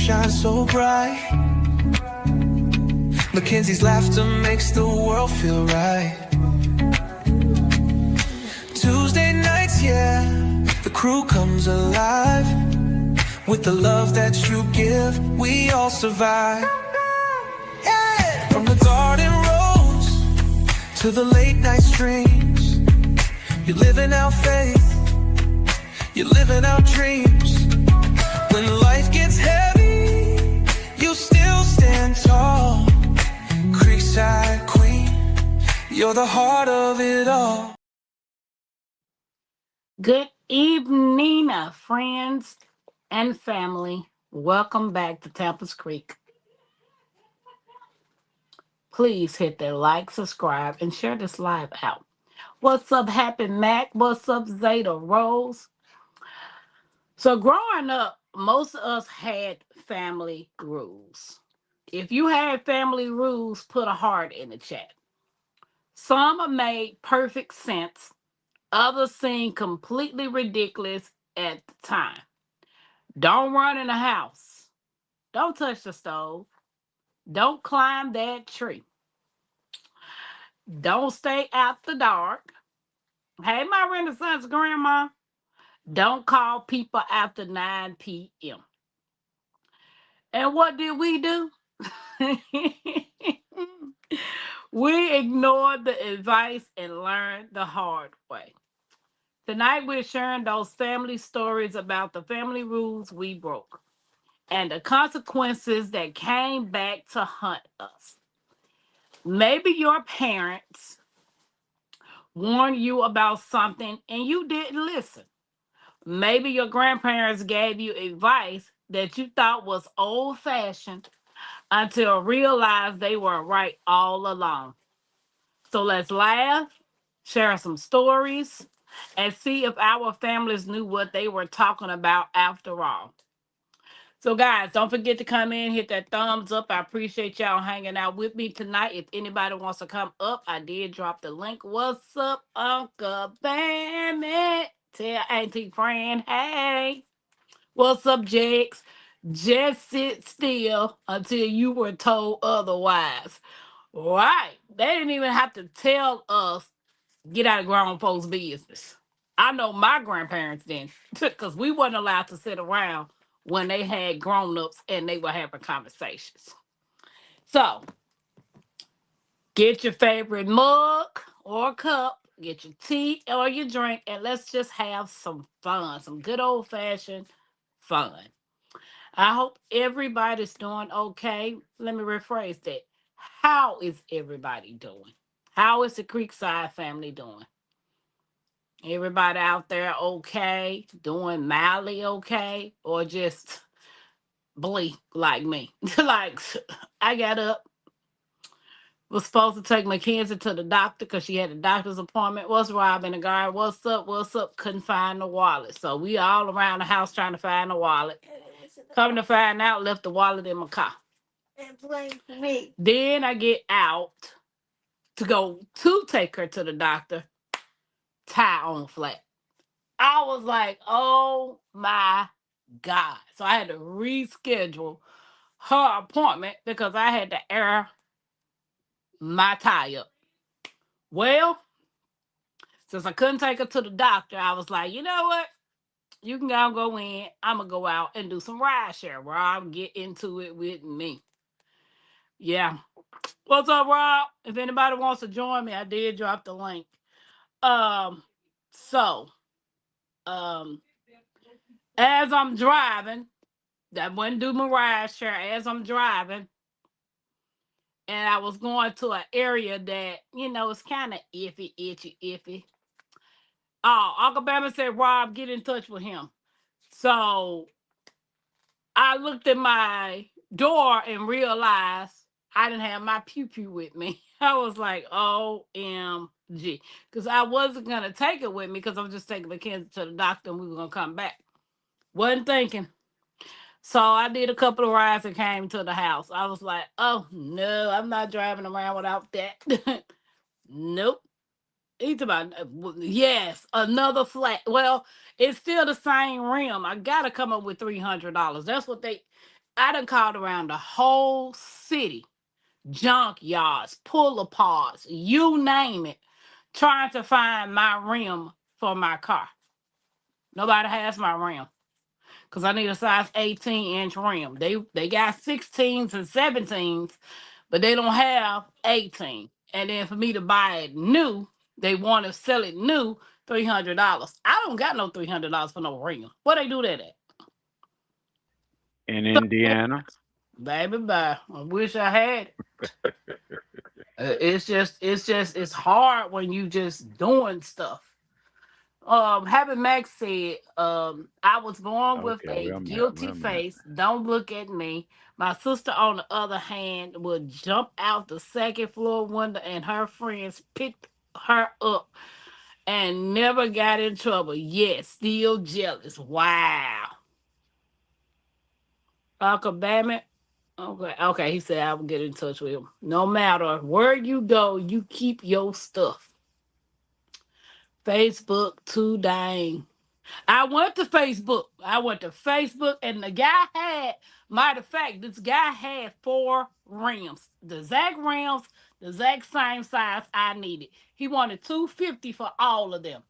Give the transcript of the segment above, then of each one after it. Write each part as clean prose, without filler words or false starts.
shine so bright. Mackenzie's laughter makes the world feel right. Tuesday nights, yeah, the crew comes alive. With the love that you give, we all survive. Yeah. From the garden rose to the late night streams, you're living out faith, you're living out dreams. When life gets heavy, you still stand tall. Creekside queen, you're the heart of it all. Good evening, friends and family. Welcome back to Tampa's Creek. Please hit that like, subscribe, and share this live out. What's up, Happy Mac? What's up, Zeta Rose? So, growing up, most of us had family rules. If you had family rules, put a heart in the chat. Some made perfect sense, others seemed completely ridiculous at the time. Don't run in the house. Don't touch the stove. Don't climb that tree. Don't stay after dark. Hey, my Renaissance grandma. Don't call people after 9 p.m. And what did we do? We ignored the advice and learned the hard way. Tonight, we're sharing those family stories about the family rules we broke and the consequences that came back to hunt us. Maybe your parents warned you about something and you didn't listen. Maybe your grandparents gave you advice that you thought was old fashioned until realized they were right all along. So let's laugh, share some stories, and see if our families knew what they were talking about after all. So, guys, don't forget to come in, hit that thumbs up. I appreciate y'all hanging out with me tonight. If anybody wants to come up, I did drop the link. What's up, Uncle Bammy? Tell Auntie Fran, hey. What's up, Jex? Just sit still until you were told otherwise. Right. They didn't even have to tell us, get out of grown folks' business. I know my grandparents didn't, because we wasn't allowed to sit around when they had grown-ups and they were having conversations. So, get your favorite mug or cup, get your tea or your drink, and let's just have some fun, some good old-fashioned fun. I hope everybody's doing okay. Let me rephrase that. How is everybody doing? How is the Creekside family doing? Everybody out there okay? Doing mildly okay? Or just bleak like me? Like, I got up, was supposed to take Mackenzie to the doctor because she had a doctor's appointment. What's Rob in the guard? What's up? What's up? Couldn't find the wallet. So we all around the house trying to find the wallet. Coming to find out, left the wallet in my car. And blame me. Then I get out to go to take her to the doctor. Tie on flat. I was like, oh my God. So I had to reschedule her appointment because I had to air my tie up. Well, since I couldn't take her to the doctor, I was like, you know what? You can go in. I'm going to go out and do some ride share. Rob, get into it with me. Yeah. What's up, Rob? If anybody wants to join me, I did drop the link. So, as I'm driving, I went and do my ride share as I'm driving, and I was going to an area that, it's kind of iffy, iffy. Oh, Uncle Bama said, Rob, get in touch with him. So I looked at my door and realized I didn't have my pew-pew with me. I was like, OMG. Because I wasn't going to take it with me because I was just taking Mackenzie to the doctor and we were going to come back. Wasn't thinking. So I did a couple of rides and came to the house. I was like, oh, no, I'm not driving around without that. Nope. He's about, yes, another flat. Well, it's still the same rim. I got to come up with $300. That's what I done called around the whole city, junkyards, pull aparts, you name it, trying to find my rim for my car. Nobody has my rim because I need a size 18-inch rim. They got 16s and 17s, but they don't have 18. And then for me to buy it new, they want to sell it new, $300. I don't got no $300 for no rim. What they do that at? In Indiana. Baby, bye. I wish I had it. It's hard when you just doing stuff. Having Max said, I was born with Okay, a where I'm at, where guilty I'm at. face. Don't look at me. My sister, on the other hand, would jump out the second floor window, and her friends picked her up and never got in trouble. Yes, still jealous. Wow. Uncle Bammett. Okay, okay. He said I will get in touch with him. No matter where you go, you keep your stuff. Facebook too dang. I went to Facebook. I went to Facebook, and the guy had, matter of fact, this guy had four rims, the exact rims, the exact same size I needed. He wanted 250 for all of them.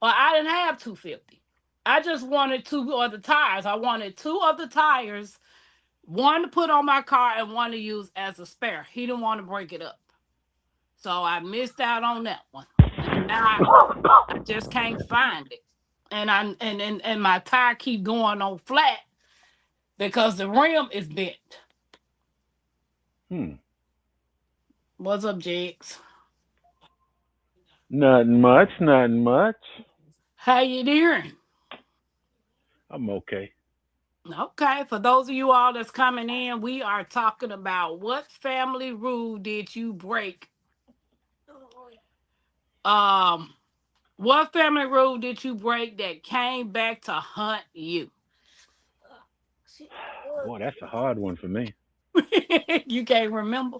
Well, I didn't have 250. I just wanted two of the tires. I wanted two of the tires, one to put on my car and one to use as a spare. He didn't want to break it up. So I missed out on that one. And now I just can't find it. And my tire keep going on flat because the rim is bent. Hmm. What's up, Jigs? Nothing much, nothing much. How you doing? I'm okay. Okay, for those of you all that's coming in, we are talking about what family rule did you break? Um, what family rule did you break that came back to hunt you? Boy, that's a hard one for me. You can't remember.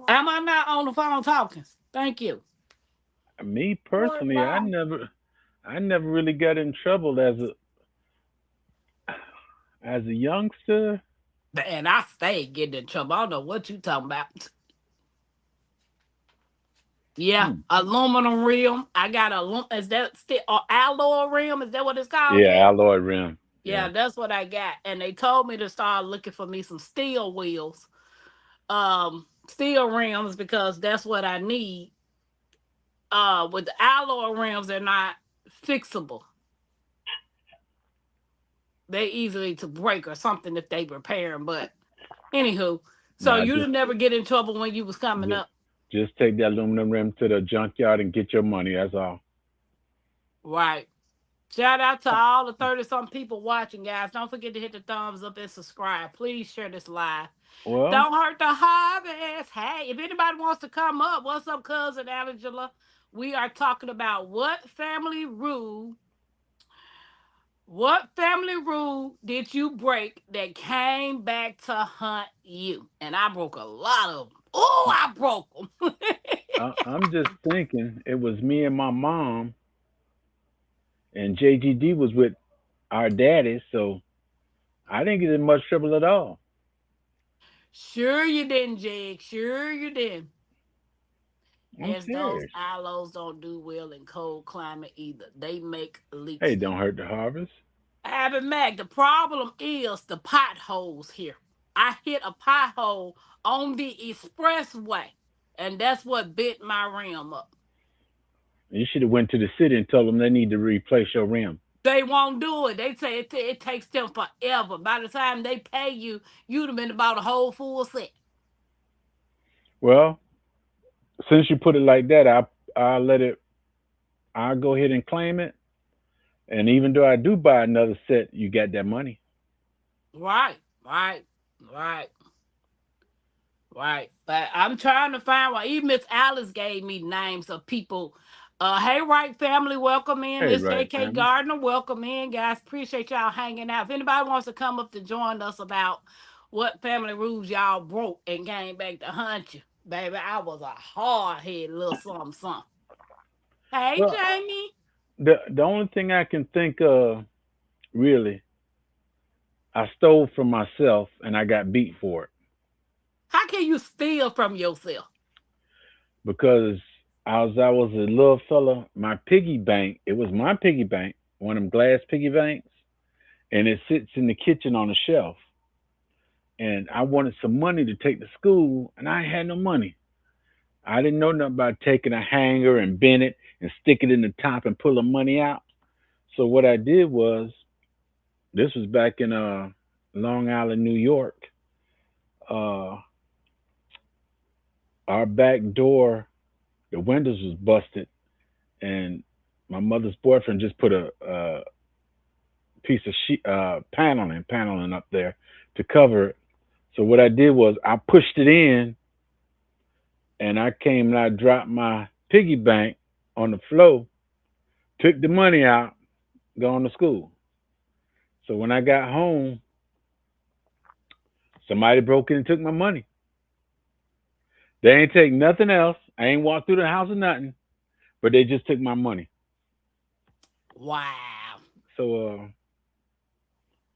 Am I not on the phone talking? Thank you. Me personally, I never really got in trouble as a youngster. And I stayed getting in trouble. I don't know what you talking about. Yeah, Hmm. aluminum rim. I got is that still or alloy rim? Is that what it's called, Yeah, Jay? alloy rim. Yeah, Yeah. that's what I got. And they told me to start looking for me some steel wheels, steel rims because that's what I need. With the alloy rims, they're not fixable. They easily to break or something if they repair them. But anywho, so Nah, you didn't never get in trouble when you was coming just up. just take the aluminum rim to the junkyard and get your money. That's all. Right. Shout out to all the 30 some people watching, guys. Don't forget to hit the thumbs up and subscribe. Please share this live. Well, Don't hurt the harvest. Hey, if anybody wants to come up, what's up, cousin Angela? We are talking about what family rule did you break that came back to haunt you? And I broke a lot of them. Oh, I broke them. I'm just thinking it was me and my mom, and JGD was with our daddy, so I didn't get in much trouble at all. Sure you didn't, Jake. Sure you didn't. I'm Yes, those serious. aloes don't do well in cold climate either. They make Hey, leaks. don't hurt the harvest. Abby Mac, the problem is the potholes here. I hit a pothole on the expressway, and that's what bit my rim up. You should have went to the city and told them they need to replace your rim. They won't do it. They say it takes them forever. By the time they pay you, you'd have been about a whole full set. Well, since you put it like that, I let it. I'll go ahead and claim it. And even though I do buy another set, you got that money. Right, right, right. Right. But I'm trying to find one. Even Miss Alice gave me names of people. Hey, right, family, welcome in. Hey, This right, KK family. Gardner, welcome in, guys. Appreciate y'all hanging out. If anybody wants to come up to join us about what family rules y'all broke and came back to hunt you, baby, I was a hard head little something, something. Hey, Well, Jamie. the only thing I can think of really, I stole from myself and I got beat for it How can you steal from yourself? because as I was a little fella, my piggy bank, it was my piggy bank, one of them glass piggy banks, and it sits in the kitchen on a shelf. And I wanted some money to take to school, and I ain't had no money. I didn't know nothing about taking a hanger and bend it and stick it in the top and pull the money out. So what I did was, this was back in Long Island, New York. Uh, our back door, the windows was busted, and my mother's boyfriend just put a piece of paneling up there to cover it. So what I did was I pushed it in, and I came and I dropped my piggy bank on the floor, took the money out, going to school. So when I got home, somebody broke in and took my money. They ain't take nothing else. I ain't walked through the house or nothing, but they just took my money. Wow. So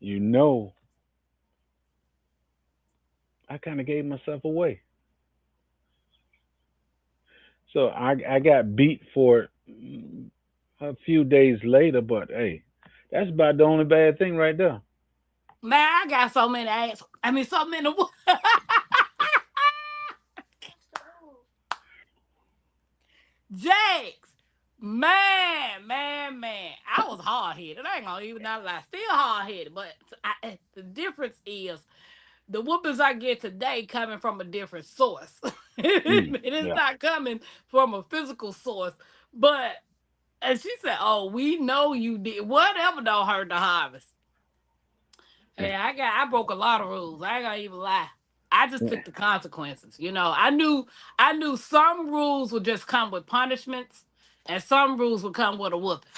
you know, I kind of gave myself away. So I got beat for it a few days later, but hey, that's about the only bad thing right there. Man, I got so many ass. I mean, so many. Jakes. Man. I was hard headed. I ain't gonna even not lie. Still hard headed, but the difference is the whoopings I get today coming from a different source. It is Yeah. not coming from a physical source. But and she said, "Oh, we know you did whatever. Don't hurt the harvest." Yeah. And I broke a lot of rules. I ain't gonna even lie. I just took the consequences. I knew some rules would just come with punishments, and some rules would come with a whooping.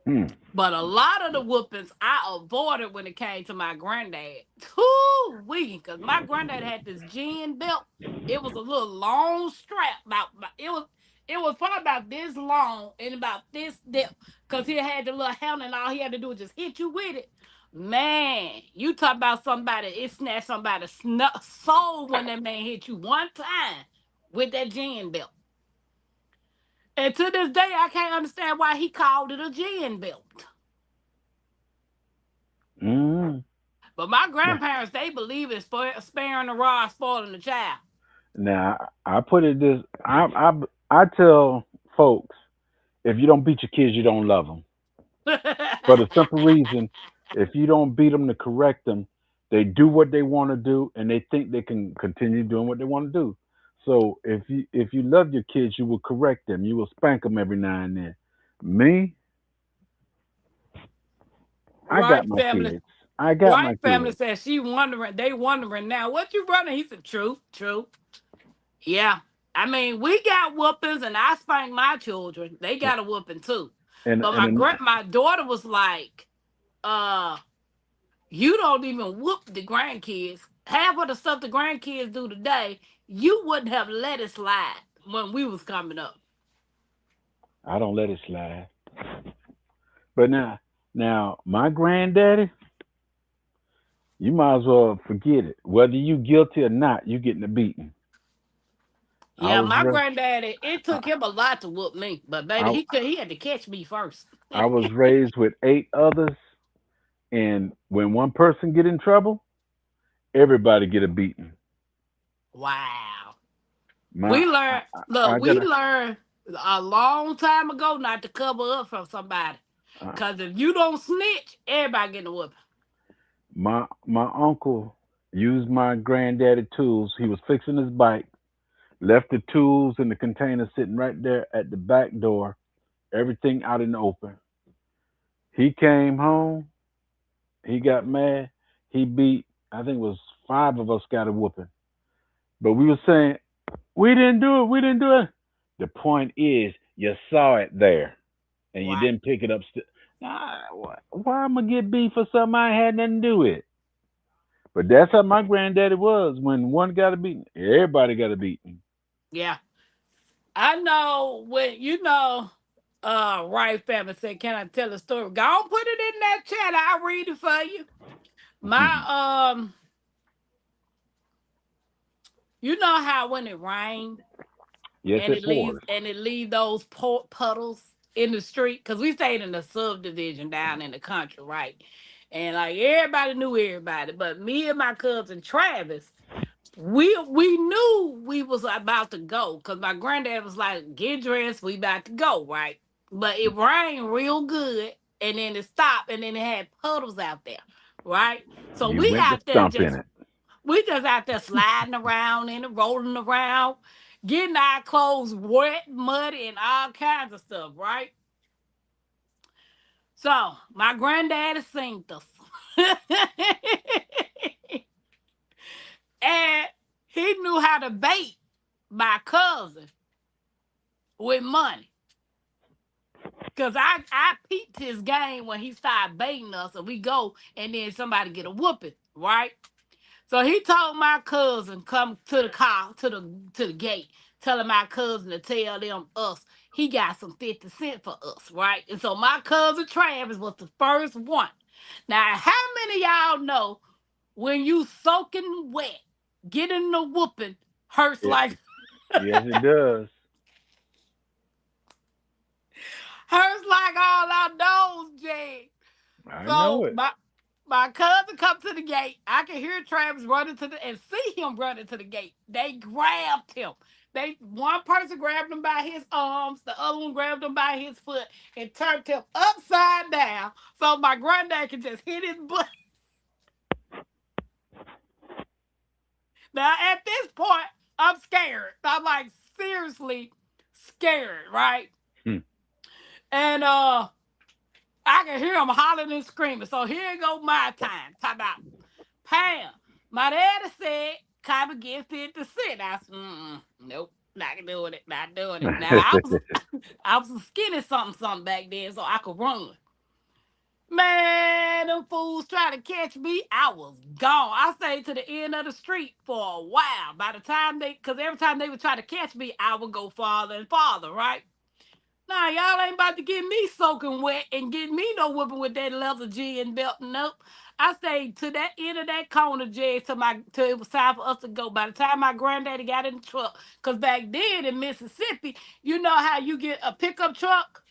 Hmm. But a lot of the whoopings I avoided when it came to my granddad. Too weak, because my granddad had this jean belt. It was a little long strap. It was probably about this long and about this depth. Because he had the little handle and all he had to do was just hit you with it. Man, you talk about somebody, it snatched somebody's soul when that man hit you one time with that jean belt. And to this day, I can't understand why he called it a jean belt. Mm. But my grandparents, they believe in sparing the rod, spoiling the child. Now I put it this. I tell folks, if you don't beat your kids, you don't love them. For the simple reason, if you don't beat them to correct them, they do what they want to do, and they think they can continue doing what they want to do. So if you love your kids, you will correct them. You will spank them every now and then. Me, I got Right, my family. kids. I got my Right, family kids, says she wondering. They wondering now. What you running? He said, "True, true. Yeah. I mean, we got whoopings, and I spank my children. They got a whooping too. and But and my daughter was like, uh, you don't even whoop the grandkids. Half of the stuff the grandkids do today, you wouldn't have let it slide when we was coming up." I don't let it slide. But now my granddaddy, you might as well forget it. Whether you guilty or not, you getting a beating. I Yeah, was my ra- granddaddy, it I, took him a lot to whoop me, but baby, I he had to catch me first. I was raised with eight others, and when one person get in trouble, everybody get a beating. Wow. My We learned, I look, we gotta learned a long time ago not to cover up from somebody. uh, Cause if you don't snitch, everybody getting a whooping. my uncle used my granddaddy tools. He was fixing his bike, left the tools in the container sitting right there at the back door, everything out in the open. He came home, he got mad, he beat, I think it was five of us got a whooping. But we were saying, we didn't do it. The point is, you saw it there and you Wow. didn't pick it up. Nah, why am I get beat for something I had nothing to do with? But that's how my granddaddy was. When one got a beating, everybody got a beating. Yeah. I know when Right family said, can I tell a story? Go on, put it in that chat. I'll read it for you. My you know how when it rains Yes, it pours. and it leave those puddles in the street, because we stayed in a subdivision down in the country, right? And like everybody knew everybody, but me and my cousin Travis, we knew we was about to go because my granddad was like, get dressed, we about to go, right? But it rained real good, and then it stopped, and then it had puddles out there, right? So You went to stomp in it. we just out there sliding around in it, rolling around, getting our clothes wet, muddy, and all kinds of stuff, right? So my granddaddy seen us. And he knew how to bait my cousin with money. Cause I peeped his game when he started baiting us, and we go, and then somebody get a whooping, right? So he told my cousin come to the car to the gate, telling my cousin to tell them us he got some 50 cents for us, right? And so my cousin Travis was the first one. Now, how many of y'all know when you soaking wet, getting the whooping hurts It, like yes, it does. hurts like all our nose, Jay. I know So it. my cousin come to the gate. I can hear Travis running to the and see him running to the gate. They grabbed him. They one person grabbed him by his arms, the other one grabbed him by his foot and turned him upside down so my granddad could just hit his butt. Now at this point, I'm scared. I'm like seriously scared, right? Hmm. And I can hear him hollering and screaming. So here go my time. Talk about Pam. My daddy said, "Copy get 50 cents." I said, nope, not doing it, not doing it. Now I was skinny something back then, so I could run. Man, them fools trying to catch me. I was gone. I stayed to the end of the street for a while. By the time because every time they would try to catch me, I would go farther and farther, right? Nah, y'all ain't about to get me soaking wet and get me no whooping with that leather gin belt. Nope. I stayed to that end of that corner, Jay, till it was time for us to go. By the time my granddaddy got in the truck, because back then in Mississippi, you know how you get a pickup truck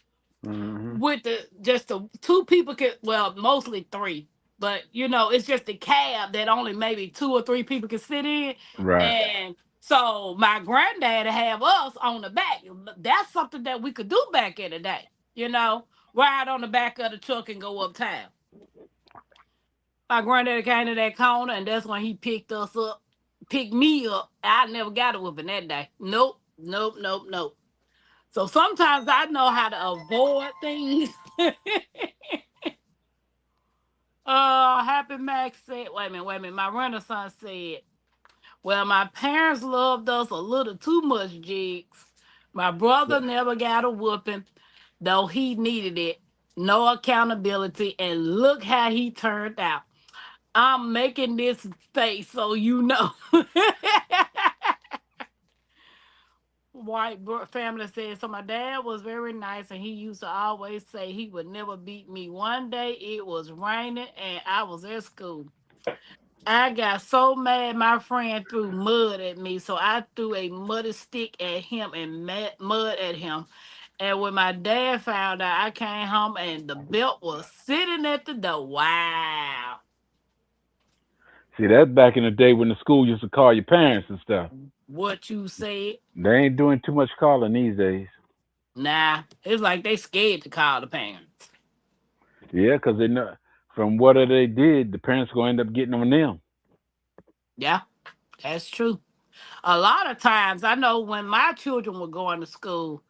Hmm. with the just the two people can, well, mostly three, but it's just a cab that only maybe two or three people can sit in. Right. And so my granddad have us on the back. That's something that we could do back in the day, ride on the back of the truck and go uptown. My granddaddy came to that corner, and that's when he picked me up. I never got a whooping that day. Nope, nope, nope, nope. So sometimes I know how to avoid things. Happy Max said, wait a minute. My Renaissance said, well, my parents loved us a little too much, Jigs. My brother never got a whooping, though he needed it. No accountability, and look how he turned out. I'm making this face so you know. Family says, so my dad was very nice, and he used to always say he would never beat me. One day it was raining and I was at school. I got so mad my friend threw mud at me, so I threw a muddy stick at him and mud at him. And when my dad found out, I came home and the belt was sitting at the door. Wow. See, that's back in the day when the school used to call your parents and stuff. What you said? They ain't doing too much calling these days. Nah, it's like they scared to call the parents. Yeah, 'cause they know from what they did, the parents gonna end up getting on them. Yeah, that's true. A lot of times, I know when my children were going to school,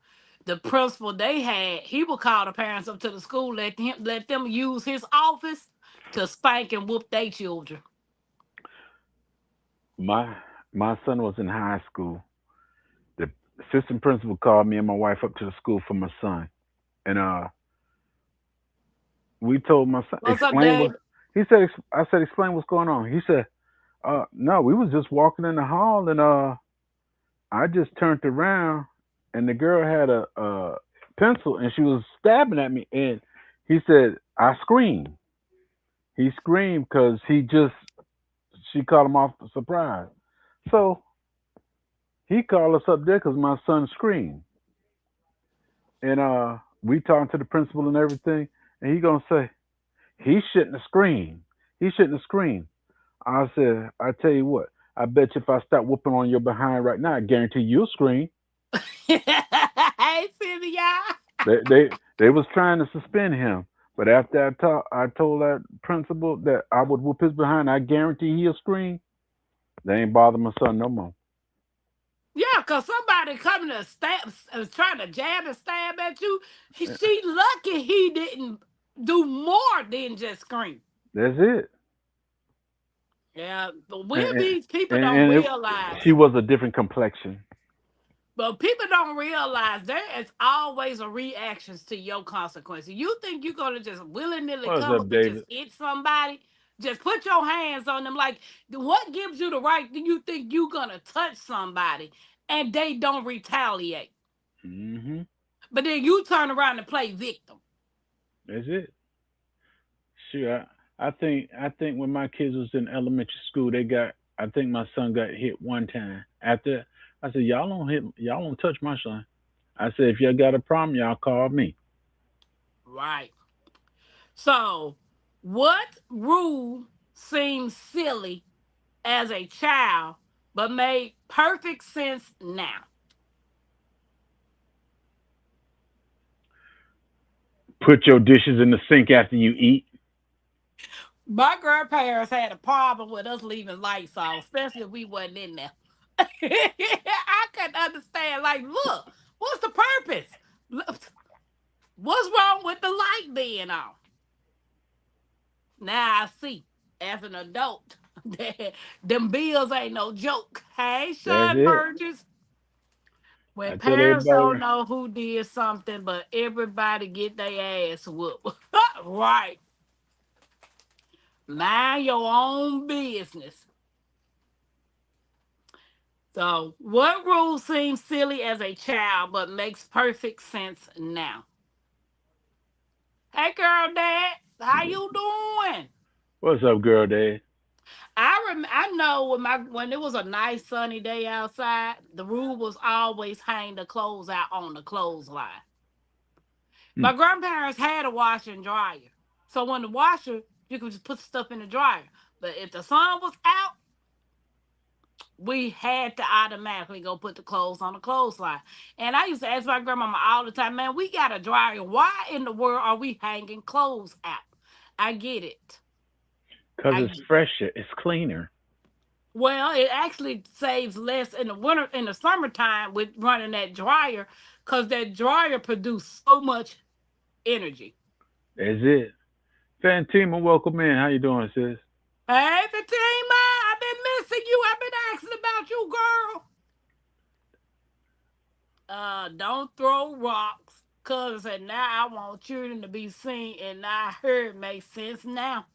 the principal they had, he would call the parents up to the school, let them use his office to spank and whoop their children. My my son was in high school. The assistant principal called me and my wife up to the school for my son, and we told my son What's up, explain what Dave? he said. I said explain what's going on. He said, no, we was just walking in the hall, and I just turned around, and the girl had a pencil and she was stabbing at me. And he said, I screamed. He screamed because she caught him off surprise. So he called us up there because my son screamed. And we talked to the principal and everything. And he going to say, he shouldn't have screamed. He shouldn't have screamed. I said, I tell you what, I bet you if I start whooping on your behind right now, I guarantee you'll scream. Hey, Cynthia. They was trying to suspend him, but after I told that principal that I would whoop his behind. I guarantee he'll scream. They ain't bother my son no more. Yeah, cause somebody coming to stab, trying to jab and stab at you. She lucky he didn't do more than just scream. That's it. Yeah, but And we'll and, be people and don't and it, realize. he was a different complexion. But people don't realize there is always a reactions to your consequences. You think you're gonna just willy nilly What's come up, up and just David? hit somebody? Just put your hands on them. Like, what gives you the right? Do you think you gonna touch somebody and they don't retaliate? Hmm. But then you turn around and play victim. That's it. Sure. I think when my kids was in elementary school, they got. I think my son got hit one time. After I said, y'all don't touch my son. I said, if y'all got a problem, y'all call me. Right. So, what rule seems silly as a child but made perfect sense now? Put your dishes in the sink after you eat. My grandparents had a problem with us leaving lights on, especially if we wasn't in there. I couldn't understand. Like, look, what's the purpose? What's wrong with the light being on? Now I see, as an adult, that them bills ain't no joke. Hey, That's Sean it. Burgess. When I tell parents everybody, don't know who did something, but everybody get their ass whooped. Right. Mind your own business. So, what rule seems silly as a child but makes perfect sense now? Hey, girl, dad, how you doing? what's up, girl, dad? I know when it was a nice sunny day outside, the rule was always hang the clothes out on the clothesline. Hmm. My grandparents had a washer and dryer, so when the washer, you could just put stuff in the dryer. But if the sun was out, we had to automatically go put the clothes on the clothesline. And I used to ask my grandmama all the time, man, we got a dryer. Why in the world are we hanging clothes out? I get it. Cause I it's get fresher, it's cleaner. Well, it actually saves less in the winter, in the summertime with running that dryer, because that dryer produces so much energy. That's it. Fantima, welcome in. How you doing, sis? Hey, Fatima, I've been missing you. I've been asking about you, girl. Don't throw rocks, cause and now I want children to be seen, and I heard makes sense now.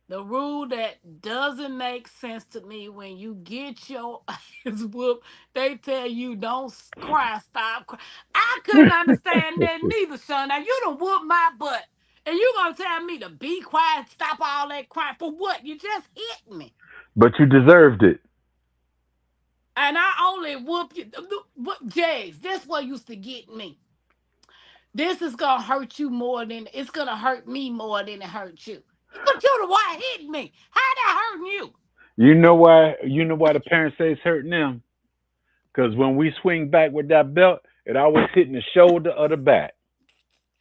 The rule that doesn't make sense to me when you get your ass whooped, they tell you don't cry, stop crying. I couldn't understand that neither, son. Now you done whooped my butt, and you gonna tell me to be quiet, stop all that crying for what? You just hit me, But you deserved it. and I only whoop you. What, Jags? This what used to get me. This is gonna hurt you more than it's gonna hurt me more than it hurt you. But you the one hitting me. How that hurting you? You know why? You know why the parents say it's hurting them? Because when we swing back with that belt, it always hitting the shoulder or the back.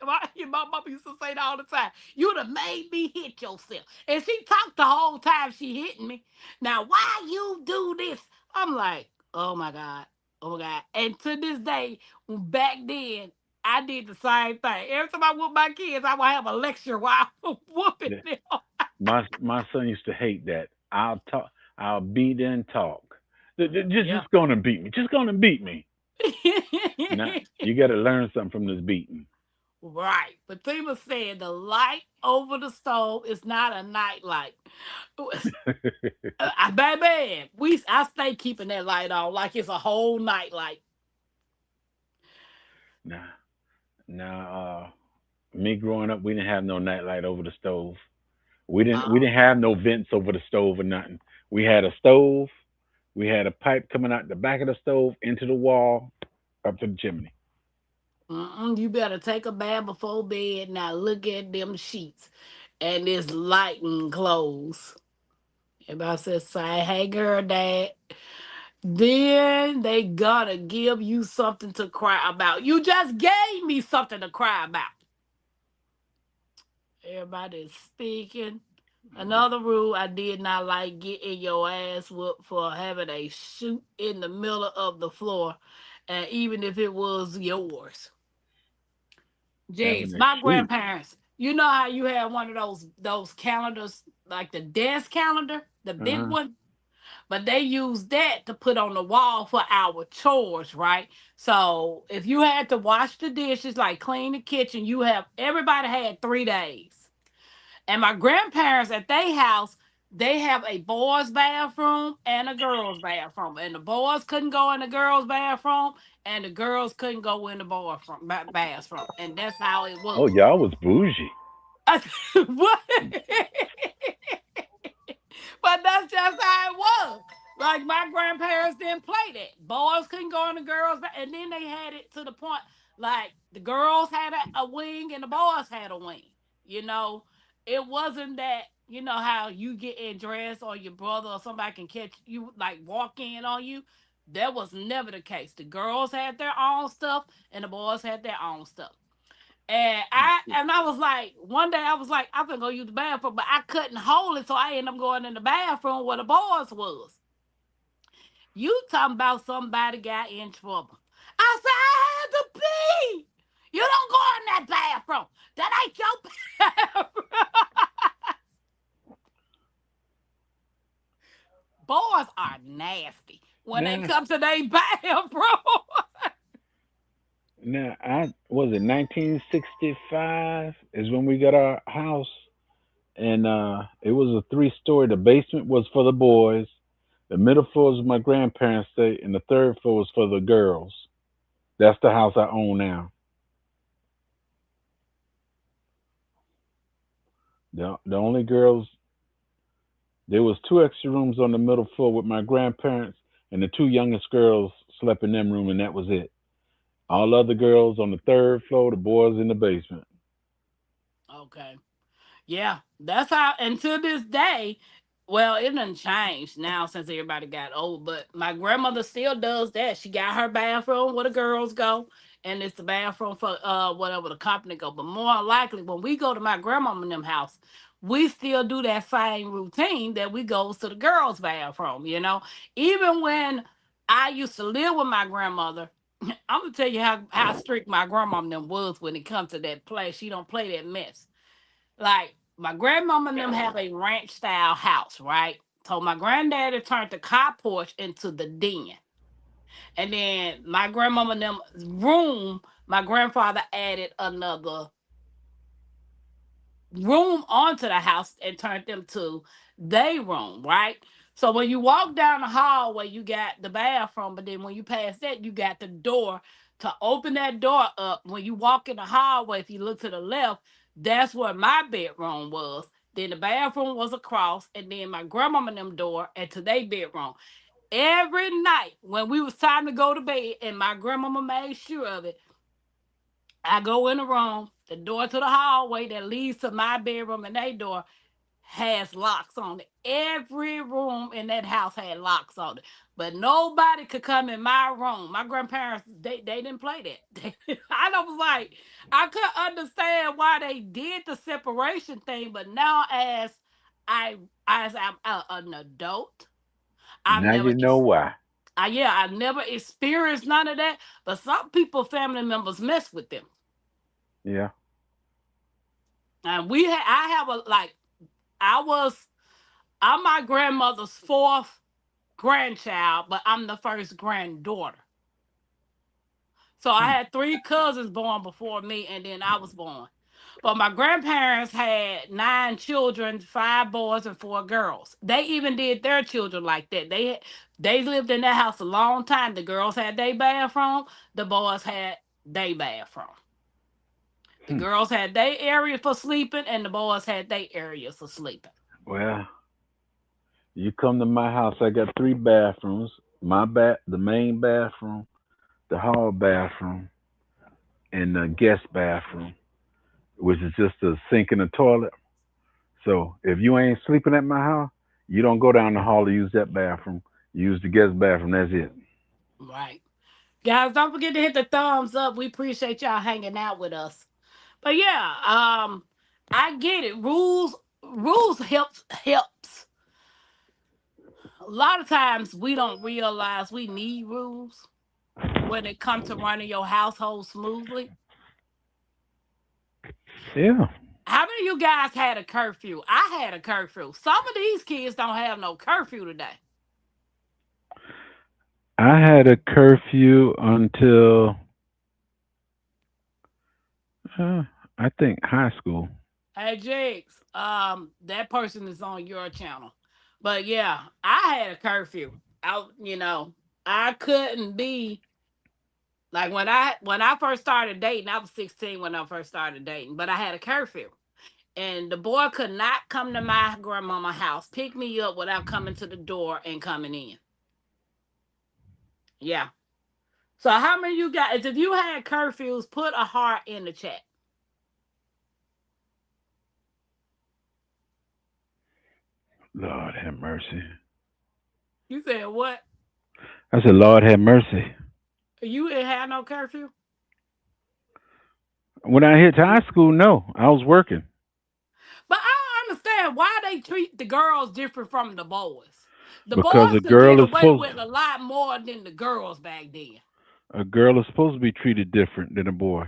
My mama used to say that all the time. You'd have made me hit yourself. And she talked the whole time she hitting me. Now, why you do this? I'm like, oh my God. Oh my God. And to this day, back then, I did the same thing. Every time I whoop my kids, I would have a lecture while I'm whooping them. My son used to hate that. I'll talk. I'll beat and talk. Yeah. Just gonna beat me. Just gonna beat me. Now you got to learn something from this beating. Right. Fatima said the light over the stove is not a night light. Baby, I stay keeping that light on like it's a whole night light. Nah, me growing up, we didn't have no nightlight over the stove. We Oh. didn't have no vents over the stove or nothing. We had a stove. We had a pipe coming out the back of the stove into the wall up to the chimney. Mm-mm, you better take a bath before bed. Now look at them sheets and this lighting clothes. Everybody says, say, hey girl, dad. Then they gotta give you something to cry about. You just gave me something to cry about. Everybody's speaking. Another rule I did not like getting your ass whooped for having a shoot in the middle of the floor, and even if it was yours. Having Jeez, a my shoot. grandparents. You know how you had one of those calendars, like the desk calendar, the Uh big huh. one, but they used that to put on the wall for our chores, right? So if you had to wash the dishes, like clean the kitchen, you have everybody had 3 days. And my grandparents at their house, they have a boys' bathroom and a girls' bathroom. And the boys couldn't go in the girls' bathroom, and the girls couldn't go in the boys' bathroom. And that's how it Oh, was. y'all was bougie. What? But that's just how it was. Like my grandparents didn't play that. Boys couldn't go in the girls, and then they had it to the point like the girls had a wing and the boys had a wing. You know, it wasn't that. You know how you get in dress or your brother or somebody can catch you like walk in on you. That was never the case. The girls had their own stuff and the boys had their own stuff. And I was like, one day I was like, I'm gonna go use the bathroom, but I couldn't hold it, so I ended up going in the bathroom where the boys was. You talking about somebody got in trouble? I said I had to pee. You don't go in that bathroom. That ain't your bathroom. Boys are nasty when they Nah, come to their bathroom. nah. I was it 1965 is when we got our house, and it was a three-story. The basement was for the boys. The middle floor was my grandparents' stay, and the third floor was for the girls. That's the house I own now. The only girls there was two extra rooms on the middle floor with my grandparents, and the two youngest girls slept in them room, and that was it. All other girls on the third floor, the boys in the basement. Okay. Yeah, that's how. Until this day, well, it done changed now since everybody got old. But my grandmother still does that. She got her bathroom where the girls go, and it's the bathroom for whatever the company go. But more likely, when we go to my grandmama and them house, we still do that same routine that we goes to the girls' bathroom. You know, even when I used to live with my grandmother. I'm gonna tell you how strict my grandmama and them was when it comes to that play. She don't play that mess. Like my grandmama and them have a ranch style house, right? So my granddaddy turned the car porch into the den. And then my grandmama and them room, my grandfather added another room onto the house and turned them to their room, right? So when you walk down the hallway, you got the bathroom, but then when you pass that, you got the door to open that door up. When you walk in the hallway, if you look to the left, that's where my bedroom was. Then the bathroom was across, and then my grandmama and them door and to their bedroom. Every night when we was time to go to bed, and my grandmama made sure of it, I go in the room, the door to the hallway that leads to my bedroom and their door has locks on it. Every room in that house had locks on it. But nobody could come in my room. My grandparents, they didn't play that. I was like, I couldn't understand why they did the separation thing, but now I as I'm an adult, I've Now never you know why. I never experienced none of that. But some people, family members mess with them. Yeah. And I have a like I was I'm my grandmother's fourth grandchild, but I'm the first granddaughter. So I Hmm. had three cousins born before me, and then I was born. But my grandparents had nine children, five boys and four girls. They even did their children like that. They lived in that house a long time. The girls had their bathroom, the boys had They bathroom. The Hmm. girls had their area for sleeping, and the boys had their areas for sleeping. Well, you come to my house. I got three bathrooms. The main bathroom, the hall bathroom, and the guest bathroom, which is just a sink and a toilet. So if you ain't sleeping at my house, you don't go down the hall to use that bathroom. You use the guest bathroom. That's it. Right. Guys, don't forget to hit the thumbs up. We appreciate y'all hanging out with us. But yeah, I get it. Rules helps. A lot of times we don't realize we need rules when it comes to running your household smoothly. Yeah. How many of you guys had a curfew? I had a curfew. Some of these kids don't have no curfew today. I had a curfew until uh, I think high school. Hey Jigs, that person is on your channel. But yeah, I had a curfew. I couldn't be like when I first started dating, I was 16 when I first started dating, but I had a curfew. And the boy could not come to my grandmama house, pick me up without coming to the door and coming in. Yeah. So how many of you guys, if you had curfews, put a heart in the chat. Lord have mercy. You said what? I said, Lord have mercy. You didn't have no curfew? When I hit high school, no, I was working But I don't understand why they treat the girls different from the boys. The because boys could get away with a lot more than the girls back then. a girl is supposed to be treated different than a boy.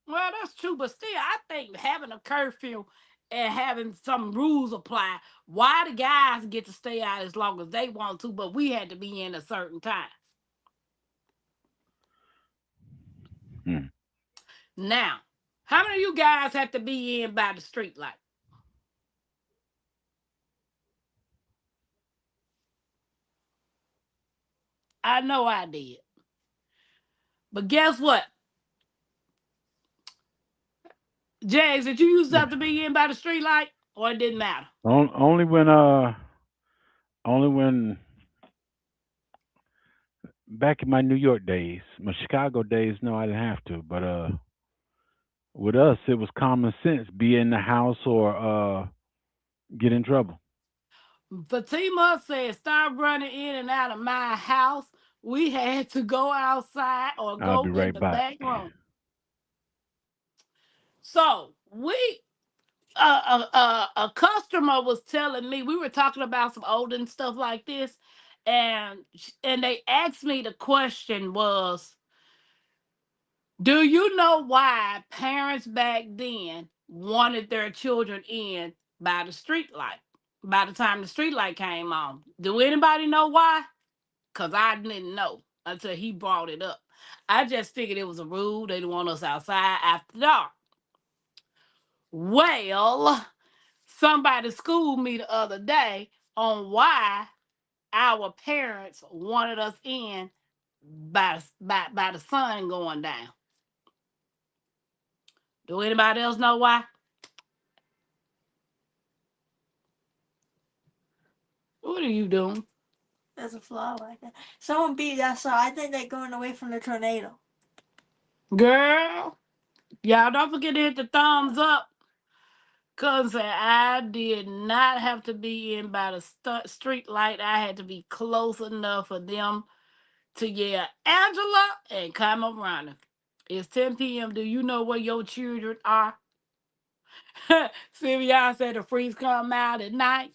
Well, that's true, but still, I think having a curfew and having some rules apply, why the guys get to stay out as long as they want to, but we had to be in a certain time. Hmm. Now, how many of you guys have to be in by the street light? I know I did. But guess what? Jags, did you used to have to be in by the street light? Or it didn't matter? Only only when back in my New York days, my Chicago days, no, I didn't have to. But with us, it was common sense: be in the house or get in trouble. Fatima said, stop running in and out of my house. We had to go outside or I'll be go in right the back. back room. So a customer was telling me, we were talking about some old and stuff like this, and they asked me, the question was, do you know why parents back then wanted their children in by the street light? By the time the street light came on, do anybody know why? Because I didn't know until he brought it up. I just figured it was a rule. They didn't want us outside after dark. Well, somebody schooled me the other day on why our parents wanted us in by the sun going down. Do anybody else know why? What are you doing? There's a fly like that. Someone beat us up. I think they're going away from the tornado. Girl, y'all don't forget to hit the thumbs up. Cause I did not have to be in by the street light. I had to be close enough for them to yell Angela and come around. It's 10 p.m. Do you know where your children are? See if y'all said the freaks come out at night.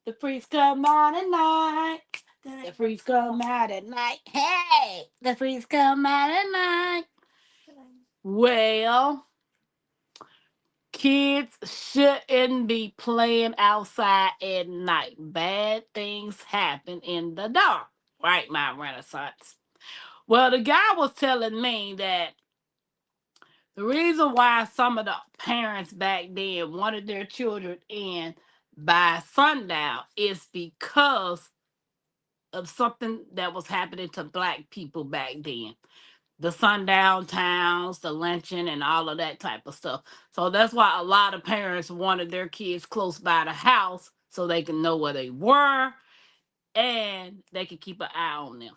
The freaks come out at night. The freaks come out at night. Hey, the freaks come out at night. Well, kids shouldn't be playing outside at night. Bad things happen in the dark. Right, my Renaissance. Well, the guy was telling me that the reason why some of the parents back then wanted their children in by sundown is because of something that was happening to black people back then. the sundown towns, the lynching, and all of that type of stuff. So that's why a lot of parents wanted their kids close by the house so they can know where they were and they could keep an eye on them.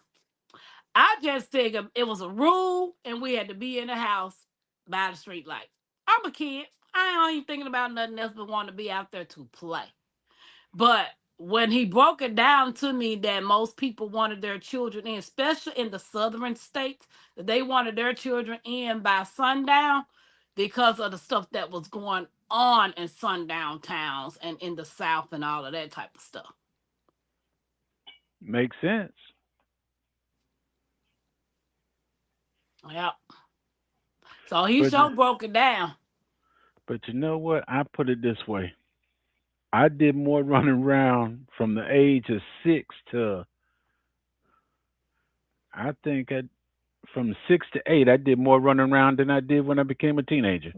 I just figured it was a rule and we had to be in the house by the street light. I'm a kid. I ain't even thinking about nothing else but want to be out there to play. But when he broke it down to me that most people wanted their children in, especially in the southern states, that they wanted their children in by sundown because of the stuff that was going on in sundown towns and in the south and all of that type of stuff. Makes sense. Yep. So he But sure broke it down. but you know what? I put it this way. I did more running around from the age of 6 to I think I from 6 to 8 I did more running around than I did when I became a teenager.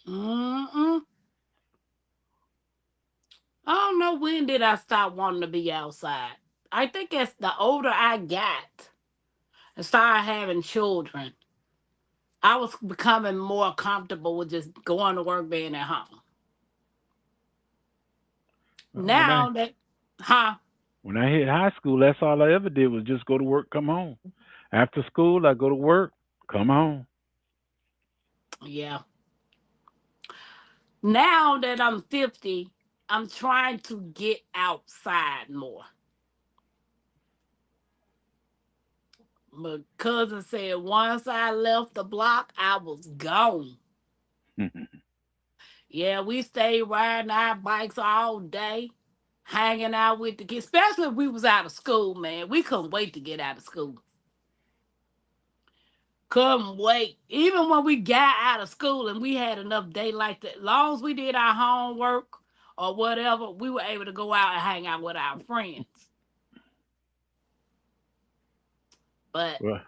Mm-mm. I don't know when did I stop wanting to be outside. I think as the older I got and started having children, I was becoming more comfortable with just going to work, being at home. Well, when I Now that, huh? when I hit high school, that's all I ever did was just go to work, come home. After school, I go to work, come home. Yeah. Now that I'm 50, I'm trying to get outside more. My cousin said once I left the block, I was gone. Yeah, we stayed riding our bikes all day, hanging out with the kids, especially if we was out of school, man. We couldn't wait to get out of school. Couldn't wait. Even when we got out of school and we had enough daylight, that long as we did our homework or whatever, we were able to go out and hang out with our friends. But Well,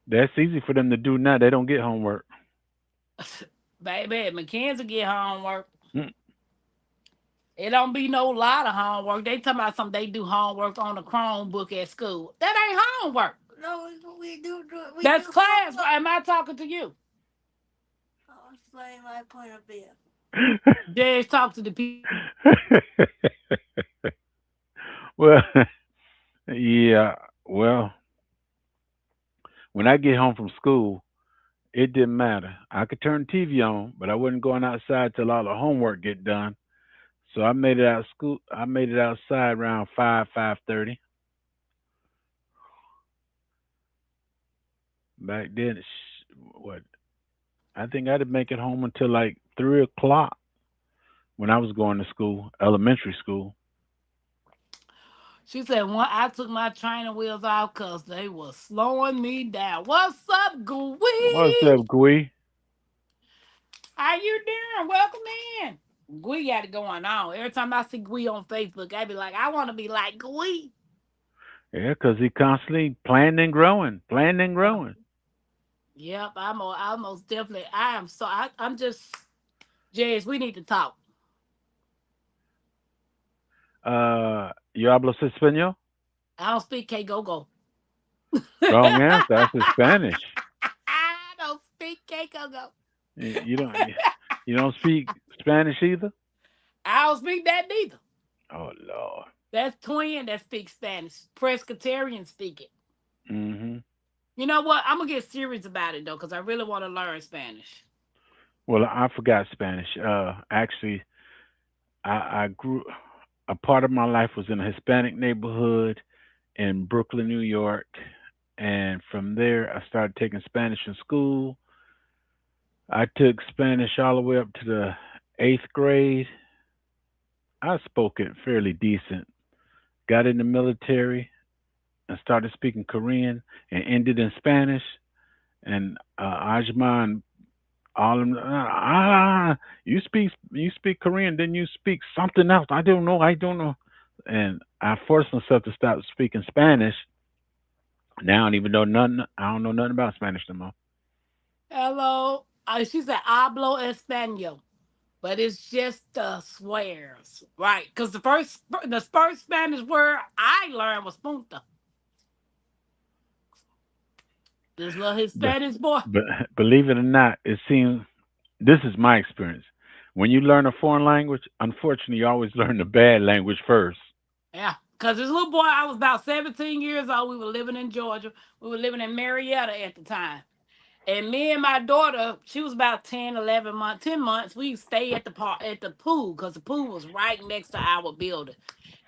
that's easy for them to do now. They don't get homework. baby, Mackenzie get homework. Mm. It don't be no lot of homework. They talking about something they do homework on the Chromebook at school. That ain't homework. No, we do we That's do class. homework. Am I talking to you? I'll explain my point of view. Just talk to the people. Well, yeah. Well, when I get home from school, it didn't matter. I could turn TV on, but I wasn't going outside till all the homework get done. So I made it out of school. I made it outside around 5:30. Back then, what I think I'd make it home until like 3 o'clock when I was going to school, elementary school. She said, "One, I took my training wheels off because they were slowing me down." What's up, What's Gui? up, Gui? How you doing? Welcome in. Gui got it going on. Every time I see Gui on Facebook, I be like, I want to be like Gui. Yeah, 'cause he constantly planning and growing, planning and growing. Yep, I most definitely. I am so. I'm just. Jazz, we need to talk. Yo hablo español? I don't speak K go go. Wrong answer. That's in Spanish. I don't speak K go go. You don't. You don't speak Spanish either. I don't speak that neither. Oh Lord. That's twin that speaks Spanish. Presbyterian speak it. Hmm. You know what? I'm gonna get serious about it though, because I really want to learn Spanish. Well, I forgot Spanish. Actually, I grew. A part of my life was in a Hispanic neighborhood in Brooklyn, New York, and from there I started taking Spanish in school. I took Spanish all the way up to the 8th grade. I spoke it fairly decent. Got in the military and started speaking Korean and ended in Spanish. And Ajman, all of them, you speak Korean, then you speak something else. I don't know. And I forced myself to stop speaking Spanish. Now I don't even know nothing. I don't know nothing about Spanish no more. Hello. She said hablo español, but it's just swears, right? Because the first Spanish word I learned was punta. This little But, Hispanic boy. but believe it or not, it seems this is my experience. When you learn a foreign language, unfortunately, you always learn the bad language first. Yeah. Because this little boy, I was about 17 years old. We were living in Georgia. We were living in Marietta at the time. And me and my daughter, she was about 10, 11 months, 10 months. We stayed at the park at the pool because the pool was right next to our building.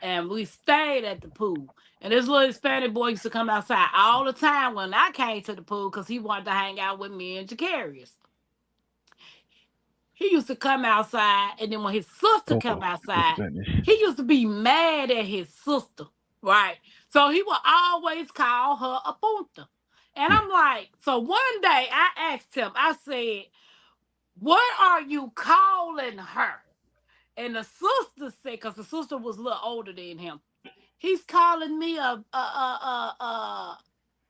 And we stayed at the pool. And this little Hispanic boy used to come outside all the time when I came to the pool because he wanted to hang out with me and Jacarius. He used to come outside, and then when his sister come Poco outside, Spanish. he used to be mad at his sister, right? So he would always call her a punta. And I'm like, so one day I asked him, I said, what are you calling her? And the sister said, because the sister was a little older than him, he's calling me a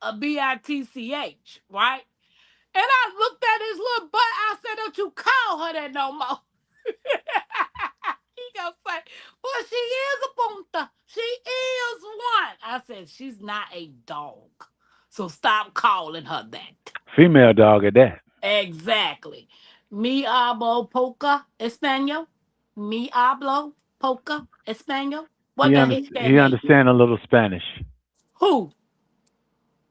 bitch, right? And I looked at his little butt. I said, don't you call her that no more. He gonna say, well, she is a punta. She is one. I said, she's not a dog. So stop calling her that. Female dog at that. Exactly. Mi hablo poca español. Mi hablo poca español. What the heck that He mean? understand a little Spanish. Who?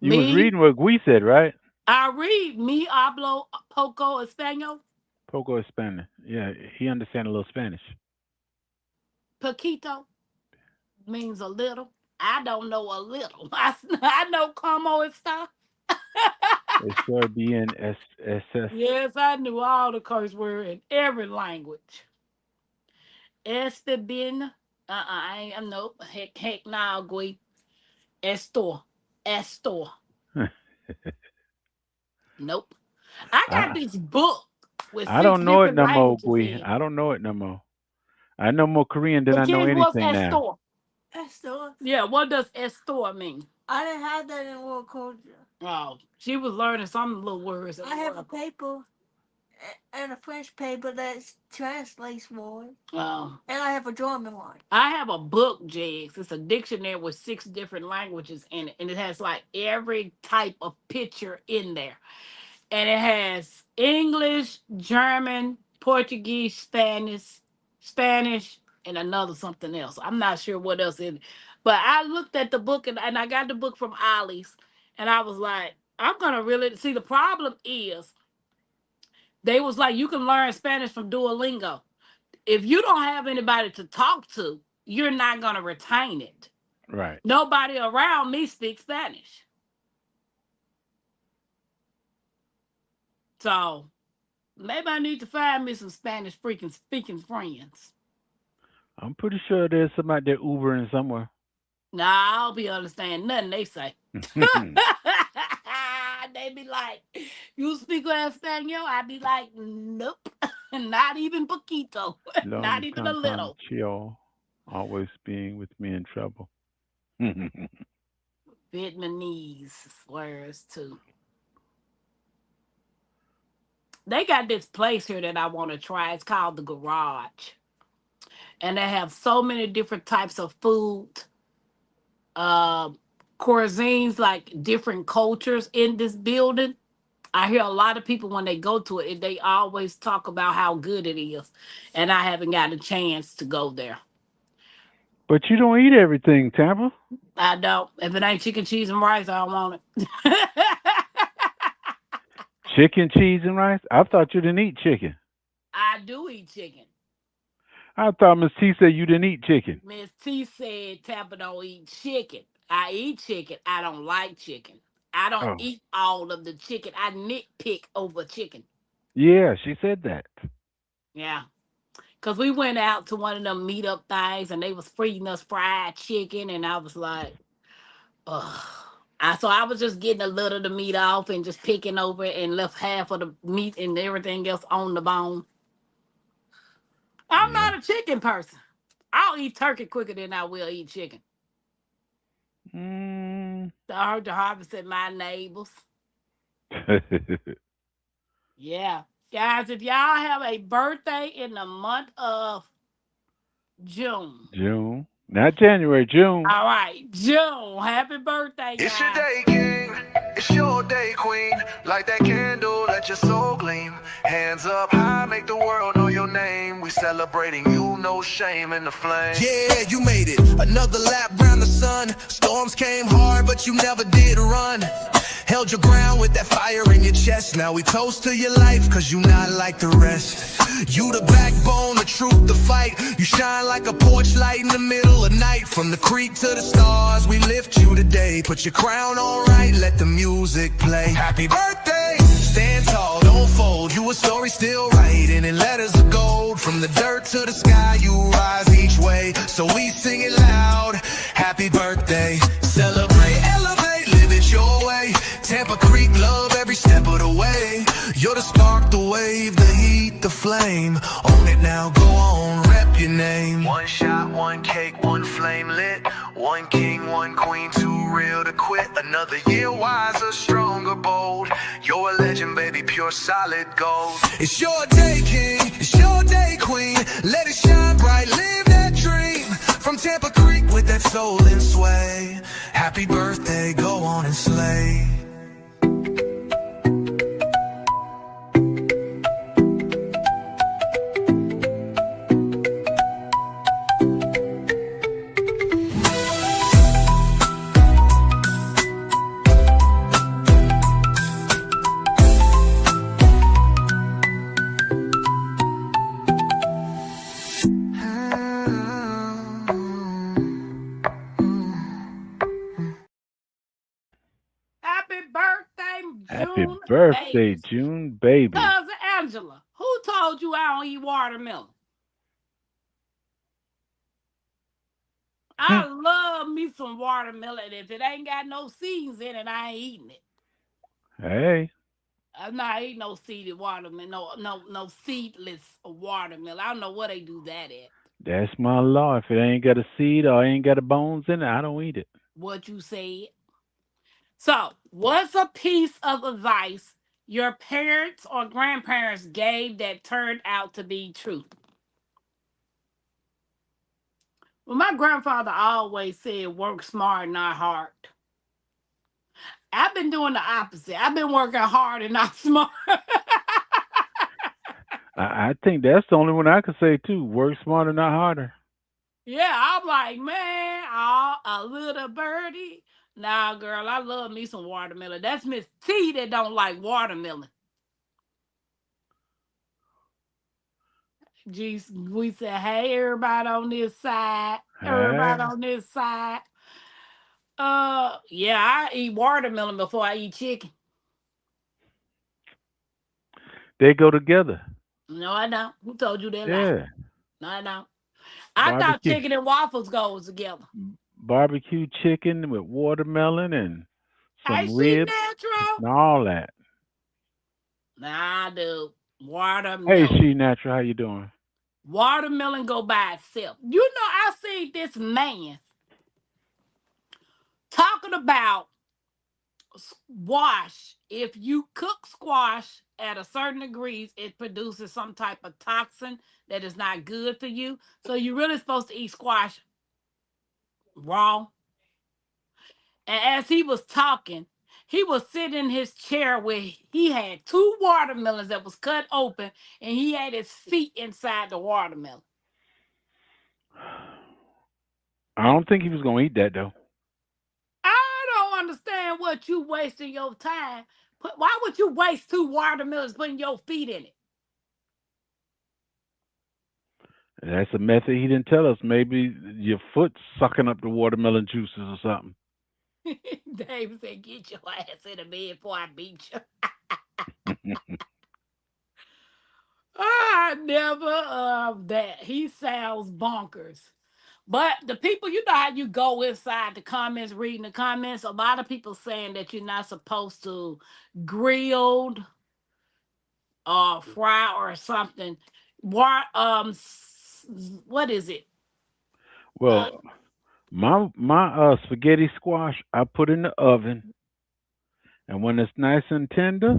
You was Me? reading what we said, right? I read mi hablo poco español. Poco is Spanish. Yeah, he understand a little Spanish. Poquito means a little. I don't know a little. I know como está. Estar bien es. Yes, I knew all the curse word in every language. Este bien. I ain't no heck nah, güey. Esto. Esto. Nope. I got I this book with I six don't know it different no more, languages Gui. in. I don't know it no more. I know more Korean than The I know kids, what's anything now. esto? Esther. Yeah, what does esto mean? I didn't have that in world culture. Oh, she was learning some little words. I have a paper and a French paper that translates words. Oh. And I have a German one. I have a book, Jigs. It's a dictionary with six different languages in it, and it has like every type of picture in there. And it has English, German, Portuguese, Spanish, and another something else. I'm not sure what else in it. But I looked at the book and I got the book from Ollie's, and I was like, I'm gonna really see. The problem is they was like, you can learn Spanish from Duolingo. If you don't have anybody to talk to, you're not going to retain it. Right. Nobody around me speaks Spanish. So maybe I need to find me some Spanish freaking speaking friends. I'm pretty sure there's somebody there Ubering somewhere. Nah, I'll be understanding nothing they say. They be like, you speak Espanol? I be like, nope. Not even poquito. Not Long even a time little. chill, always being with me in trouble. Vietnamese swears too. They got this place here that I want to try. It's called the Garage, and they have so many different types of food, uh, cuisines, like different cultures in this building. I hear a lot of people when they go to it, they always talk about how good it is, and I haven't gotten a chance to go there. But you don't eat everything, Tampa. I don't. If it ain't chicken, cheese, and rice, I don't want it. Chicken, cheese, and rice. I thought you didn't eat chicken. I do eat chicken. I thought Miss T said you didn't eat chicken. Miss T said Tampa don't eat chicken. I eat chicken. I don't like chicken. I don't Oh, eat all of the chicken. I nitpick over chicken. yeah, she said that. Yeah. Cause we went out to one of them meetup things and they was feeding us fried chicken and I was like, ugh. So I was just getting a little of the meat off and just picking over it and left half of the meat and everything else on the bone. I'm Yeah. not a chicken person. I'll eat turkey quicker than I will eat chicken. Mm. I heard the harvest at my neighbors. Yeah. Guys, if y'all have a birthday in the month of June, June. Not January, June. All right, June. Happy birthday, It's your guys. day, king. It's your day, queen. Light that candle, let your soul gleam. Hands up high, make the world know your name. We celebrating you, no shame in the flame. Yeah, you made it. Another lap round the sun. Storms came hard, but you never did run. Held your ground with that fire in your chest. Now we toast to your life, cause you not like the rest. You the backbone, the truth, the fight. You shine like a porch light in the middle of night. From the creek to the stars, we lift you today. Put your crown on right, let the music play. Happy birthday! Stand tall, don't fold. You a story still writing in letters of gold. From the dirt to the sky, you rise each way. So we sing it loud. Happy birthday. Celebrate, elevate, live it your way. Tampa Creek, love every step of the way. You're the spark, the wave, the heat, the flame. Own it now, go on, rep your name. One shot, one cake, one flame lit. One king, one queen, too real to quit. Another year wiser, stronger, bold. You're a legend, baby, pure solid gold. It's your day, king, it's your day, queen. Let it shine bright, live that dream. From Tampa Creek with that soul and sway. Happy birthday, go on and slay. Happy birthday, Happy June birthday, babies. June baby. Cousin Angela, who told you I don't eat watermelon? Hmm. I love me some watermelon. If it ain't got no seeds in it, I ain't eating it. Hey, I'm not eating no seeded watermelon, no seedless watermelon. I don't know what they do that at. that's my law. If it ain't got a seed or ain't got a bones in it, I don't eat it. What you said. So, what's a piece of advice your parents or grandparents gave that turned out to be true? Well, my grandfather always said, work smart, not hard. I've been doing the opposite. I've been working hard and not smart. I think that's the only one I could say too. Work smarter, not harder. Yeah, I'm like, man, oh, a little birdie. Nah, girl, I love me some watermelon. That's Miss T that don't like watermelon. Geez, we said, hey, everybody on this side. Everybody Hey, on this side. Yeah, I eat watermelon before I eat chicken. they go together. No, I don't. Who told you that lie? Yeah, No, I don't. I thought barbecue, chicken and waffles goes together. barbecue chicken with watermelon and Hey, some she ribs natural. and all that. Nah, dude. Hey, Watermelon. she natural. How you doing? Watermelon go by itself. You know, I seen this man talking about squash. If you cook squash at a certain degrees, it produces some type of toxin that is not good for you. So you're really supposed to eat squash raw. And as he was talking, he was sitting in his chair where he had two watermelons that was cut open, and he had his feet inside the watermelon. I don't think he was gonna eat that though. I don't understand what you wasting your time. Why would you waste two watermelons putting your feet in That's a method he didn't tell us. Maybe your foot sucking up the watermelon juices or something. it? David said, "Get your ass in the bed before I beat you." I never that. He sounds bonkers. But the people, you know how you go inside the comments, reading the comments. A lot of people saying that you're not supposed to grilled or fry or something. What is it? Uh, Well, my spaghetti squash, I put in the oven, and when it's nice and tender,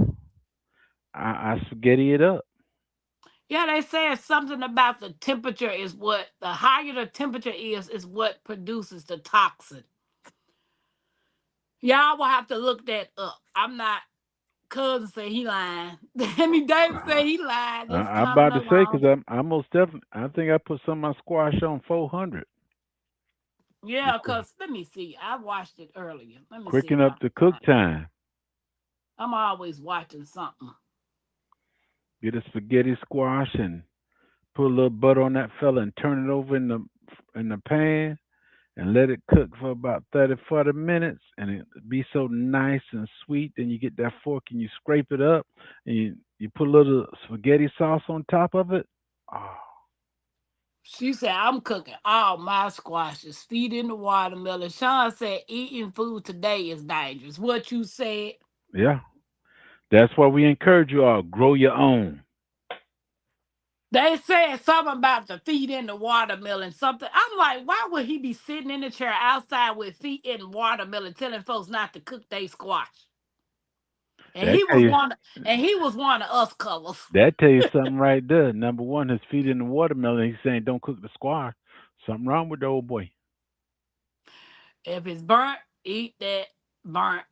I spaghetti it up. Yeah, they said something about the temperature is what the higher the temperature is what produces the toxin. Y'all will have to look that up. I'm not. Cousin say he lying. Andy Davis say he lied. It's I'm coming about to say because along. I'm most definitely. I think I put some of my squash on 400 to Yeah, cause let me see. I watched it earlier. Let me see quicken if I up the can cook find it. time. I'm always watching something. Get a spaghetti squash and put a little butter on that fella and turn it over in the pan and let it cook for about 30, 40 minutes and it be so nice and sweet. Then you get that fork and you scrape it up and you put a little spaghetti sauce on top of it. Oh, She said I'm cooking all my squashes, feeding the watermelon. Sean said eating food today is dangerous. What you said? yeah. That's why we encourage you all grow your own. They said something about the feet in the watermelon. Something. I'm like, why would he be sitting in the chair outside with feet in watermelon, telling folks not to cook they squash? And That he tell was you one. And he was one of us colors. that tell you something right there. Number one, his feet in the watermelon. He's saying don't cook the squash. Something wrong with the old boy. If it's burnt, eat that burnt.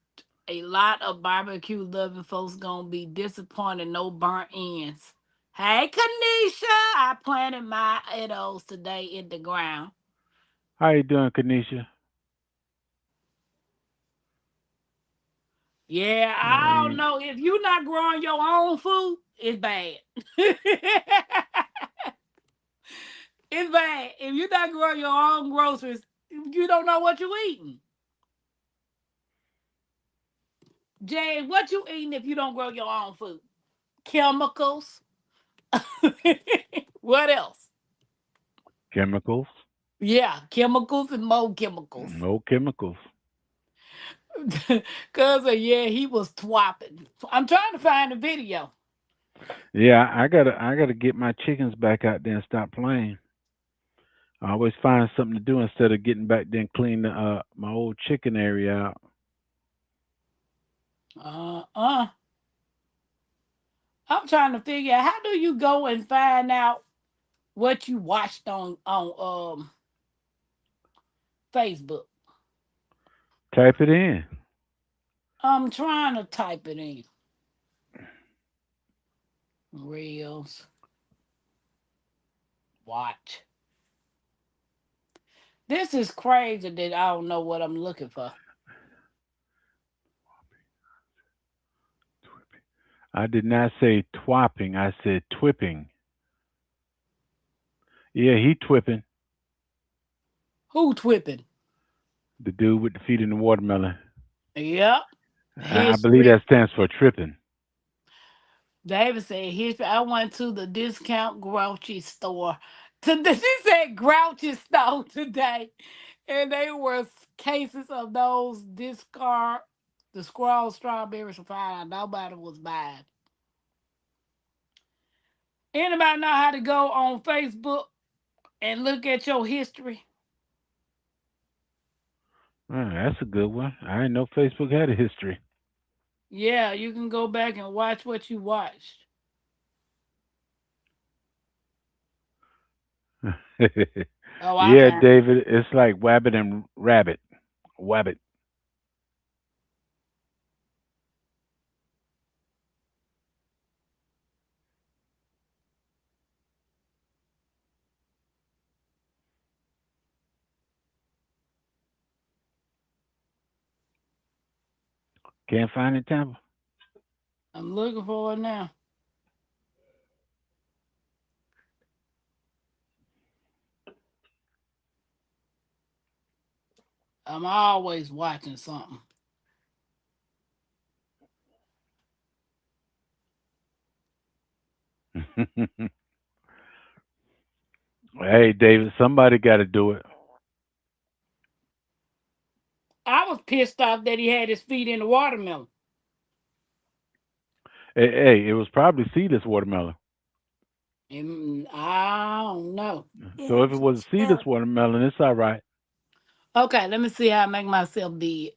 A lot of barbecue loving folks gonna be disappointed. No burnt ends. Hey, Kanisha, I planted my edos today in the ground. How you doing, Kanisha? Yeah, I don't Hey, know if you not growing your own food. It's bad. It's bad. If you not growing your own groceries, you don't know what you eating. Jay, what you eating if you don't grow your own food? Chemicals. What else? chemicals. Yeah, chemicals and more chemicals. No chemicals. Cause yeah, he was twapping. I'm trying to find the video. Yeah, I gotta get my chickens back out there and stop playing. I always find something to do instead of getting back there and clean my old chicken area out. Uh. I'm trying to figure out how do you go and find out what you watched on Facebook. Type it in. I'm trying to type it in. Reels watch. This is crazy that I don't know what I'm looking for. I did not say twapping. I said twipping. Yeah, he twipping. Who twipping? The dude with the feet in the watermelon. Yep. I believe History. that stands for tripping. David said history. I went to the discount Grouchy store. She said Grouchy store today. And they were cases of those discard the scroll strawberries for $5. Nobody was buying. Anybody know how to go on Facebook and look at your history? That's a good one. I didn't know Facebook had a history. Yeah, you can go back and watch what you watched. Oh, I Yeah, found it. David, it's like wabbit and rabbit. Wabbit. Can't find it, Tampa. I'm looking for it now. I'm always watching something. Hey, David, somebody got to do it. I was pissed off that he had his feet in the watermelon. Hey, it was probably seedless watermelon. And I don't know. So Yeah, if it was yeah. seedless watermelon, it's all right. Okay, let me see how I make myself big.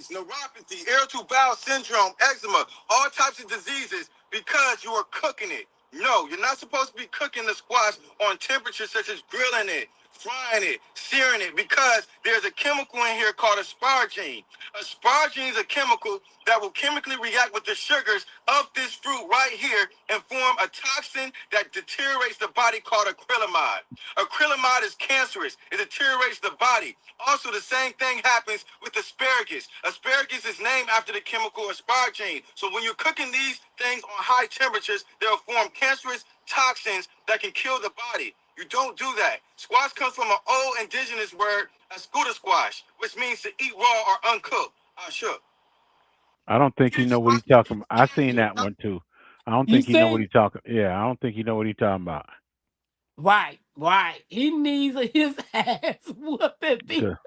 veins, neuropathy, irritable bowel syndrome, eczema, all types of diseases because you are cooking it. No, you're not supposed to be cooking the squash on temperatures such as grilling it, frying it, searing it, because there's a chemical in here called asparagine. Asparagine is a chemical that will chemically react with the sugars of this fruit right here and form a toxin that deteriorates the body called acrylamide. Acrylamide is cancerous. It deteriorates the body. Also, the same thing happens with asparagus. Asparagus is named after the chemical asparagine. So when you're cooking these things on high temperatures, they'll form cancerous toxins that can kill the body. You don't do that. Squash comes from an old indigenous word, ascuda squash, which means to eat raw or uncooked. Sure. I don't think he know what he's talking about. I seen that one too. I don't You think he know what see? he's talking. Yeah, I don't think he know what he's talking about. Right, right. He needs his ass whooping me. Cause,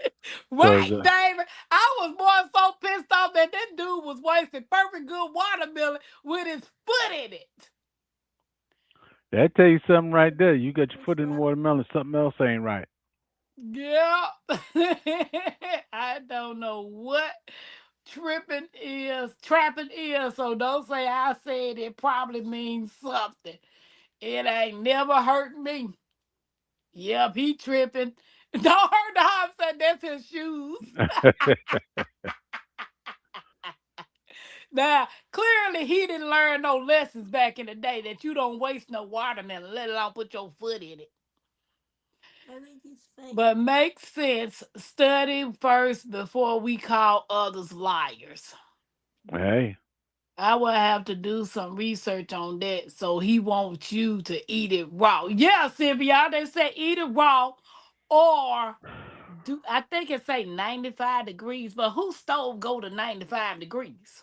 Right, 'cause, David. I was more so pissed off that that dude was wasting perfect good watermelon with his foot in it. that tell you something right there. You got your foot in the watermelon. Something else ain't right. Yeah. I don't know what trapping is. So don't say I said it probably means something. It ain't never hurt me. Yep, he tripping. Don't hurt the said that's his shoes. Now, clearly he didn't learn no lessons back in the day that you don't waste no watermelon, let alone put your foot in it. I think it's fake. But makes sense. Study first before we call others liars. Hey, I will have to do some research on that. So he wants you to eat it raw. Yeah, Sylvia, they say eat it raw or do I think it say 95 degrees, but whose stove go to 95 degrees?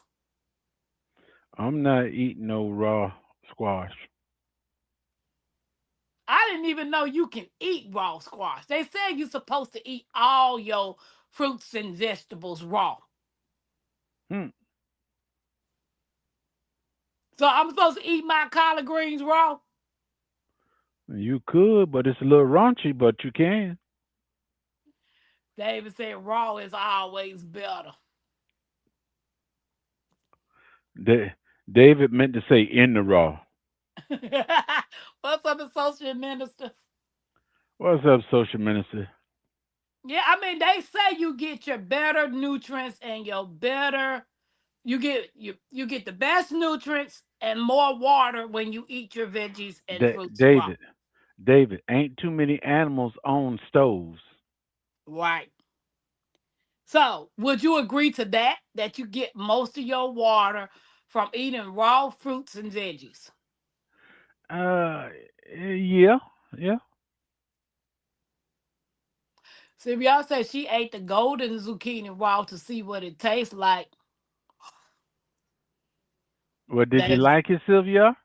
I'm not eating no raw squash. I didn't even know you can eat raw squash. They said you're supposed to eat all your fruits and vegetables raw. Hmm. So I'm supposed to eat my collard greens raw? You could, but it's a little raunchy. But you can. David said raw is always better. Da- David meant to say in the raw. What's up, associate minister? What's up, social minister? Yeah, I mean they say you get your better nutrients and your better you get the best nutrients and more water when you eat your veggies and fruits raw. David, David, ain't too many animals on stoves. Right. So, would you agree to that? That you get most of your water from eating raw fruits and veggies? Uh, yeah, yeah. See, if y'all say she ate the golden zucchini raw to see what it tastes like, Well, did you that is like it, Sylvia?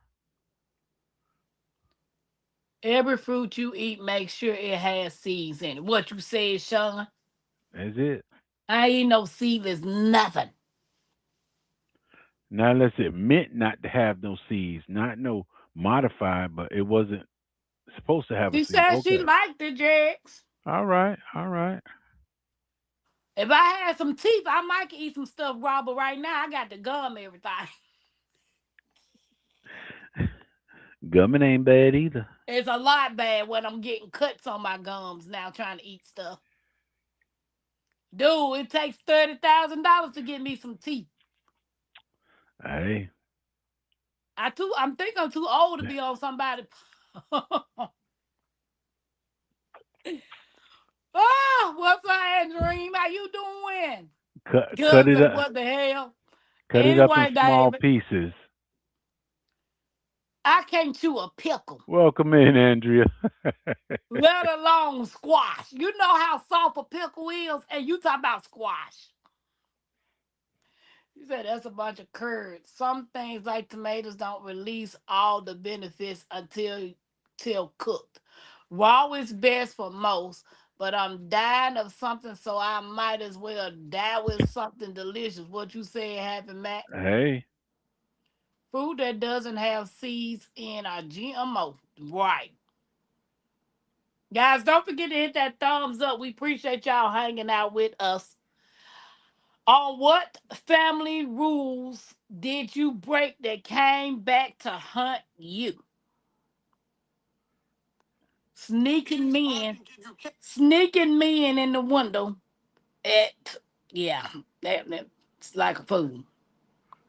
every fruit you eat, make sure it has seeds in it. What you said, Sean? That's it. I ain't no seedless nothing. Now let's admit not to have no seeds, not no modified, but it wasn't supposed to have a She seed. said she Okay. liked the Jags. All right, all right. If I had some teeth, I might eat some stuff raw, but right now I got the gum everything. Gumming ain't bad either. It's a lot bad when I'm getting cuts on my gums now trying to eat stuff. Dude, it takes $30,000 to get me some teeth. Hey, I'm think I'm too old to be on somebody. Oh, what's up, Dream? How you doing? cut Good it say up, what the hell? cut it up in Anyway, small David, pieces. I can't chew a pickle, Welcome in, Andrea. let alone squash. You know how soft a pickle is, and you talk about squash. You said that's a bunch of curds. Some things like tomatoes don't release all the benefits until cooked. Raw is best for most, but I'm dying of something, so I might as well die with something delicious. What you saying happened, Matt? Hey, Food that doesn't have seeds in are GMO. Right. Guys, don't forget to hit that thumbs up. We appreciate y'all hanging out with us On what family rules did you break that came back to hunt you? Sneaking men, sneaking men in the window at, yeah, that's like a fool.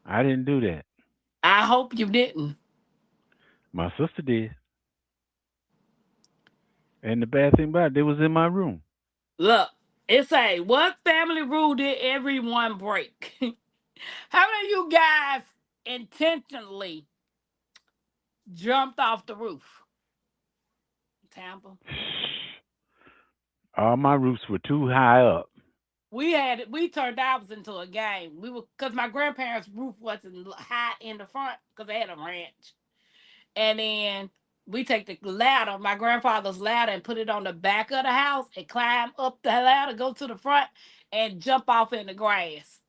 I didn't do that. I hope you didn't. My sister did. And the bad thing about it, they was in my room. Look, it say, what family rule did everyone break? How many of you guys intentionally jumped off the roof? Tampa. All my roofs were too high up. We turned ours into a game. We were because my grandparents' roof wasn't high in the front because they had a ranch, and then we take the ladder, my grandfather's ladder, and put it on the back of the house and climb up the ladder, go to the front, and jump off in the grass.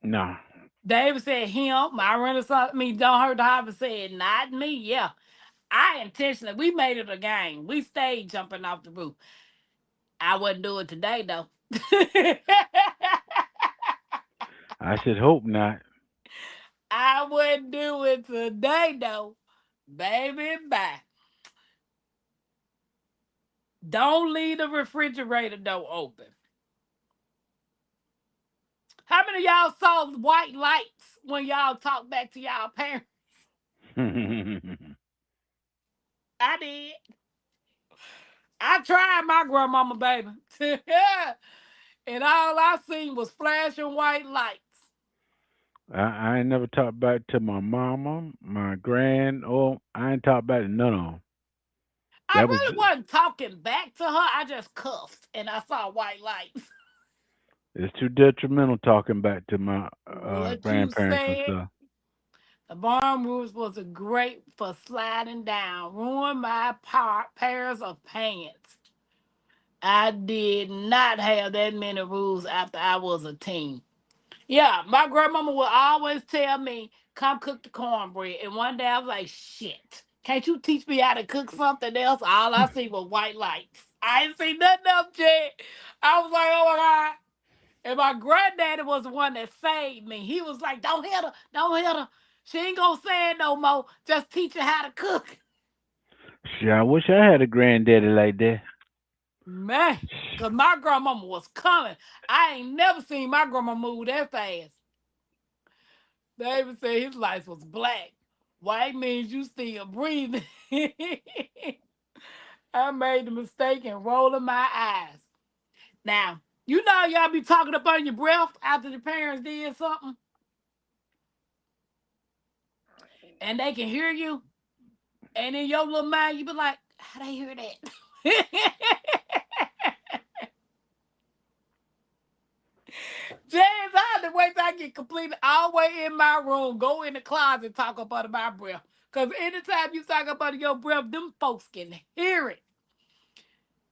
Nah. David said him. My renaissance me don't hurt the Harvard said not me. Yeah, I intentionally we made it a game. We stayed jumping off the roof. I wouldn't do it today though. I should hope not. I wouldn't do it today though. Baby bye. Don't leave the refrigerator door open. How many of y'all saw white lights when y'all talk back to y'all parents? I did. I tried my grandmama, baby. And all I seen was flashing white lights. I ain't never talked back to my mama, my grand, or I ain't talked back to none of them. I That was really wasn't talking back to her. I just cuffed and I saw white lights. it's too detrimental talking back to my What you grandparents and said? stuff. The barn rules was a great for sliding down. Ruined my pairs of pants. I did not have that many rules after I was a teen. Yeah, my grandmama would always tell me, come cook the cornbread. And one day I was like, shit, can't you teach me how to cook something else? All I see was white lights. I ain't see nothing else, Jed. I was like, oh my God. And my granddaddy was the one that saved me. He was like, don't hit her, don't hit her. She ain't gonna say it no more. Just teach her how to cook. Shit, I wish I had a granddaddy like that. Man, because my grandmama was coming. I ain't never seen my grandma move that fast. David said his life was black. White means you still breathing. I made the mistake and rolling my eyes. Now, you know y'all be talking up on your breath after the parents did something and they can hear you. And in your little mind, you be like, how they hear that? James, I had to wait till I get completely all the way in my room, go in the closet, talk up under my breath. Because anytime you talk up under your breath, them folks can hear it.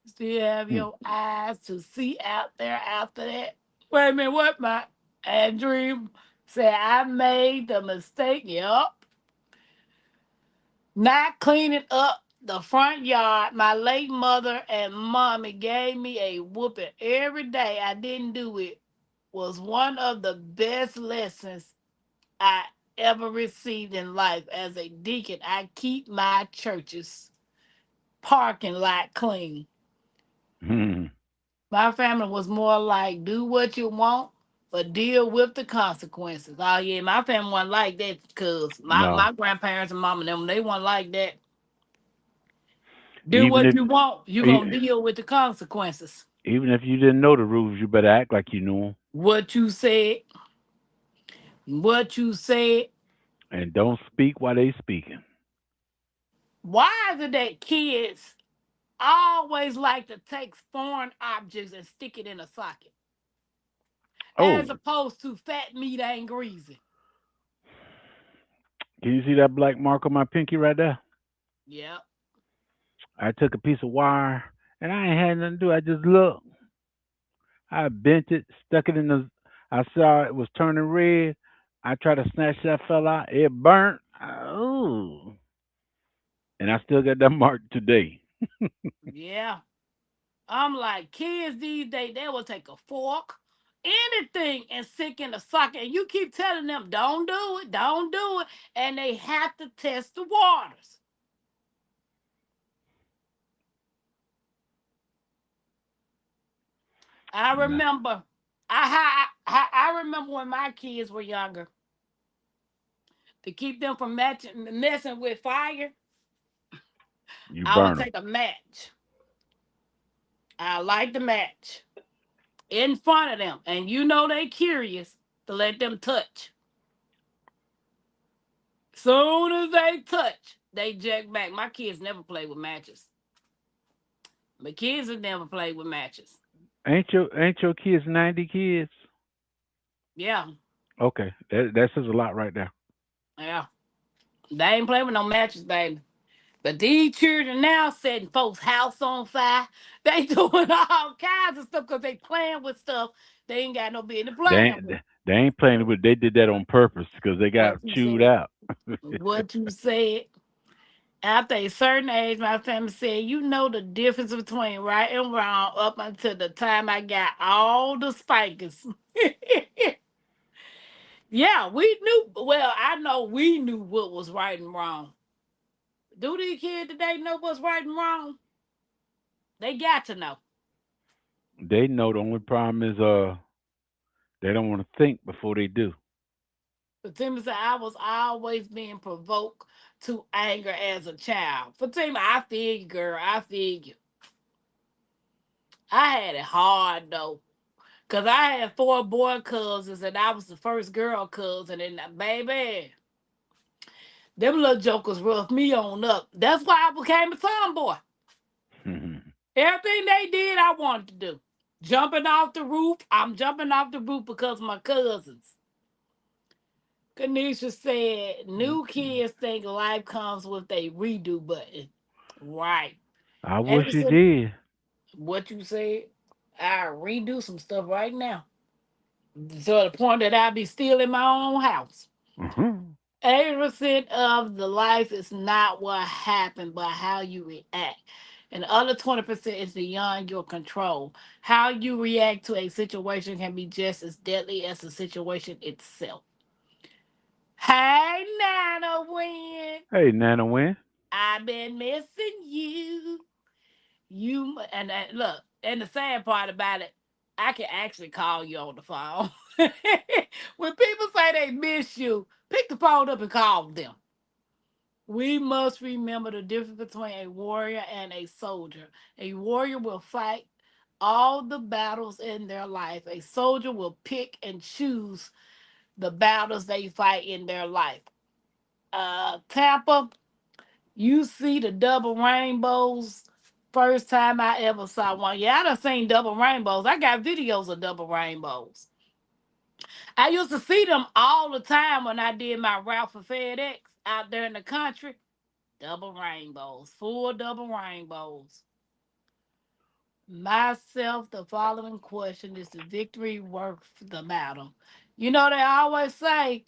Still have Hmm. your eyes to see out there after that. Wait a minute, what my Andrew said I made the mistake. Yup. Not cleaning up the front yard. My late mother and mommy gave me a whooping every day. I didn't do it. Was one of the best lessons I ever received in life. As a deacon, I keep my church's parking lot clean. Hmm. My family was more like do what you want, but deal with the consequences. Oh yeah, my family wasn't like that because my No. grandparents and mom and them they weren't like that. Do Even what if you want, you gonna e- deal with the consequences. even if you didn't know the rules, you better act like you knew them, What you said, what you said. and don't speak while they speaking. Why is it that kids always like to take foreign objects and stick it in a socket, as Oh, opposed to fat meat ain't greasy? can you see that black mark on my pinky right there? Yep. I took a piece of wire, and I ain't had nothing to do. I just looked. I bent it, stuck it in the. I saw it was turning red. I tried to snatch that fell out. It burnt. Ooh. And I still got that mark today. Yeah. I'm like, kids these days, they will take a fork, anything, and stick in the socket. And you keep telling them, don't do it, don't do it. And they have to test the waters. I Nah, remember, I remember when my kids were younger, to keep them from messing with fire, you I would burn them. take a match. I light the match in front of them. And you know they curious to let them touch. Soon as they touch, they jack back. My kids never play with matches. My kids have never played with matches. Ain't your kids 90 kids? Yeah, Okay, that says a lot right there. yeah. They ain't playing with no matches, baby. But these children now setting folks' house on fire. They doing all kinds of stuff because they playing with stuff they ain't got no business They playing ain't with. they ain't playing with. They did that on purpose because they got What you chewed said? out. What you said? After a certain age, my family said, you know the difference between right and wrong up until the time I got all the spikers. Yeah, we knew. Well, I know we knew what was right and wrong. Do these kids today know what's right and wrong? They got to know. They know the only problem is they don't want to think before they do. But Timmy said I was always being provoked to anger as a child. For Timmy, I feel you, girl. I feel you. I had it hard though. Cause I had four boy cousins and I was the first girl cousin. And baby, them little jokers roughed me on up. That's why I became a tomboy. Everything they did, I wanted to do. Jumping off the roof, I'm jumping off the roof because of my cousins. Kanisha said, new kids think life comes with a redo button. Right. I wish it Anderson, did. what you said, I redo some stuff right now. To the point that I be still in my own house. Mhm. 80% of the life is not what happened, but how you react. And the other 20% is beyond your control. How you react to a situation can be just as deadly as the situation itself. Hey, Nana Win. Hey, Nana, when? I've been missing you. And look, and the sad part about it, I can actually call you on the phone. When people say they miss you, pick the phone up and call them. We must remember the difference between a warrior and a soldier. A warrior will fight all the battles in their life. A soldier will pick and choose the battles they fight in their life. Tampa, you see the double rainbows. First time I ever saw one. Yeah, I done seen double rainbows. I got videos of double rainbows. I used to see them all the time when I did my route for FedEx out there in the country. Double rainbows, full double rainbows. Myself, the following question is the victory worth the battle? You know they always say,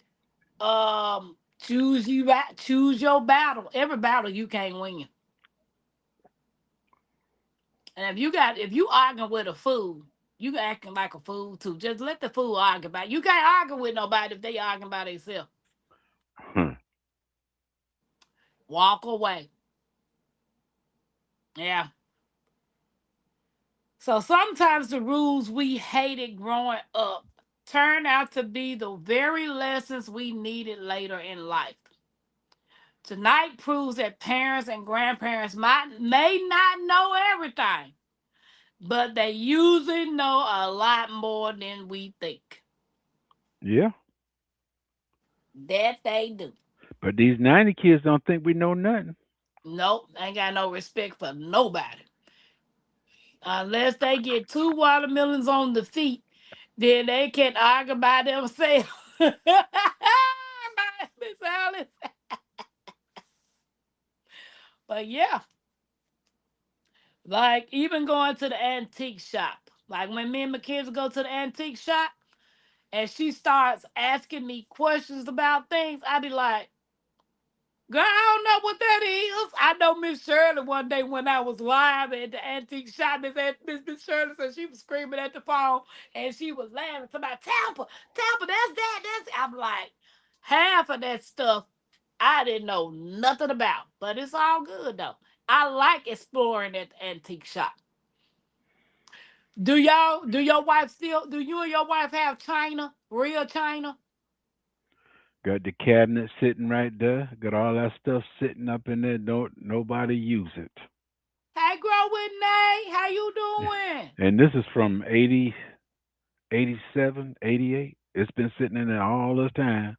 choose your battle. Every battle you can't win. And if you arguing with a fool, you acting like a fool too. Just let the fool argue about it. You can't argue with nobody if they arguing by themselves. Hmm. Walk away. Yeah. So sometimes the rules we hated growing up turn out to be the very lessons we needed later in life. Tonight proves that parents and grandparents may not know everything, but they usually know a lot more than we think. Yeah, That they do. but these 90 kids don't think we know nothing. Nope, ain't got no respect for nobody. Unless they get two watermelons on the feet, then they can argue by themselves. Miss Alice. But yeah, like even going to the antique shop. Like when me and my kids go to the antique shop and she starts asking me questions about things, I be like, Girl, I don't know what that is. I know Miss Shirley one day when I was live at the antique shop. Miss Shirley said she was screaming at the phone and she was laughing. Somebody, Tampa, Tampa, that's that. That's I'm like, half of that stuff I didn't know nothing about. But it's all good though. I like exploring at the antique shop. Do your wife still do you and your wife have China? Real China? Got the cabinet sitting right there. Got all that stuff sitting up in there. Don't nobody use it. Hey girl Whitney, how you doing? And this is from 80, 87, 88. It's been sitting in there all this time.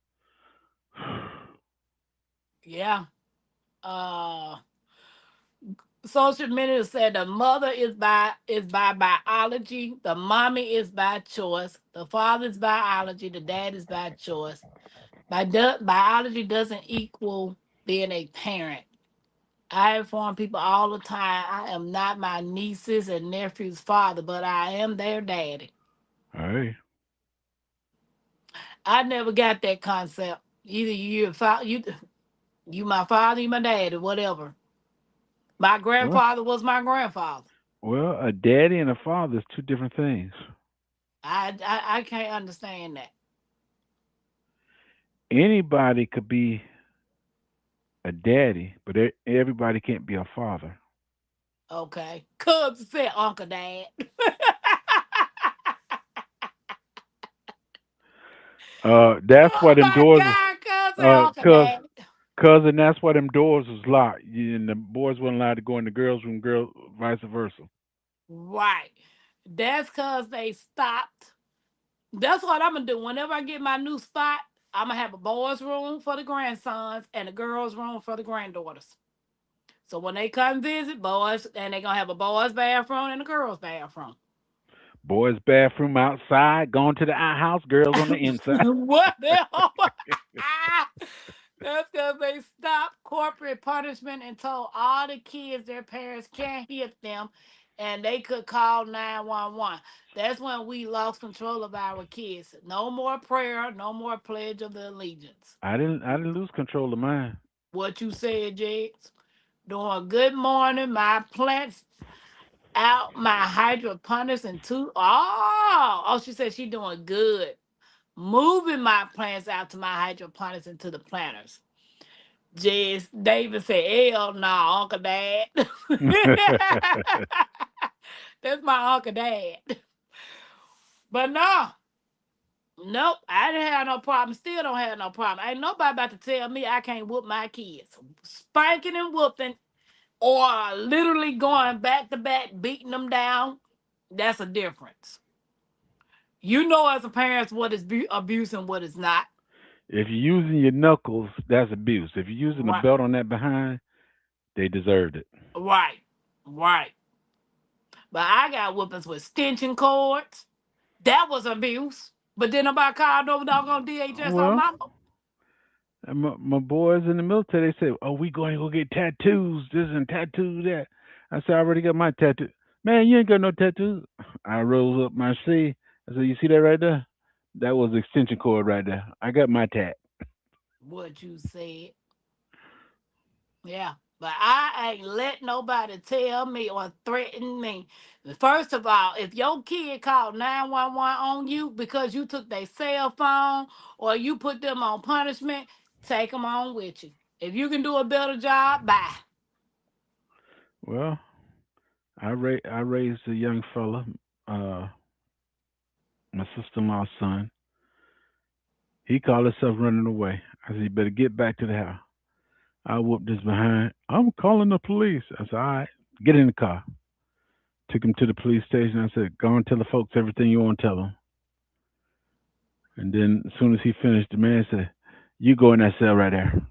Yeah. Uh Social media said the mother is by biology, the mommy is by choice, the father's biology, the dad is by choice. Biology doesn't equal being a parent. I inform people all the time I am not my nieces and nephews' father, but I am their daddy. Hey, I never got that concept. Either you my father, you my daddy, whatever. My well, grandfather was my grandfather. well, a daddy and a father is two different things. I can't understand that. Anybody could be a daddy, but everybody can't be a father. Okay. Cubs said Uncle Dad. That's why Oh them my doors. God, Cubs said Uh, Uncle cause, Dad. cousin, that's why them doors was locked, and the boys weren't allowed to go in the girls' room. Girl, vice versa. Right. That's cause they stopped. That's what I'm gonna do. Whenever I get my new spot, I'm gonna have a boys' room for the grandsons and a girls' room for the granddaughters. So when they come visit, boys, and they gonna have a boys' bathroom and a girls' bathroom. Boys' bathroom outside, going to the outhouse. Girls on the inside. What the hell? That's because they stopped corporate punishment and told all the kids their parents can't hit them and they could call 911. That's when we lost control of our kids. No more prayer, no more pledge of the allegiance. I didn't lose control of mine. What you said, James? Doing good morning, my plants out, my hydroponics and two. Oh, she said she doing good. Moving my plants out to my hydroponics into the planters. Jess David said, hell no, Uncle Dad. That's my Uncle Dad. But no, nope, I didn't have no problem. Still don't have no problem. Ain't nobody about to tell me I can't whoop my kids. Spanking and whooping, or literally going back to back, beating them down. That's a difference. You know, as a parent, what is abuse and what is not. If you're using your knuckles, that's abuse. If you're using a Right, belt on that behind, they deserved it. right, right. But I got whoopings with extension cords. That was abuse. But then nobody called over doggone DHS on Well, my. and my boys in the military, they say, "Oh, we going to go get tattoos, this and tattoo that." I said, "I already got my tattoo." Man, you ain't got no tattoos. I rose up my C. I said, "You see that right there? That was the extension cord right there. I got my tat." What you said. Yeah. But I ain't let nobody tell me or threaten me. First of all, if your kid called 911 on you because you took their cell phone or you put them on punishment, take them on with you. If you can do a better job, bye. Well, I raised a young fella, uh, my sister-in-law's son. He called himself running away. I said, "You better get back to the house." I whooped his behind. "I'm calling the police." I said, "All right, get in the car." Took him to the police station. I said, "Go and tell the folks everything you want to tell them." And then as soon as he finished, the man said, "You go in that cell right there."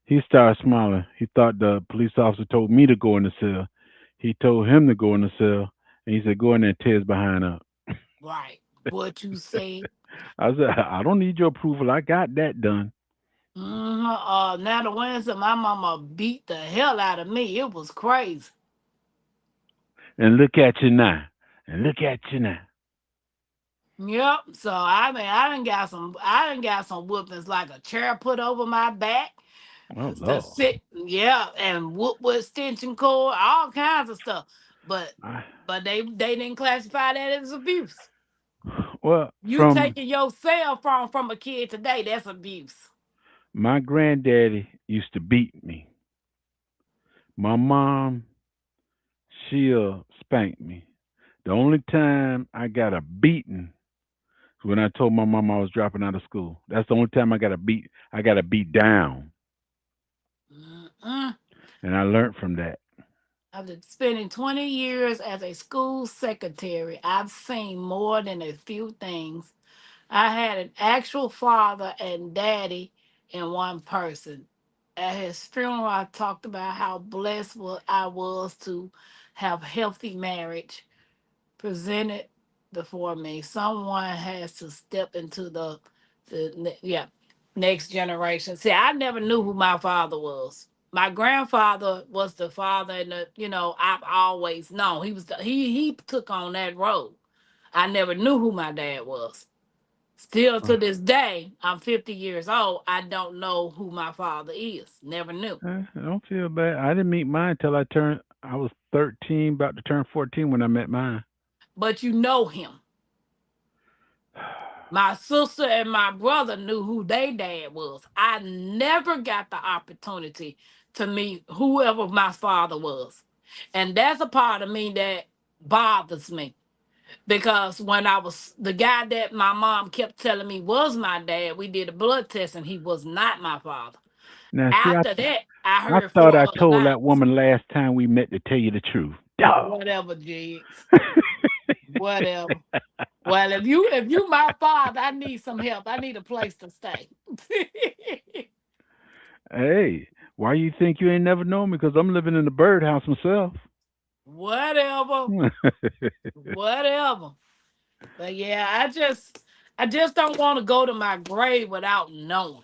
He started smiling. He thought the police officer told me to go in the cell. He told him to go in the cell, and he said, "Go in there and tear his behind up." Right. What you said. I said, "I don't need your approval. I got that done." Now the Wednesday, my mama beat the hell out of me. It was crazy. And look at you now. And look at you now. Yep. So I mean, I done got some whoopings like a chair put over my back. Oh The Lord. sit, yeah, and whoop with extension cord, all kinds of stuff. But I, they didn't classify that as abuse. well, You from taking your cell phone from a kid today, that's abuse. my granddaddy used to beat me. My mom, she'll spank me. The only time I got a beating was when I told my mom I was dropping out of school. That's the only time I got a beat. I got a beat down, Mm-mm. and I learned from that. After spending 20 years as a school secretary, I've seen more than a few things. I had an actual father and daddy in one person. At his funeral, I talked about how blessed I was to have healthy marriage presented before me. Someone has to step into the next generation. See, I never knew who my father was. My grandfather was the father, and I've always known he took on that role. I never knew who my dad was. Still Uh, to this day, I'm 50 years old. I don't know who my father is. Never knew. I don't feel bad. I didn't meet mine until I turned. I was 13, about to turn 14 when I met mine. But you know him. My sister and my brother knew who their dad was. I never got the opportunity to meet whoever my father was. And that's a part of me that bothers me. Because when I was the guy that my mom kept telling me was my dad, we did a blood test and he was not my father. Now, see, After that, I I heard thought four I other told that names. woman last time we met to tell you the truth. Dog. Whatever, Jigs. Whatever. Well, if you my father, I need some help. I need a place to stay. Hey, why you think you ain't never known me? Because I'm living in the birdhouse myself. Whatever. Whatever. But yeah, I just don't want to go to my grave without knowing.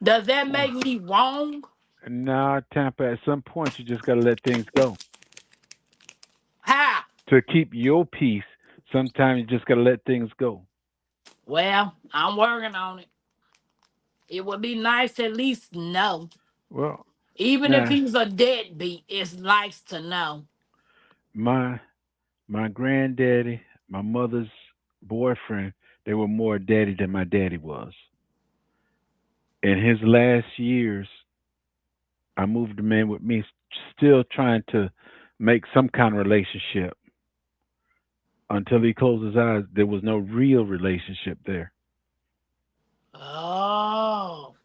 Does that make me wrong? Nah, Tampa, at some point you just got to let things go. How? To keep your peace, sometimes you just got to let things go. Well, I'm working on it. It would be nice to at least know. Well, Even if nah, he's a deadbeat, it's nice to know. my my granddaddy, my mother's boyfriend, they were more daddy than my daddy was. In his last years, I moved the man with me, still trying to make some kind of relationship. Until he closed his eyes, there was no real relationship there. Oh.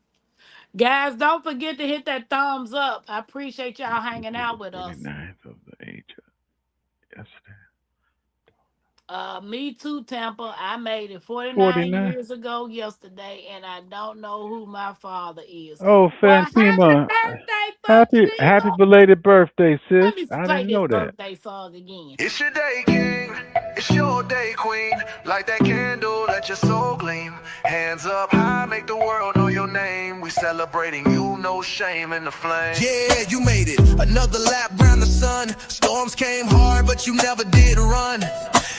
Guys, don't forget to hit that thumbs up. I appreciate y'all hanging Tuesday, the out with us. 49th of the age of yesterday. Me too, Tampa. I made it 49 49. years ago yesterday, and I don't know who my father is. Oh, Well, happy Fantima, birthday, happy Fatima. belated birthday, sis. Let me I play didn't this know that. birthday song again. It's your day, king. It's your day, queen. Light that candle, let your soul gleam. Hands up high, make the world know your name. We celebrating you, no shame in the flame. Yeah, you made it. Another lap round the sun. Storms came hard, but you never did run.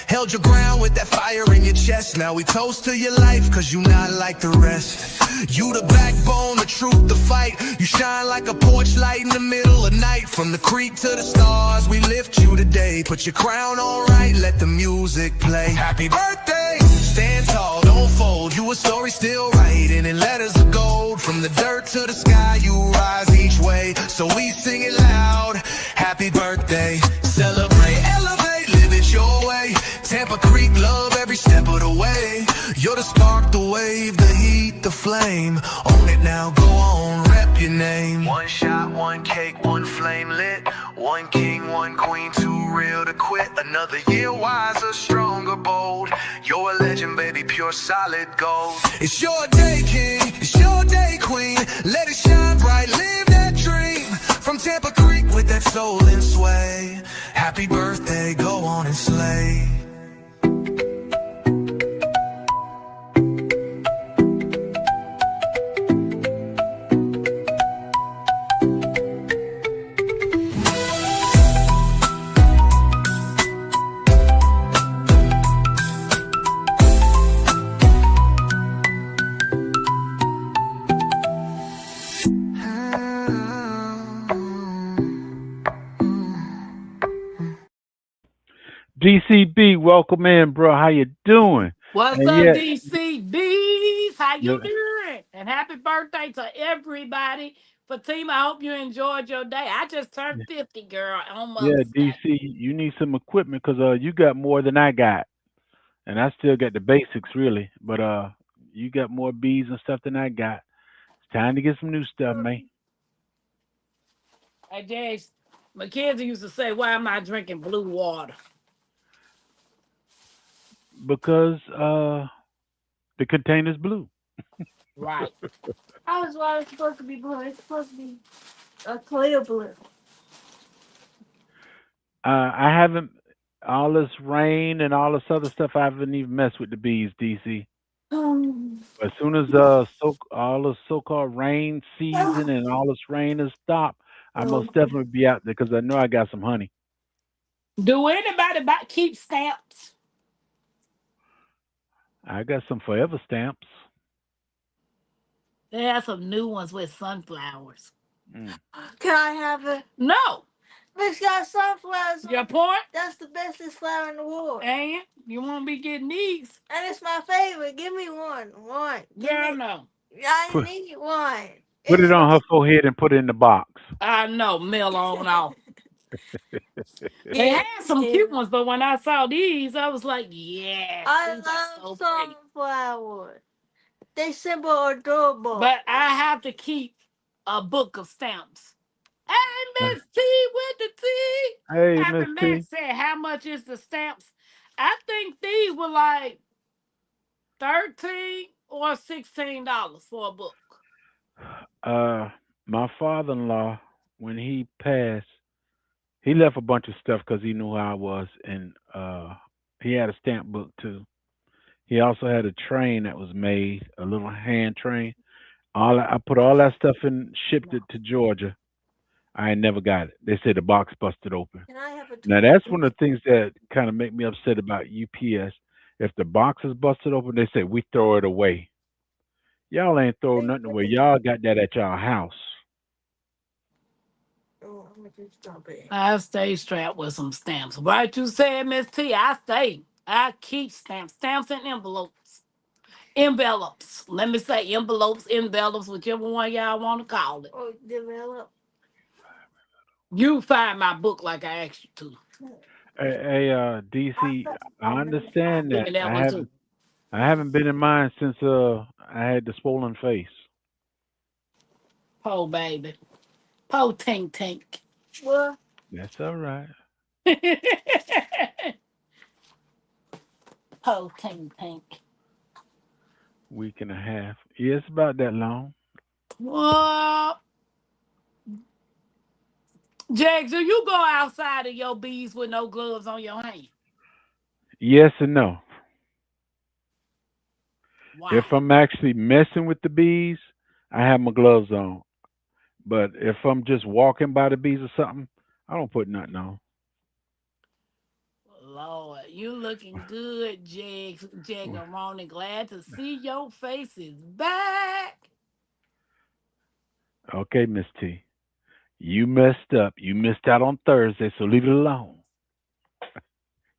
Held your ground with that fire in your chest. Now we toast to your life, cause you not like the rest. You the backbone, the truth, the fight. You shine like a porch light in the middle of night. From the creek to the stars, we lift you today. Put your crown on right, let the music play. Happy birthday! Stand tall, don't fold. You a story still writing in letters of gold. From the dirt to the sky, you rise each way. So we sing it loud. Happy birthday. Celebrate, elevate, live it your way. Tampa Creek, love every step of the way. You're the spark, the wave, the heat, the flame. Own it now, go on, rep your name. One shot, one cake, one flame lit. One king, one queen, too real to quit. Another year wiser, stronger, bold. You're a legend, baby, pure solid gold. It's your day, king, it's your day, queen. Let it shine bright, live that dream. From Tampa Creek with that soul and sway. Happy birthday, go on and slay. DCB, welcome in, bro. How you doing? What's And up, yeah, DCBs? How yeah, you doing? And happy birthday to everybody. Fatima, I hope you enjoyed your day. I just turned 50, girl, on yeah, Mother's Day. DC, you need some equipment because you got more than I got, and I still got the basics really, but you got more bees and stuff than I got. It's time to get some new stuff, man. Hey, James, Mackenzie used to say, why am I drinking blue water? Because the container's blue. Right. How is water supposed to be blue? It's supposed to be a clear blue. I haven't all this rain and all this other stuff. I haven't even messed with the bees, DC. Um, As soon as all the so-called rain season and all this rain has stopped, I most okay. definitely be out there because I know I got some honey. Do anybody keep stamps? I got some forever stamps. They have some new ones with sunflowers. Mm. Can I have it? No. It's got sunflowers Your on it. point? That's the bestest flower in the world. And you won't be getting these. And it's my favorite. Give me one. One. Give Girl, me. no. I Put need one. put it It's on her forehead and put it in the box. I know, mill on off. They yeah. had some cute ones, but when I saw these, I was like, yes, I these are love so pretty. sunflowers. They simple adorable. But I have to keep a book of stamps. Hey, Miss T with the T. Hey, Miss Happy Matt T. said, how much is the stamps? I think these were like 13 or $16 for a book. Uh, my father-in-law, when he passed, he left a bunch of stuff because he knew how I was, and he had a stamp book too. He also had a train that was made, a little hand train. I put all that stuff in, shipped it to Georgia. I ain't never got it. They said the box busted open. Can I have a Now toy? that's one of the things that kind of make me upset about UPS. If the box is busted open, they say we throw it away. Y'all ain't throw They nothing give away. it to Y'all me. got that at y'all house Oh, I'm gonna just drop it. I stay strapped with some stamps. Right, you said, Miss T. I stay. I keep stamps, stamps and envelopes. Envelopes. Let me say envelopes, envelopes, whichever one y'all want to call it. Oh, develop. You find my book like I asked you to. Hey, DC, I understand Give me that. that one too. I haven't been in mine since I had the swollen face. Po baby. Po tink tink. Well, That's all right. Po tink tink. Week and a half. Yeah, it's about that long. Well, Jags, do you go outside of your bees with no gloves on your hand? Yes and no. If Why? I'm actually messing with the bees, I have my gloves on. But if I'm just walking by the bees or something, I don't put nothing on. Lord, you looking good, Jags, Jagaroni. Glad to see your faces back. Okay, Miss T. You messed up. You missed out on Thursday, so leave it alone.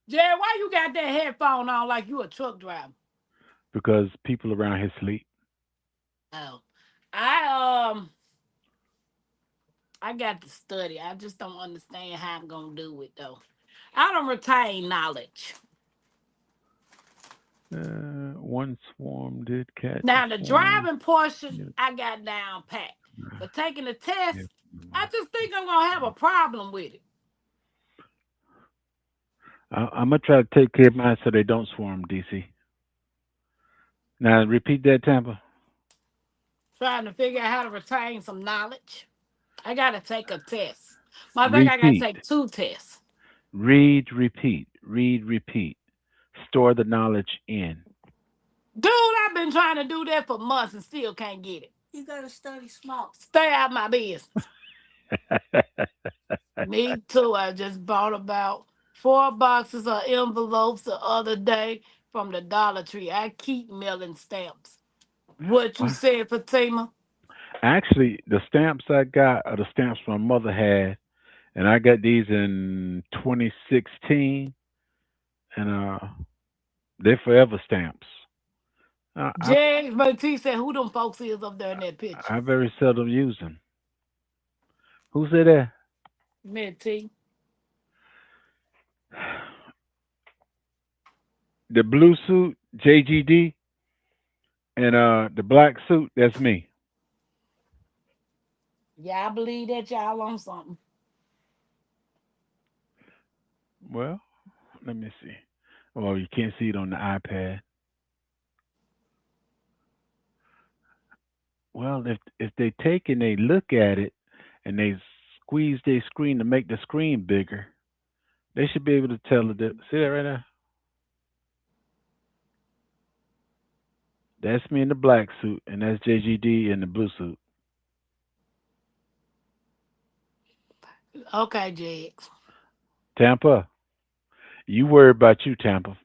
Jag, why you got that headphone on like you a truck driver? Because people around here sleep. Oh, I I got to study. I just don't understand how I'm gonna do it though. I don't retain knowledge. One swarm did catch a Now the swarm. driving portion Yeah, I got down pat, but taking the test, yeah. I just think I'm gonna have a problem with it. I'm gonna try to take care of mine so they don't swarm, DC. Now repeat that, Tampa. Trying to figure out how to retain some knowledge. I gotta take a test. I think I gotta Repeat. take two tests. Read, repeat. Read, repeat. Store the knowledge in. Dude, I've been trying to do that for months and still can't get it. you gotta study smart. Stay out my business. Me too. I just bought about 4 boxes of envelopes the other day from the Dollar Tree. I keep mailing stamps. What you Well, said, Fatima? actually, the stamps I got are the stamps my mother had, and I got these in 2016. and they're forever stamps. I, I James McT said, "Who them folks is up there in that picture?" I very seldom use them. Who said that? McT. The blue suit, JGD, and the black suit, that's me. Yeah, I believe that y'all on something. Well, let me see. Well, you can't see it on the iPad. Well, if they take and they look at it and they squeeze their screen to make the screen bigger, they should be able to tell the difference. See that right there? That's me in the black suit, and that's JGD in the blue suit. Okay, Jags. Tampa, you worry about you, Tampa.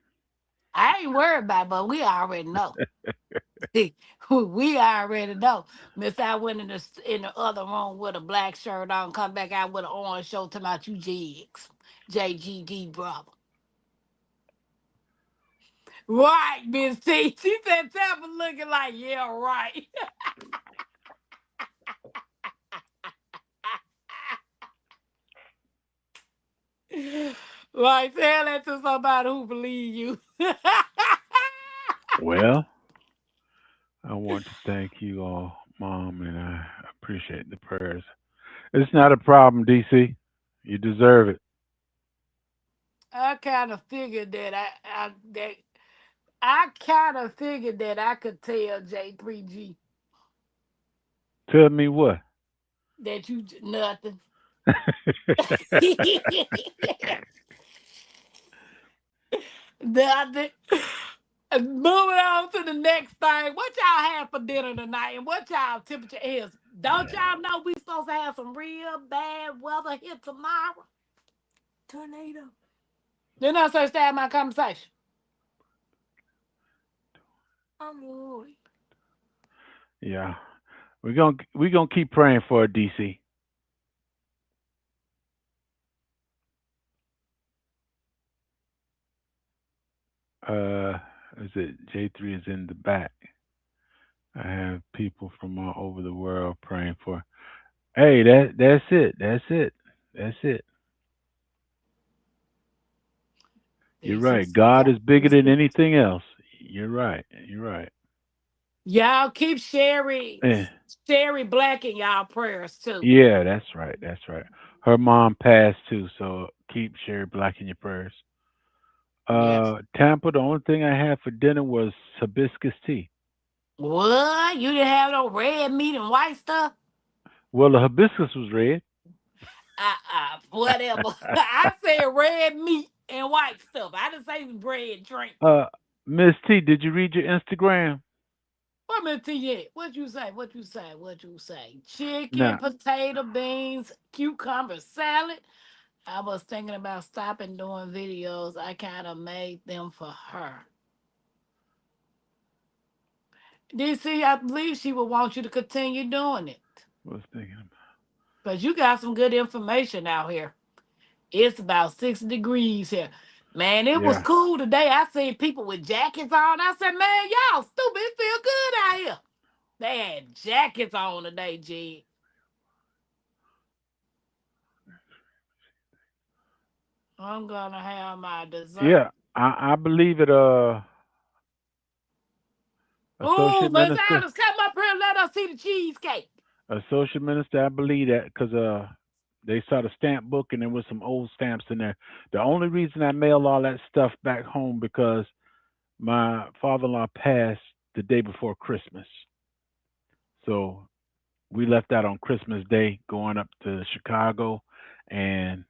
I ain't worried about it, but we already know. We already know. Miss I went in the other room with a black shirt on, come back out with an orange shirt talking about you Jigs. JGD brother. Right, Miss T. She said Tampa looking like, yeah, right. Like, tell that to somebody who believe you. Well, I want to thank you all, Mom, and I appreciate the prayers. It's not a problem, DC. You deserve it. I kind of figured that I kind of figured that I could tell J3G Tell me what. that nothing. Nothing. Moving on to the next thing. What y'all have for dinner tonight, and what y'all temperature is? Don't y'all know we supposed to have some real bad weather here tomorrow? Tornado. Then I supposed to have my conversation. I'm Roy. Yeah, we're gonna keep praying for it, DC. Uh, is it J3 is in the back? I have people from all over the world praying for. Hey, that's it. That's it. That's it. You're right. God is bigger than anything else. You're right. You're right. Y'all keep Eh, Sherry Black in y'all prayers too. yeah, that's right. That's right. Her mom passed too, so keep Sherry Black in your prayers. Yes. Tampa, the only thing I had for dinner was hibiscus tea. What? You didn't have no red meat and white stuff? Well, the hibiscus was red. Whatever. I said red meat and white stuff. I didn't say bread drink. uh, Miss T, did you read your Instagram? What minute to you? What you say? What you say? What you say? Chicken, Now, potato, beans, cucumber salad. I was thinking about stopping doing videos. I kind of made them for her. DC, I believe she would want you to continue doing it. was thinking about. But you got some good information out here. It's about 60 degrees here. Man, it was Yeah. cool today. I seen people with jackets on. I said, man, y'all stupid. It feel good out here. They had jackets on today, G. I'm gonna have my dessert. Yeah, I believe it. Ooh, Associate Miss minister, Alice, come up here and let us see the cheesecake. associate minister. I believe that because they saw the stamp book and there was some old stamps in there. The only reason I mail all that stuff back home because my father-in-law passed the day before Christmas, so we left out on Christmas Day going up to Chicago, and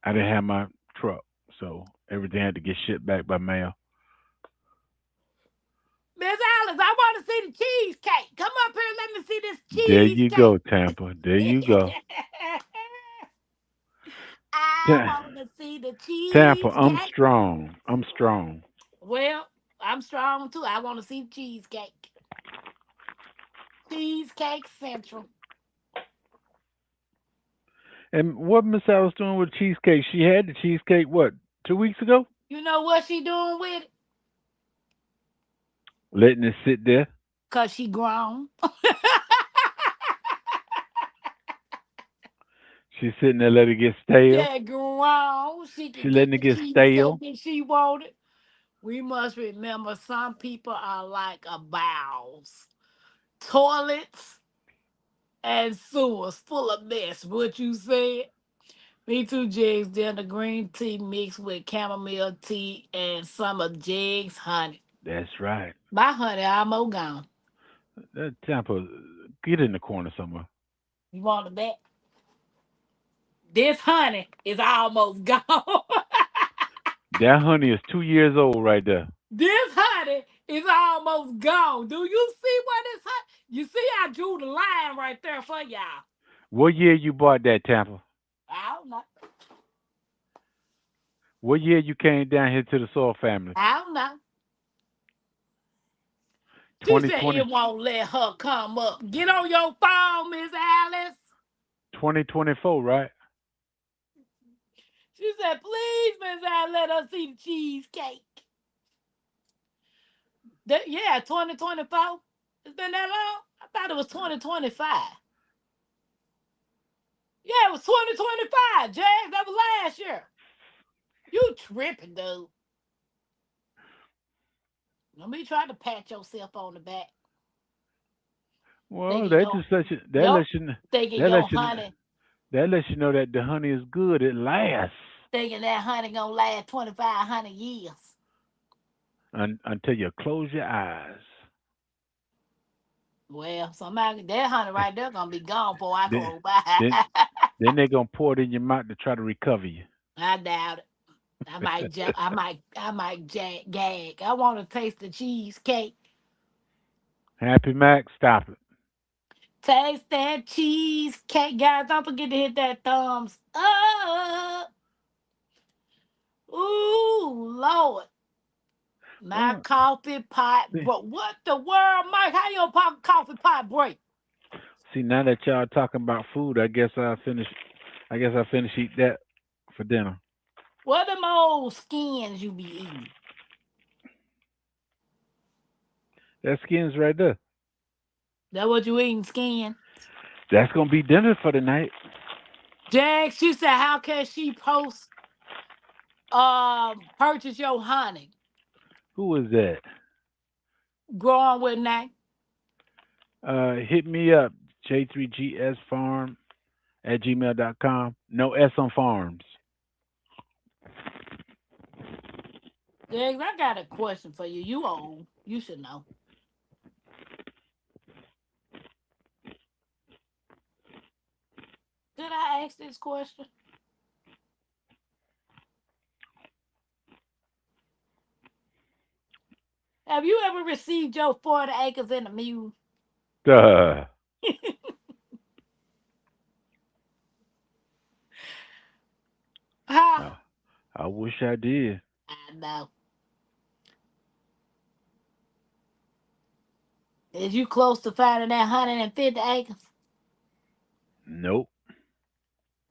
I didn't have my truck, so everything had to get shipped back by mail. Miss Alice, I want to see the cheesecake. Come up here and let me see this There you go, cheesecake. Tampa. There you go. I Ta- want to see the Tampa, I'm cheesecake. strong. I'm strong. Well, I'm strong too. I want to see the cheesecake. Cheesecake Central. And what Miss Alice doing with cheesecake? She had the cheesecake what 2 weeks ago? You know what she doing with it? Letting it sit there. Cause she grown. She's sitting there, let it get stale. That grown. She She can get letting it the get cheesecake stale. that she wanted. We must remember some people are like a bowels. Toilets and sewers full of mess. What you said? Me too, Jigs. Then the green tea mixed with chamomile tea and some of Jigs' honey. That's right. My honey almost gone. That Tampa, get in the corner somewhere. You want it back? This honey is almost gone. That honey is 2 years old right there. This honey is almost gone. Do you see what this honey? You see, I drew the line right there for y'all. What year you bought that Tampa? I don't know. What year you came down here to the Soul family? I don't know. She said 2020, it won't let her come up. Get on your phone, Miss Alice. 2024, right? She said, please, Miss Alice, let us see the cheesecake. Yeah, 2024. It's been that long? I thought it was 2025. Yeah, it was 2025, Jack. That was last year. You tripping, dude. Let me try to pat yourself on the back. Well, Thinking that your, just lets you. That yup, lets you. thinking That your lets you. honey, That lets you know that the honey is good. It lasts thinking that honey gonna last 2,500 years. until you close your eyes. Well, somebody, that honey right there gonna be gone before I Then, close by. then, then they're gonna pour it in your mouth to try to recover you. I doubt it. I might gag. I want to taste the cheesecake. Happy Mac, stop it. Taste that cheesecake, guys. Don't forget to hit that thumbs up. Ooh, Lord. My Well, coffee pot see, broke. What the world, Mike? How your coffee pot break? see, now that y'all talking about food, I guess I finish. I guess I finish eat that for dinner. What them old skins you be eating? That skin's right there. That what you eating, skin? That's gonna be dinner for the night. Jack, she said, how can she post purchase your honey? Who is that? Growing with that. Hit me up, j3gsfarm at gmail.com. No S on farms. Jack, I got a question for you. You old. You should know. Did I ask this question? Have you ever received your 40 acres in a mule? Duh. Huh? I, I wish I did. I know. Is you close to finding that 150 acres? Nope.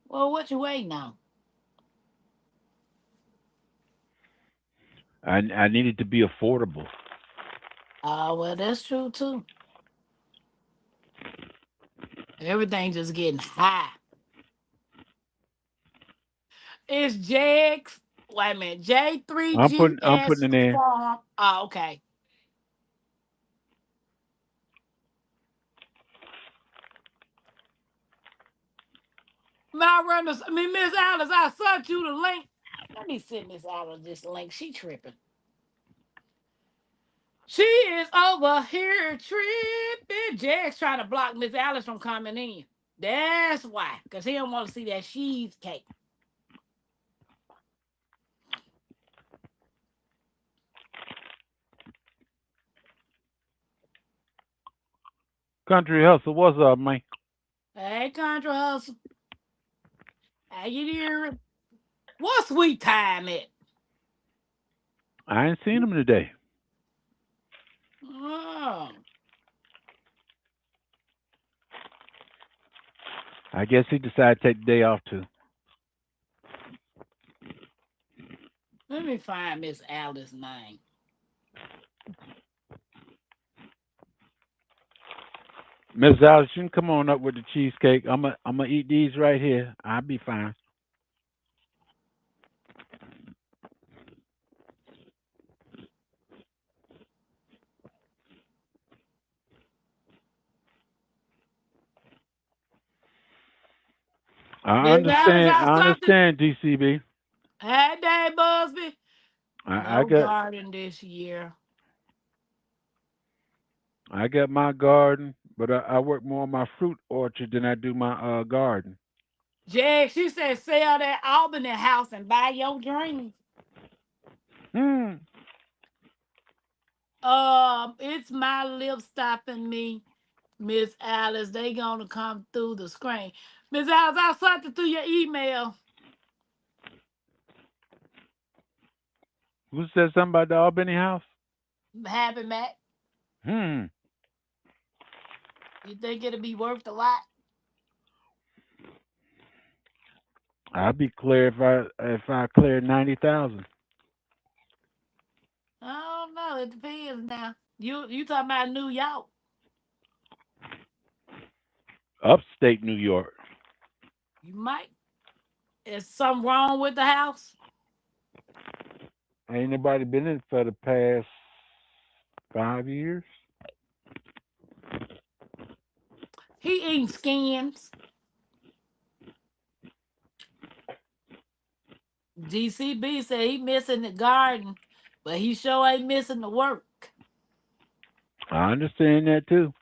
Well, what you waiting on? I need it to be affordable. Oh, well, that's true too. Everything just getting high. It's Jags. Wait a minute. I'm putting J3GS it in. Farm. Oh, okay. Miss Alice, I sent you the link. Let me send Miss Alice this link. She tripping. She is over here tripping. Jack's trying to block Miss Alice from coming in. That's why. Because he don't want to see that cheesecake. Country Hustle, what's up, man? Hey, Contra Hustle. How you doing? What's sweet time at? I ain't seen him today. Oh. I guess he decided to take the day off too. Let me find Miss Alice's name. Miss Alice, you can come on up with the cheesecake. I'm gonna eat these right here. I'll be fine. I Miss Alice understand. got I something. understand, DCB. Hey, Dave Busby. I No got garden this year. I got my garden, but I work more on my fruit orchard than I do my garden. Jag, she said sell that Albany house and buy your dreams. Hmm. It's my lip stopping me, Miss Alice. They gonna come through the screen. Miss Alice, I sent it through your email. Who said something about the Albany house? Happy Mac. Hmm. You think it'll be worth a lot? I'd be clear if I cleared 90,000. I don't know. It depends now. You talking about New York? Upstate New York. You might. Is something wrong with the house? Ain't nobody been in for the past 5 years. He eating skins. GCB said he missing the garden, but he sure ain't missing the work. I understand that too.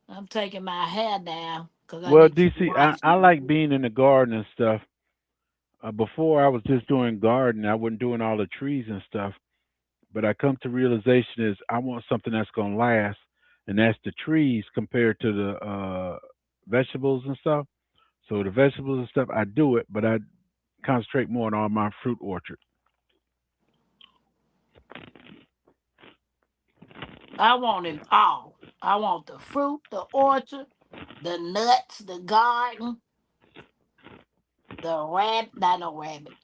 I'm taking my hair down because I Well, need to DC, wash I it. like being in the garden and stuff. Before I was just doing garden, I wasn't doing all the trees and stuff. But I come to realization is I want something that's gonna last, and that's the trees compared to the vegetables and stuff. So the vegetables and stuff, I do it, but I concentrate more on all my fruit orchard. I want it all. I want the fruit, the orchard, the nuts, the garden, the rabbit. Not no rabbit.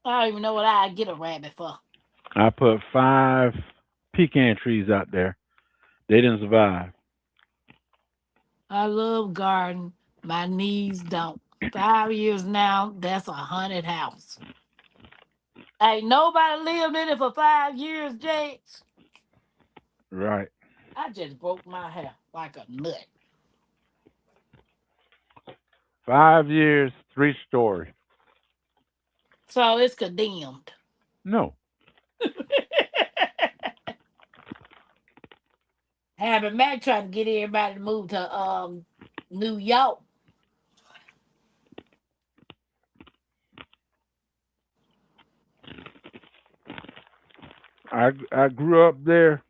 I don't even know what I get a rabbit for. I put 5 pecan trees out there. They didn't survive. I love garden. My knees don't. 5 years now, that's a haunted house. Ain't nobody lived in it for 5 years, Jakes. Right. I just broke my hair like a nut. 5 years, 3 story. So it's condemned. No. Having Mac trying to get everybody to move to New York. I grew up there.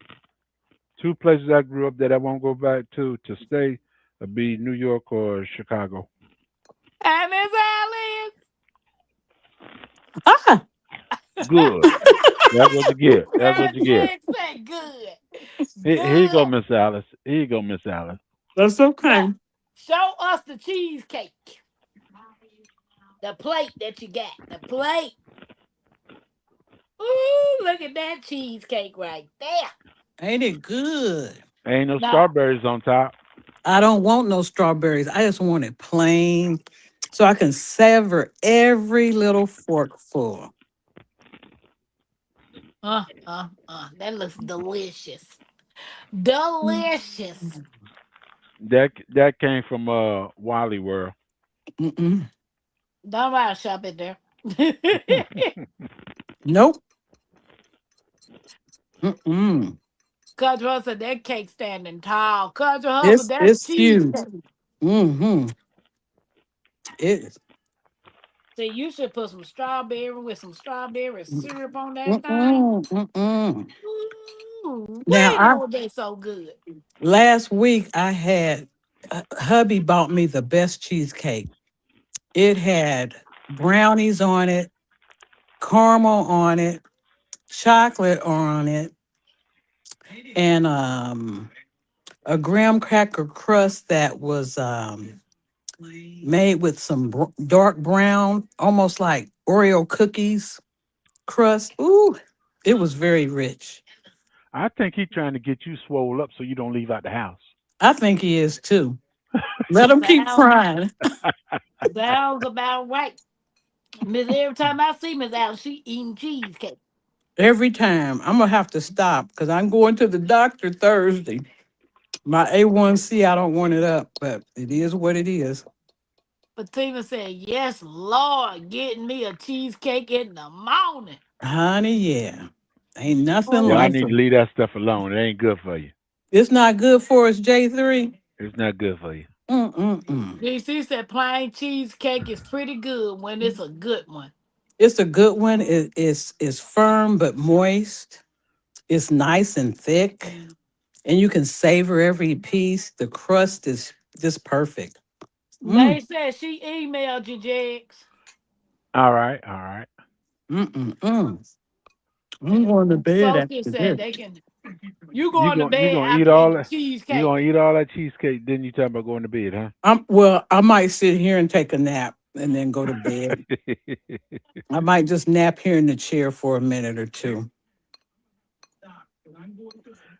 2 places I grew up that I won't go back to stay would be New York or Chicago. Hey, Miss Alice. Ah, Good. That's what you get. That's Girl, what you get. Jake said good. Here you go, Good. Miss Alice. Here you go, Miss Alice. that's Now, okay. show us the cheesecake. The plate that you got. The plate. Ooh, look at that cheesecake right there. Ain't it good? Ain't no Now, strawberries on top. I don't want no strawberries. I just want it plain so I can savor every little forkful. that looks delicious. Delicious. That came from Wally World. Mm-mm. Don't buy a shop in there. Nope. Mm-mm. Country said that cake standing tall. Country Husband, that's It's huge. cheesecake. Mm-hmm. It is. See, you should put some strawberry with some strawberry syrup on that thing. Mm-mm. Mm-mm. Ooh, Now, wait, that I would be so good. last week I had hubby bought me the best cheesecake. It had brownies on it, caramel on it, chocolate on it, and a graham cracker crust that was made with some dark brown, almost like Oreo cookies crust. Ooh, it was very rich. I think he's trying to get you swole up so you don't leave out the house. I think he is too. Let him keep Sound, trying. sounds about right. Miss, every time I see Miss Allen, she eating cheesecake. Every time I'm gonna have to stop because I'm going to the doctor Thursday. My A1C, I don't want it up, but it is what it is. Fatima said, yes, Lord, getting me a cheesecake in the morning. Honey, yeah. Ain't nothing Y'all Oh, like need to it. leave that stuff alone. It ain't good for you. It's not good for us, J3. It's not good for you. Mm-mm-mm. DC said plain cheesecake is pretty good when it's a good one. It's a good one. It's firm but moist. It's nice and thick, and you can savor every piece. The crust is just perfect. They Mm, said she emailed you, Jex. All right, all right. mm. I'm going to bed Sophia after said this. they can. You going to You bed gonna eat after all eating that? You cheesecake. gonna eat all that cheesecake? Then you talking about going to bed, huh? Well, I might sit here and take a nap and then go to bed. I might just nap here in the chair for a minute or two.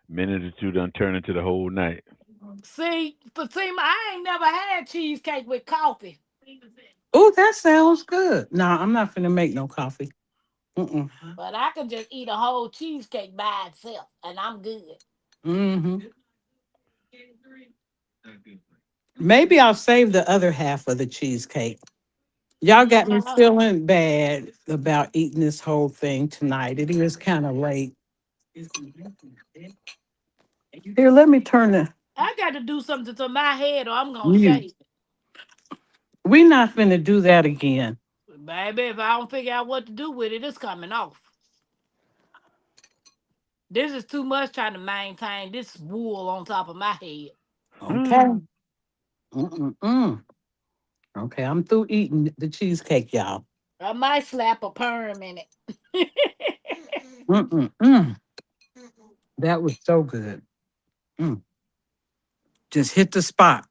Minute or two done turn into the whole night. See, Fatima, I ain't never had cheesecake with coffee, Oh, that sounds good. No, I'm not finna make no coffee. Mm-mm. but I could just eat a whole cheesecake by itself, and I'm good. Hmm. Maybe I'll save the other half of the cheesecake. Y'all got me Uh, feeling bad about eating this whole thing tonight. It is kind of late. Here, let me turn the I got to do something to my head, or I'm gonna mute. shave it, We're not finna do that again. baby. If I don't figure out what to do with it, it's coming off. This is too much trying to maintain this wool on top of my head. Okay. Mm-mm-mm. Okay, I'm through eating the cheesecake, y'all. I might slap a perm in it. Mm-mm-mm. That was so good. Mm. Just hit the spot.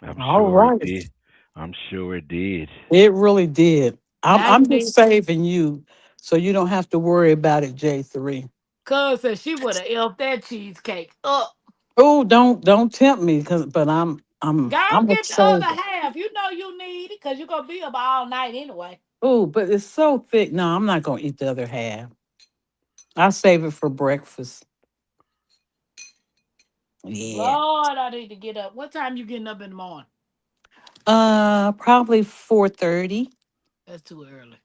I'm All sure it right. did. I'm sure it did. It really did. I'm Now I'm you just need, saving you so you don't have to worry about it, J3. cuz said she would have elfed that cheesecake up. Oh, don't tempt me, cause but I'm Go a get the other saver. half. You know you need it because you're going to be up all night anyway. Oh, but it's so thick. No, I'm not gonna eat the other half. I'll save it for breakfast. Yeah. Lord, I need to get up. What time you getting up in the morning? Probably 4:30. That's too early.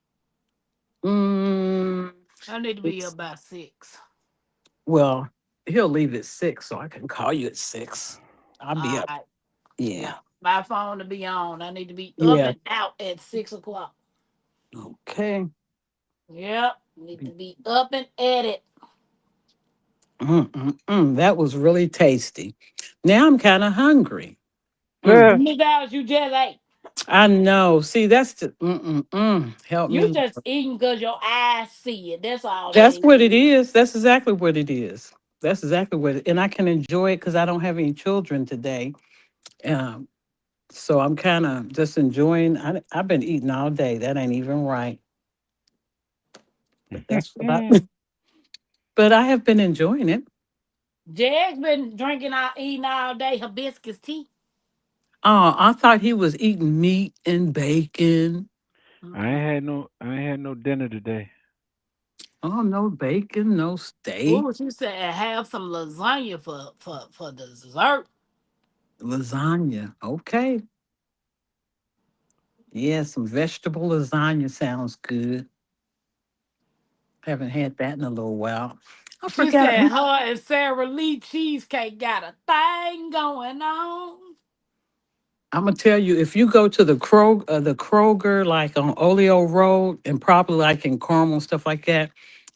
Mm, I need to be it's up by 6. well, he'll leave at 6, so I can call you at 6. I'll be All up. right. My, Yeah. my phone to be on. I need to be up Yeah. and out at 6 o'clock. Okay. Yep. Need to be up and at it. That was really tasty. Now I'm kind of hungry. Mm, Yeah. Miss Dallas, you just ate. I know. See, that's the help You me. just eating because your eyes see it. That's all that That's is. what it is. That's exactly what it is. That's exactly what it, and I can enjoy it because I don't have any children today. Um, so I'm kind of just enjoying. I've been eating all day. That ain't even right, but that's what I. But I have been enjoying it. Jeg's been drinking all eating all day hibiscus tea. Oh, I thought he was eating meat and bacon. Mm-mm. I ain't had no dinner today. Oh, no bacon, no steak, Oh, she said have some lasagna for dessert. lasagna. Okay. Yeah, some vegetable lasagna sounds good. Haven't had that in a little while. I She forgot. said her and Sarah Lee cheesecake got a thing going on. I'm gonna tell you, if you go to the Kroger, like on Oleo Road, and probably like in Carmel stuff like that,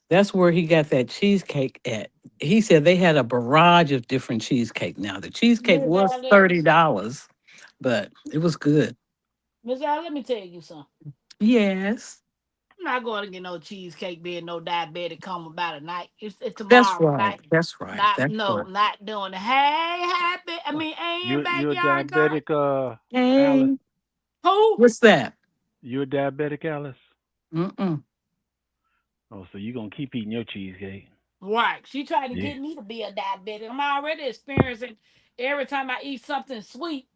that's where he got that cheesecake at. He said they had a barrage of different cheesecake. Now the cheesecake Miss was Alice, $30, but it was good. Miss Alice, let me tell you something. Yes. I'm not going to get no cheesecake being no diabetic coma by the night. It's That's tomorrow right. night. That's right. Not That's no, right. not doing it. Hey, happy. I mean, and You a backyard garden. diabetic, Alice? Hey, Who? what's that? You a diabetic, Alice? Mm-mm. Oh, so you gonna keep eating your cheesecake? Right. She tried to Yeah. get me to be a diabetic. I'm already experiencing every time I eat something sweet,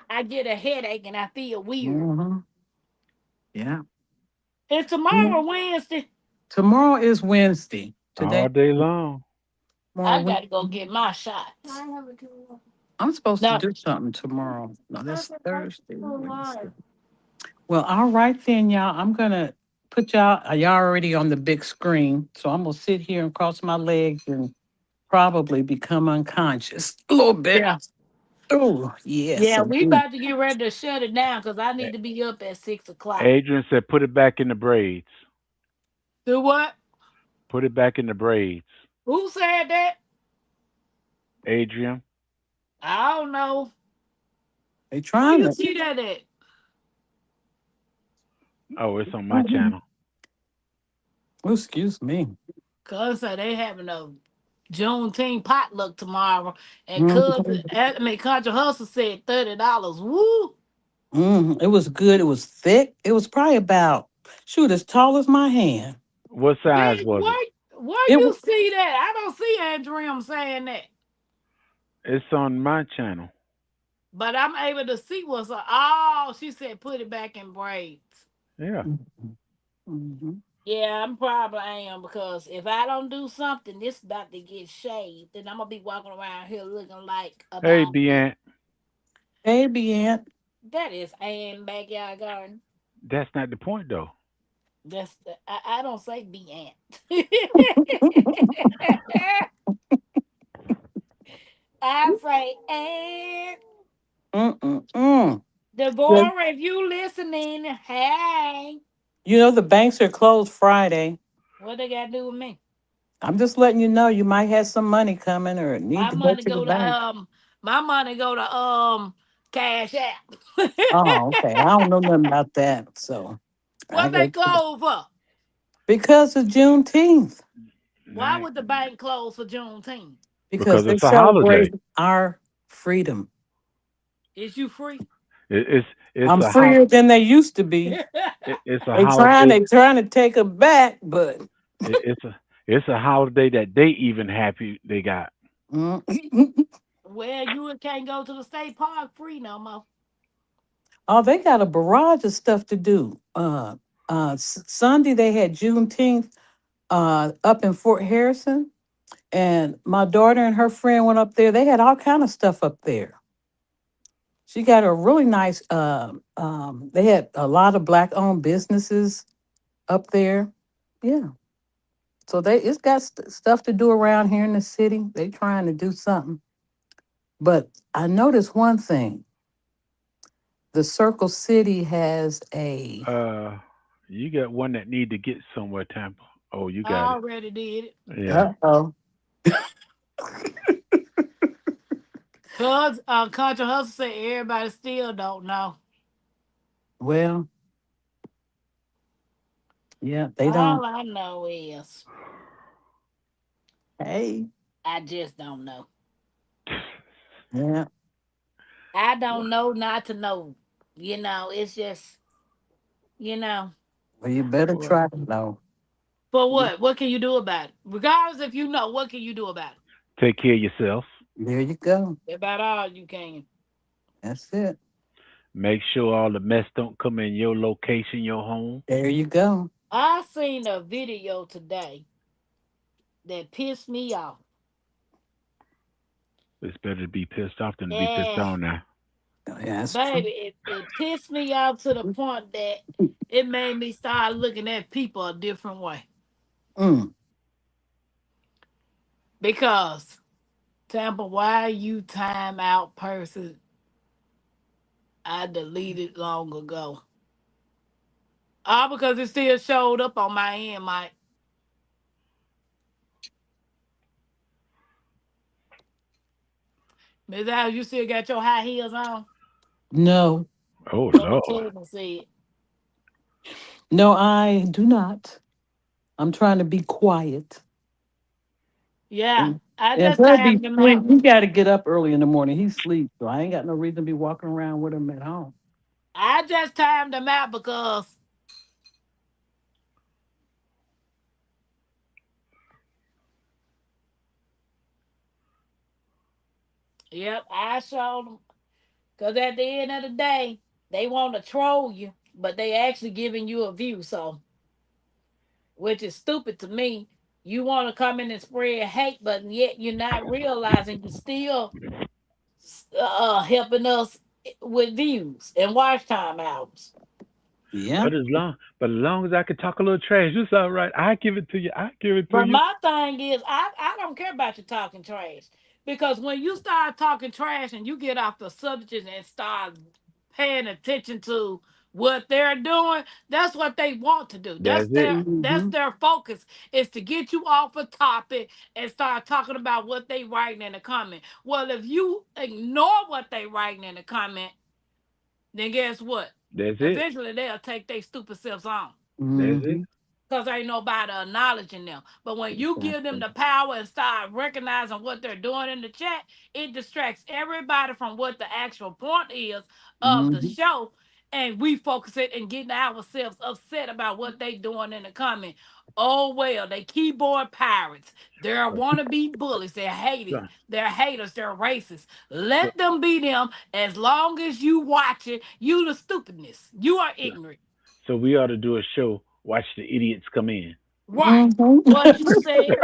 I get a headache and I feel weird. Hmm. Yeah. It's Mm. tomorrow, Wednesday. Tomorrow is Wednesday. All Today, day long. tomorrow, I got to go get my shots. I have a two. I'm supposed to No, do something tomorrow. No, I that's have Thursday, a Wednesday. one. Well, all right then, y'all. I'm gonna put y'all. Y'all already on the big screen, so I'm gonna sit here and cross my legs and probably become unconscious a little bit. yeah. Oh, yes. Yeah, I we do. about to get ready to shut it down because I A- need to be up at 6 o'clock. Adrian said, "Put it back in the braids. Do what? Put it back in the braids." Who said that? Adrian. I don't know. They Where trying you to. see that at? Oh, it's on my Oh, channel. excuse me. Cuz say they having a Juneteenth potluck tomorrow, and cuz Mhm. I mean, Contra Hustle said $30. Woo! It was good. It was thick. It was probably about shoot as tall as my hand. What size Bitch, was it? where It you was. see that? I don't see Andream saying that, It's on my channel. but I'm able to see what's up. Oh, she said put it back in braids. Yeah. Mhm. Yeah, I'm probably am because if I don't do something, this about to get shaved, and I'm gonna be walking around here looking like a Hey, bald B eagle. Aunt. Baby Aunt. That is Ann backyard garden. That's not the point though. I don't say be ant. I say ant. Mm-mm-mm. Well, Devorah, if you listening, hey, you know the banks are closed Friday. what they got to do with me? I'm just letting you know you might have some money coming or need My to go money to the go to bank. my money go to Cash App. Oh, okay. I don't know nothing about that. So I What they go close for? because of Juneteenth. Why Night. would the bank close for Juneteenth? Because Because they it's a holiday. celebrate our freedom. Is you free? It's I'm a freer than they used to be. it's a They trying holiday. they trying to take it back, but It's a holiday that they even happy they got. mm. Well, you can't go to the state park free no more. Oh, they got a barrage of stuff to do. Sunday they had Juneteenth up in Fort Harrison, and my daughter and her friend went up there. They had all kind of stuff up there. She got a really nice. They had a lot of black owned businesses up there. Yeah, so they it's got stuff to do around here in the city. They trying to do something, but I noticed one thing. The Circle City has a. Uh, you got one that need to get somewhere, Tampa. Oh, you got I it. already did it. Yeah. Uh-oh. Cause Contra Hustle said everybody still don't know. Well, yeah, they All don't. I know is Hey, I just don't know. yeah. I Well, don't know not to know. It's just you know. Well, you better well, try. No. For what? What can you do about it? Regardless if you know, what can you do about take care of yourself. There you go. it? About all you can. That's it. Make sure all the mess don't come in your location, your home. There you go. I seen a video today that pissed me off. It's better to be pissed off than to be pissed And on now. Yeah, that's true. baby, it pissed me off to the point that it made me start looking at people a different way. Mm. Because Tampa, why you time out person I deleted long ago? All because it still showed up on my end, Mike. Miss Al, you still got your high heels on? No. Oh What my Lord. cousin said. No, I do not. I'm trying to be quiet. Yeah, And, I and just hubby timed them sleep. out. He got to get up early in the morning. He sleeps, so I ain't got no reason to be walking around with him at home. I just timed them out because, yep, I showed them. Because at the end of the day, they want to troll you, but they actually giving you a view. So, which is stupid to me. You want to come in and spread hate, but yet you're not realizing you're still helping us with views and watch time hours. Yeah. But as long as I can talk a little trash, it's all right. I give it to you. I give it to But you. my thing is, I don't care about you talking trash because when you start talking trash and you get off the subject and start paying attention to what they're doing, that's what they want to do. That's That's it. Mm-hmm. their focus is to get you off a topic and start talking about what they writing in the comment. Well, if you ignore what they writing in the comment, then guess what? That's it. Eventually they'll take their stupid selves on That's it. Mm-hmm. because ain't nobody acknowledging them. But when you give them Exactly. the power and start recognizing what they're doing in the chat, it distracts everybody from what the actual point is of the Mm-hmm. show. And we focus it and getting ourselves upset about what they doing in the comment. Oh well, they keyboard pirates. They're So, wannabe bullies. They're so, hating. They're haters. They're racist. so, Let them be them. As long as you watch it, you the stupidness. You are so ignorant. so we ought to do a show. Watch the idiots come in. Right. Mm-hmm. What you said.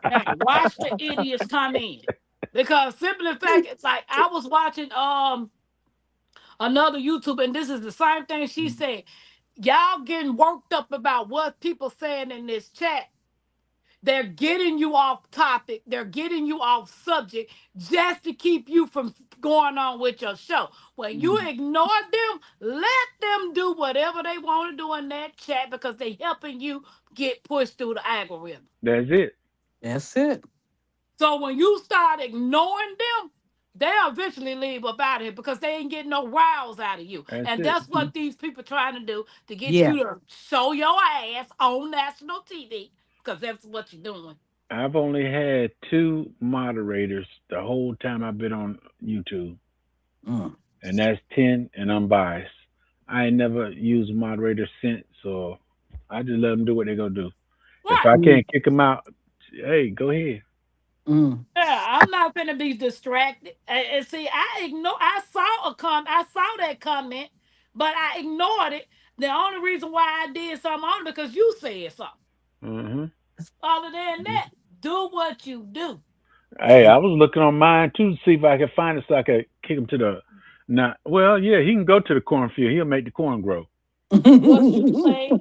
Hey, watch the idiots come in. Because simply the fact, it's like I was watching another YouTube, and this is the same thing she said. Y'all getting worked up about what people saying in this chat. They're getting you off topic. They're getting you off subject just to keep you from going on with your show. When you ignore them, let them do whatever they want to do in that chat because they helping you get pushed through the algorithm. That's it. That's it. So when you start ignoring them, they'll eventually leave up out of here because they ain't getting no rows out of you. That's And it. that's what these people trying to do to get Yeah. you to show your ass on national TV because that's what you're doing. I've only had two moderators the whole time I've been on YouTube, Mm. and that's 10 and unbiased. I ain't never used moderator since, so I just let them do what they gonna do. If Right. I Mm. can't kick them out, hey, go ahead. Mm. Yeah, I'm not gonna be distracted. And see, I ignore. I saw that comment, but I ignored it. The only reason why I did something on it because you said something. Hmm. Other than that, do what you do. Hey, I was looking on mine too to see if I could find it so I could kick him to the. Not well, yeah, he can go to the cornfield. He'll make the corn grow. What you say?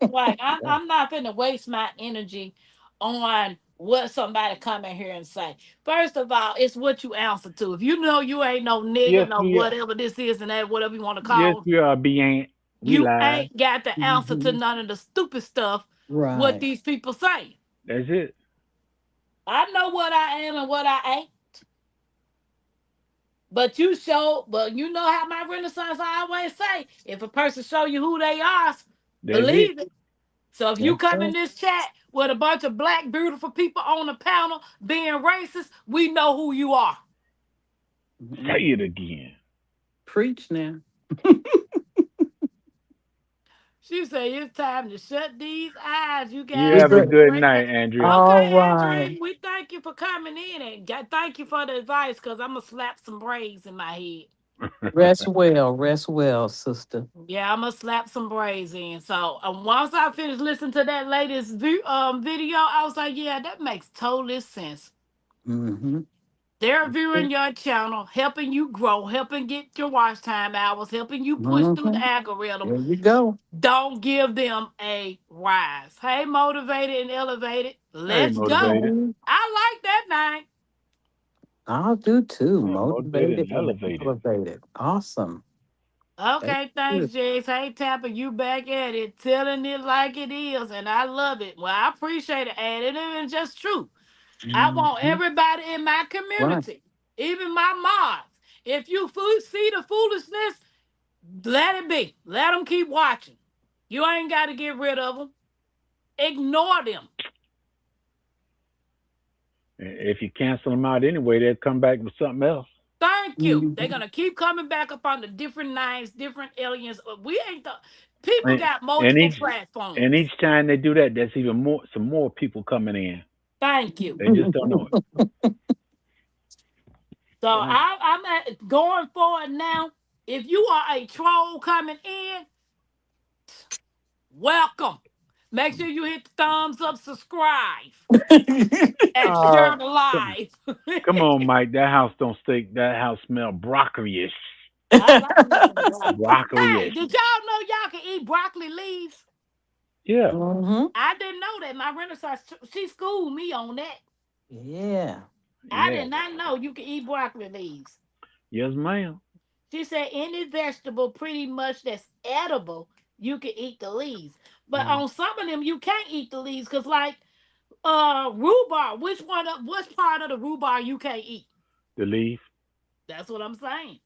Like I'm not gonna waste my energy on what somebody come in here and say. First of all, it's what you answer to. If you know you ain't no nigga, Yes, no we are. whatever this is and that, whatever you want to Yes, call, we are. Be ain't we you live. ain't got the answer to Mhm. none of the stupid stuff what Right. these people say. That's it. I know what I am and what I ain't. But you know how my Renaissance I always say, if a person show you who they are, That's it. believe it. So if you That's come in it. this chat with a bunch of black beautiful people on the panel being racist, we know who you are. Mhm. Say it again. Preach now. She say it's time to shut these eyes. You You guys Is have a need it to good break up. night, Andrea. all Okay, right? Andrea, we thank you for coming in and thank you for the advice because I'm gonna slap some braids in my head. Rest well, sister. Yeah, I'm gonna slap some braids in. So once I finished listening to that latest video, I was like, yeah, that makes total sense. Mm-hmm. They're viewing your channel, helping you grow, helping get your watch time hours, helping you push through the Mm-hmm. algorithm. There you go. Don't give them a rise. Hey, motivated and elevated. Hey, Let's go. motivated. Hey, I like that name. I'll do too. Hey, motivated Motivated and and elevated. elevated. Awesome. That's Okay, thanks, good. Jace. Hey, Tampa, you back at it, telling it like it is, and I love it. Well, I appreciate it, and it is just true. I want Mm-hmm. everybody in my Right. community, even my mods. If you see the foolishness, let it be. Let them keep watching. You ain't got to get rid of them. Ignore them. If you cancel them out anyway, they'll come back with something else. Thank you. They're Mhm. gonna keep coming back up on the different names, different aliens. We ain't the people And, got and multiple each and platforms. each time they do that, there's even more some more people coming in. Thank you. They just don't know it. So Well, I'm going forward now. If you are a troll coming in, welcome. Make sure you hit the thumbs up, subscribe, and uh, share the come, live. come on, Mike. That house don't stink. That house smell broccoli-ish. I like me some broccoli. Hey, Broccoli-ish. did y'all know y'all can eat broccoli leaves? Yeah, Mhm. I didn't know that. My renaissance, she schooled me on that. Yeah. I yeah. did not know you can eat broccoli leaves. Yes, ma'am. She said any vegetable pretty much that's edible, you can eat the leaves. But Mm. on some of them, you can't eat the leaves because, like, rhubarb, which part of the rhubarb you can't eat? The leaf. That's what I'm saying.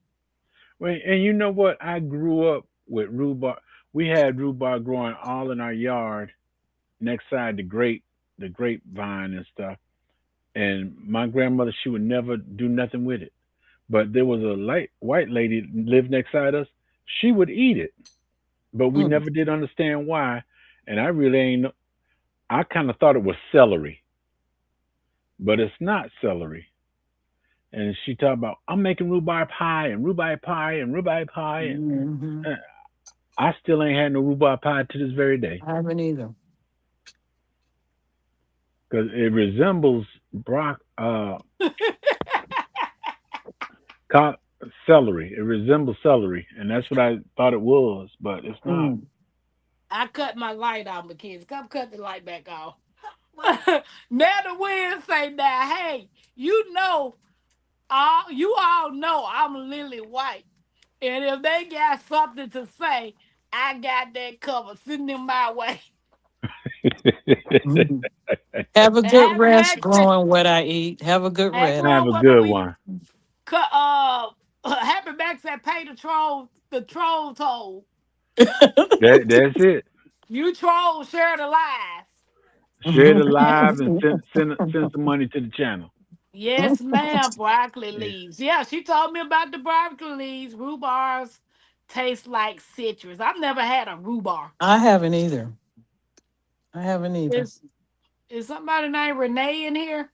Wait, and you know what? I grew up with rhubarb. We had rhubarb growing all in our yard next side the grapevine and stuff. And my grandmother, she would never do nothing with it. But there was a light white lady lived next side us. She would eat it, but we Mm. never did understand why. And I really ain't. I kind of thought it was celery, but it's not celery. And she talked about I'm making rhubarb pie and rhubarb pie and rhubarb pie, and Mhm. I still ain't had no rhubarb pie to this very day I haven't either. because it resembles co- celery. It resembles celery, and that's what I thought it was, but it's not. Mm. I cut my light off, my kids. Come cut the light back off. Wait, Now the wind say now, hey, you all know I'm Lily White. And if they got something to say, I got that covered. Send them my way. Mhm. Have a And good Happy rest Mac said, growing what I eat. Have a good hey, rest. Have grown a what good we one. cut Happy Mac said pay the troll toll. That's it. You troll, share the lies. Share it Yes. live and send some money to the channel. Yes, ma'am. Broccoli leaves. Yeah, she told me about the broccoli leaves. Rhubarbs taste like citrus. I've never had a rhubarb. I haven't either. I haven't either. Is is somebody named Renee in here?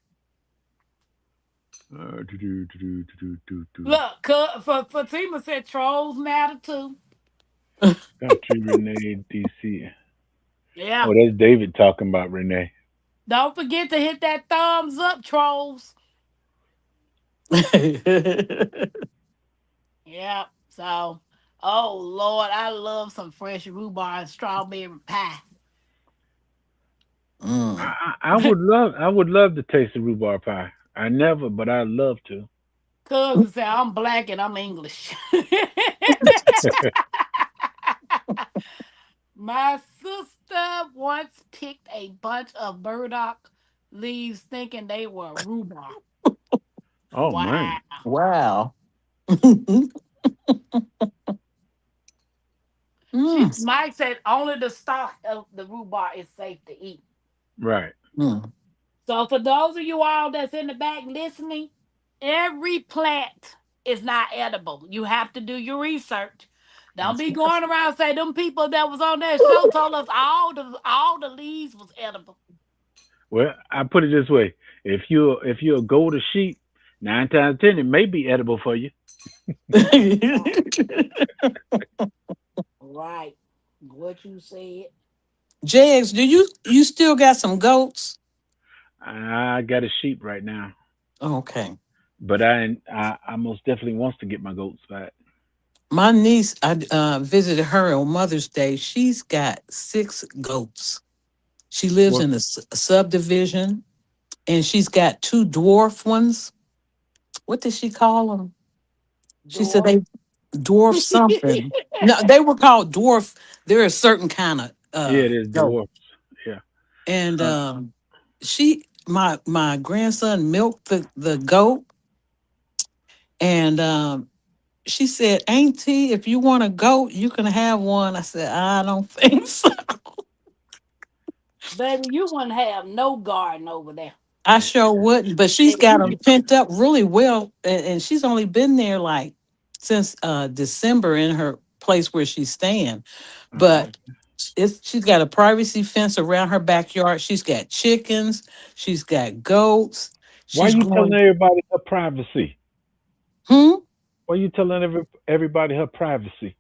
Do. Look, Fatima said trolls matter too. Country Renee DC. Yeah. Oh, that's David talking about Renee. Don't forget to hit that thumbs up, trolls. Yeah. So, oh Lord, I love some fresh rhubarb and strawberry pie. Mm. I would love to taste the rhubarb pie. I never, but I love to. Cousin said I'm black and I'm English. My sister once picked a bunch of burdock leaves thinking they were rhubarb. Oh Wow. man, Wow. She Mm. Mike said only the stalk of the rhubarb is safe to eat. right. Mm. So for those of you all that's in the back listening, every plant is not edible. You have to do your research. Don't That's be right. going around say them people that was on that show told us all the leaves was edible. Well, I put it this way: if you're a golden sheep, 9 times 10 it may be edible for you. Right. Right. What you said. JX, do you still got some goats? I got a sheep right now, Okay. but I most definitely wants to get my goats back. My niece, I visited her on Mother's Day. She's got 6 goats. She lives Well, in a subdivision, and she's got 2 dwarf ones. What did she call them? She said Dwarf. they dwarf something. No, they were called dwarf. They're a certain kind of yeah, it is goat. dwarfs. Yeah. And Uh, my grandson milked the goat, and She said, Auntie, if you want a goat, you can have one. I said, I don't think so. Baby, you wouldn't have no garden over there. I sure wouldn't. But she's If got you them get- pent up really well. And she's only been there like since December in her place where she's staying. Oh, But she's got a privacy fence around her backyard. She's got chickens. She's got goats. why She's you telling growing. everybody her privacy? Hmm? Why you telling everybody her privacy?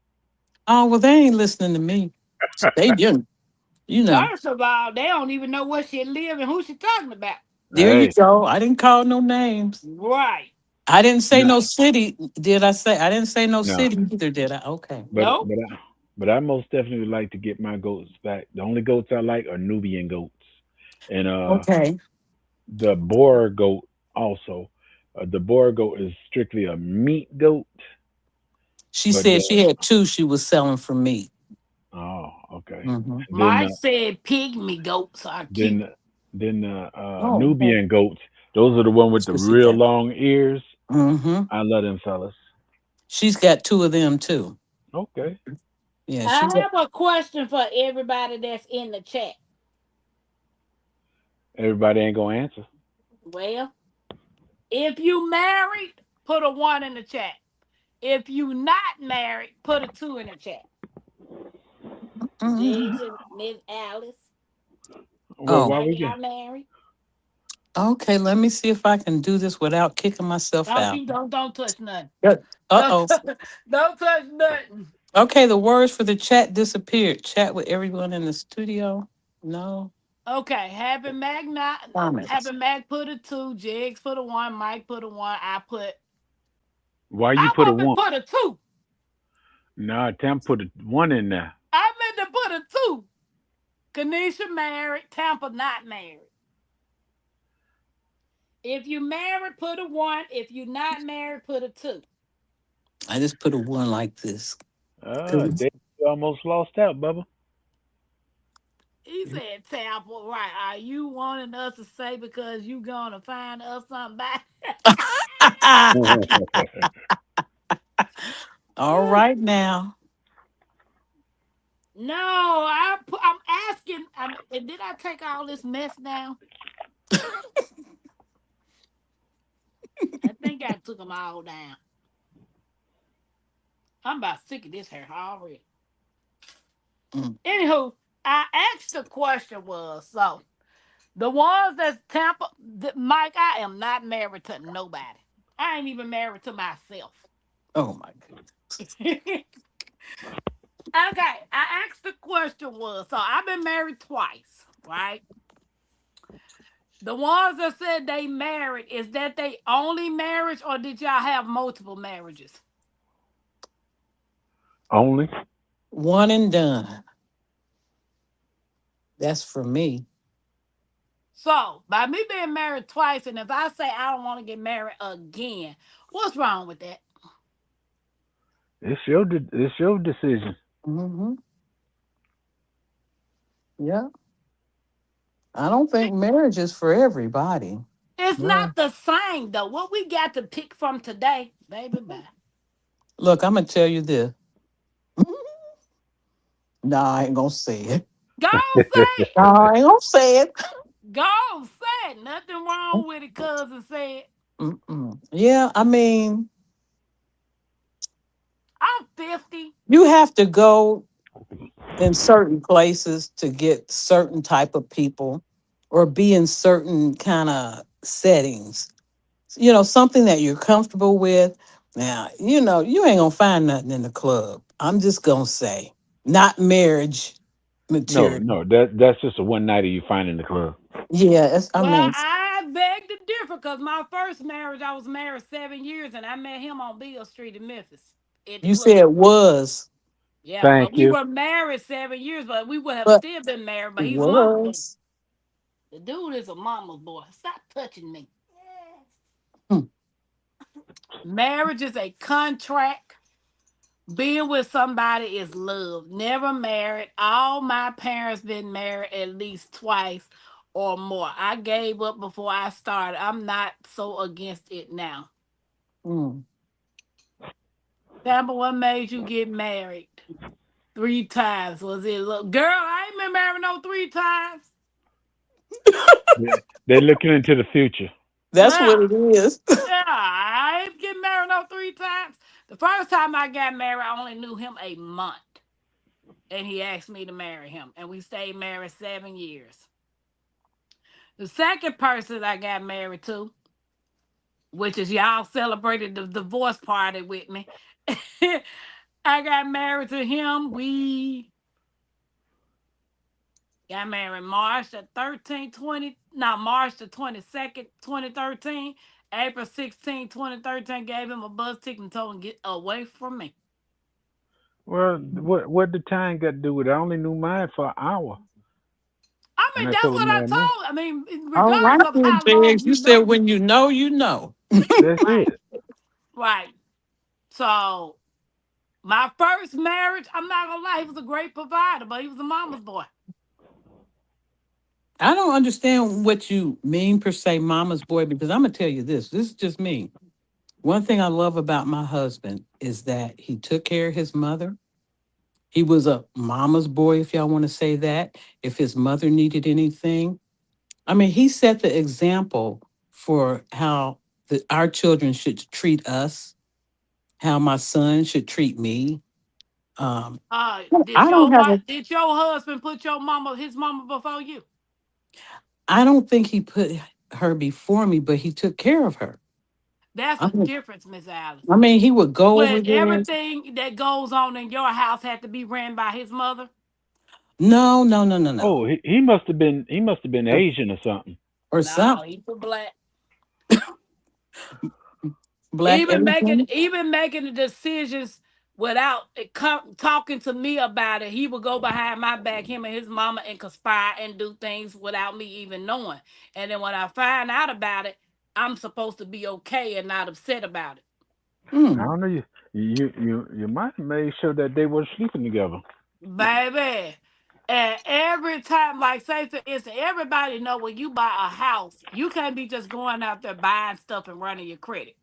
Oh, well, they ain't listening to me. They do. You know. First of all, they don't even know where she live and who she talking about. There you Hey, go. I didn't call no names. Right. I didn't say no, no city. Did I say? I didn't say no no, city either, did I? Okay. but Nope. but I, but I most definitely would like to get my goats back. The only goats I like are Nubian goats, and Okay. the Boer goat also. The Boer goat is strictly a meat goat, She but said she had two she was selling for me. oh, okay. Hmm. And then Mike said pygmy goats are cute. then then Oh, okay. Nubian goats. Those are the one with That's the what she real got. long ears. Hmm. I love them fellas. She's got two of them too. Okay, Yeah, she I got. have a question for everybody that's in the chat. everybody ain't gonna answer. Well, if you married, put a one in the chat. If you not married, put a two in the chat. Mhm. Jigs and Miss Alice. Well, Oh, why Are we get? y'all married? okay. Let me see if I can do this without kicking myself Don't out. you don't touch nothing. Uh Don't oh. don't touch nothing. Okay, the words for the chat disappeared. Chat with everyone in the studio. No Okay, Happy Mac not comments. Happy Mac put a two, Jigs put a one, Mike put a one, Why you I put a want to one? put a two. Nah, Tam put a one in there. I meant to put a two. Kanisha married, Tampa not married. If you married, put a one. If you not married, put a two. I just put a one like this. 'Cause Dave, you almost lost out, Bubba. He said, Tampa, right. Are you wanting us to say because you gonna find us somebody? All right now. No, I'm asking. Did I take all this mess down? I think I took them all down. I'm about sick of this hair already. Mm. Anywho, I asked the question was so the ones that's Tampa, Mike. I am not married to nobody. I ain't even married to myself. Oh my goodness. Okay, I asked the question was so I've been married twice, right? The ones that said they married, is that they only marriage or did y'all have multiple marriages? Only. One and done. That's for me. So by me being married twice, and if I say I don't want to get married again, what's wrong with that? It's your decision. Hmm. Yeah. I don't think marriage is for everybody. It's Well, not the same though. What we got to pick from today, baby, bye. Look, I'm gonna tell you this. No, I ain't gonna say it. Go say it. No, I ain't gonna say it. Go say it. Nothing wrong with it, cousin said. Mm-mm. Yeah, I mean, I'm 50. you have to go in certain places to get certain type of people or be in certain kind of settings. Something that you're comfortable with. Now, you ain't gonna find nothing in the club. I'm just gonna say, not marriage no, material. no, that's just a one nighter you find in the club. Yeah, I Well, mean, I beg to differ because my first marriage, I was married 7 years and I met him on Beale Street in Memphis at the you club. said was, Yeah, Thank but we you. were married 7 years, but we would have but still been married. But he's a mama boy. was. The dude is a mama's boy. Stop touching me. Hmm. Marriage is a contract. Being with somebody is love. Never married. All my parents been married at least twice or more. I gave up before I started. I'm not so against it now. Hmm. Tampa, what made you get married 3 times? Was it look, girl? I ain't been married no 3 times. They're looking into the future. That's Yeah, what it is. yeah. I ain't getting married no 3 times. The first time I got married, I only knew him a month, and he asked me to marry him, and we stayed married 7 years. The second person I got married to, which is y'all celebrated the divorce party with me. I got married to him. We got married March the 13th, 20, no, March the 22nd, 2013. April 16th, 2013, gave him a bus ticket and told him get away from me. Well, what the time got to do with it? I only knew mine for an hour, I and mean, I that's told him what I marry me. told. I mean, All right, regardless of then, how long Pigs. You you said know me. when you know, you know. That's Right, it. right. So my first marriage, I'm not gonna lie, he was a great provider, but he was a mama's boy. I don't understand what you mean per se, mama's boy, because I'm gonna tell you this. This is just me. One thing I love about my husband is that he took care of his mother. He was a mama's boy, if y'all want to say that. If his mother needed anything, I mean, he set the example for how our children should treat us, how my son should treat me. Um, I don't have a. Did your husband put his mama before you? I don't think he put her before me, but he took care of her. That's I a mean, difference, Miss Alice. I mean, he would go over When there. everything that goes on in your house had to be ran by his mother. No, no, no, no, no, Oh, he must have been or, Asian or something. or No, some he was black. black Asian. Even making the decisions without talking to me about it, he would go behind my back, him and his mama, and conspire and do things without me even knowing. And then when I find out about it, I'm supposed to be okay and not upset about it. I Mm, don't know. You might have made sure that they were sleeping together. Baby. And every time, like say for instance, everybody know when you buy a house, you can't be just going out there buying stuff and running your credit.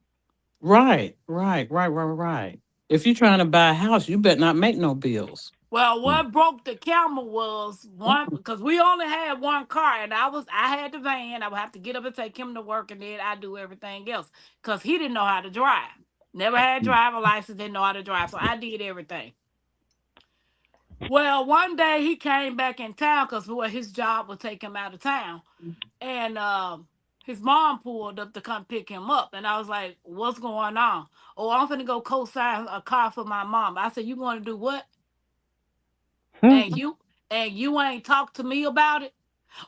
right, right, right, right, right. If you're trying to buy a house, you better not make no bills. Well, Mm. what broke the camel was one because we only had one car, and I had the van. I would have to get up and take him to work, and then I do everything else because he didn't know how to drive. Never had a Mm. driver license, didn't know how to drive, so I did everything. Well, one day he came back in town because his job would take him out of town, and his mom pulled up to come pick him up, and I was like, "What's going on?" "Oh, I'm finna go co-sign a car for my mom." I said, "You going to do what?" Hmm. And you ain't talked to me about it.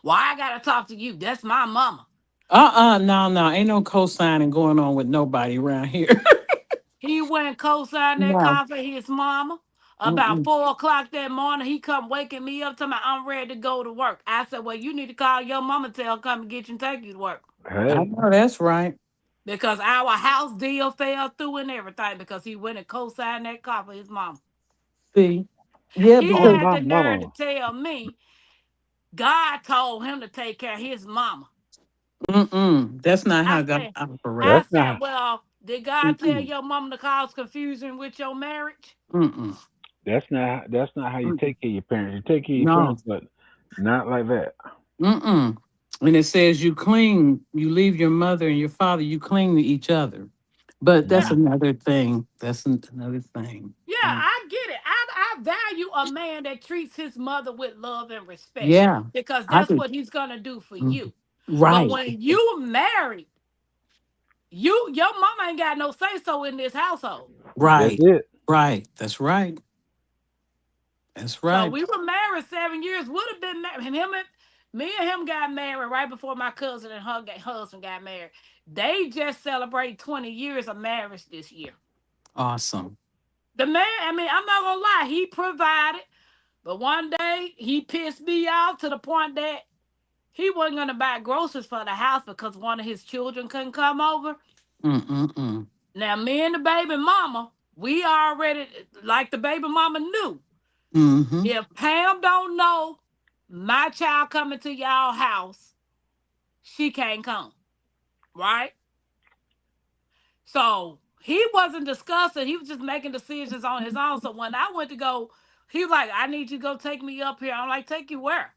Why I gotta talk to you? That's my mama. No, no, ain't no co-signing going on with nobody around here. He went co-signed that No. car for his mama. About Mm-mm. 4 o'clock that morning, he come waking me up telling me I'm ready to go to work. I said, "Well, you need to call your mama, tell her come and get you and take you to work." I Hey. know that's right. Because our house deal fell through and everything because he went and co-signed that car for his mama. See, yeah, He Oh, because had my the nerve to mama. tell me God told him to take care of his mama. that's not I how God said, I That's operates. said, not. well, did God tell Mm-mm. your mama to cause confusion with your marriage? Mm-mm. That's not how you Mm. take care of your parents. You take care of your No. parents, but not like that. Mm-mm. And it says you cling, you leave your mother and your father, you cling to each other. But Yeah, that's Hmm. another thing. That's another thing. yeah, Mm. I get it. I value a man that treats his mother with love and respect Yeah, because I that's do. what he's gonna do for Mm. you. But Right, when you married, your mama ain't got no say so in this household. That's right, it. right. That's right. That's So right. we were married 7 years. Would have been married. Me and him got married right before my cousin and her husband got married. They just celebrated 20 years of marriage this year. Awesome. The man, I mean, I'm not gonna lie, he provided, but one day he pissed me off to the point that he wasn't gonna buy groceries for the house because one of his children couldn't come over. Mm-mm-mm. Now, me and the baby mama, we already like the baby mama knew. Mm-hmm. If Pam don't know my child coming to y'all house, she can't come, right? So he wasn't discussing. He was just making decisions on his own. So when I went to go, he was like, "I need you to go take me up here." I'm like, "Take you where?"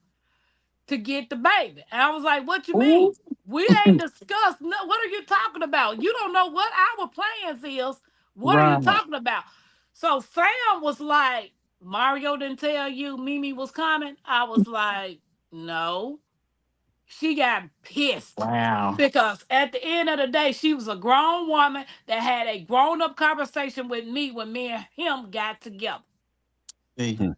To get the baby. And I was like, "What you Ooh, mean? We ain't discussed. No, what are you talking about? You don't know what our plans is. What are you right. talking about?" So Sam was like, "Mario didn't tell you Mimi was coming?" I was like, "No." She got pissed Wow. because at the end of the day, she was a grown woman that had a grown up conversation with me when me and him got together. See. Hmm.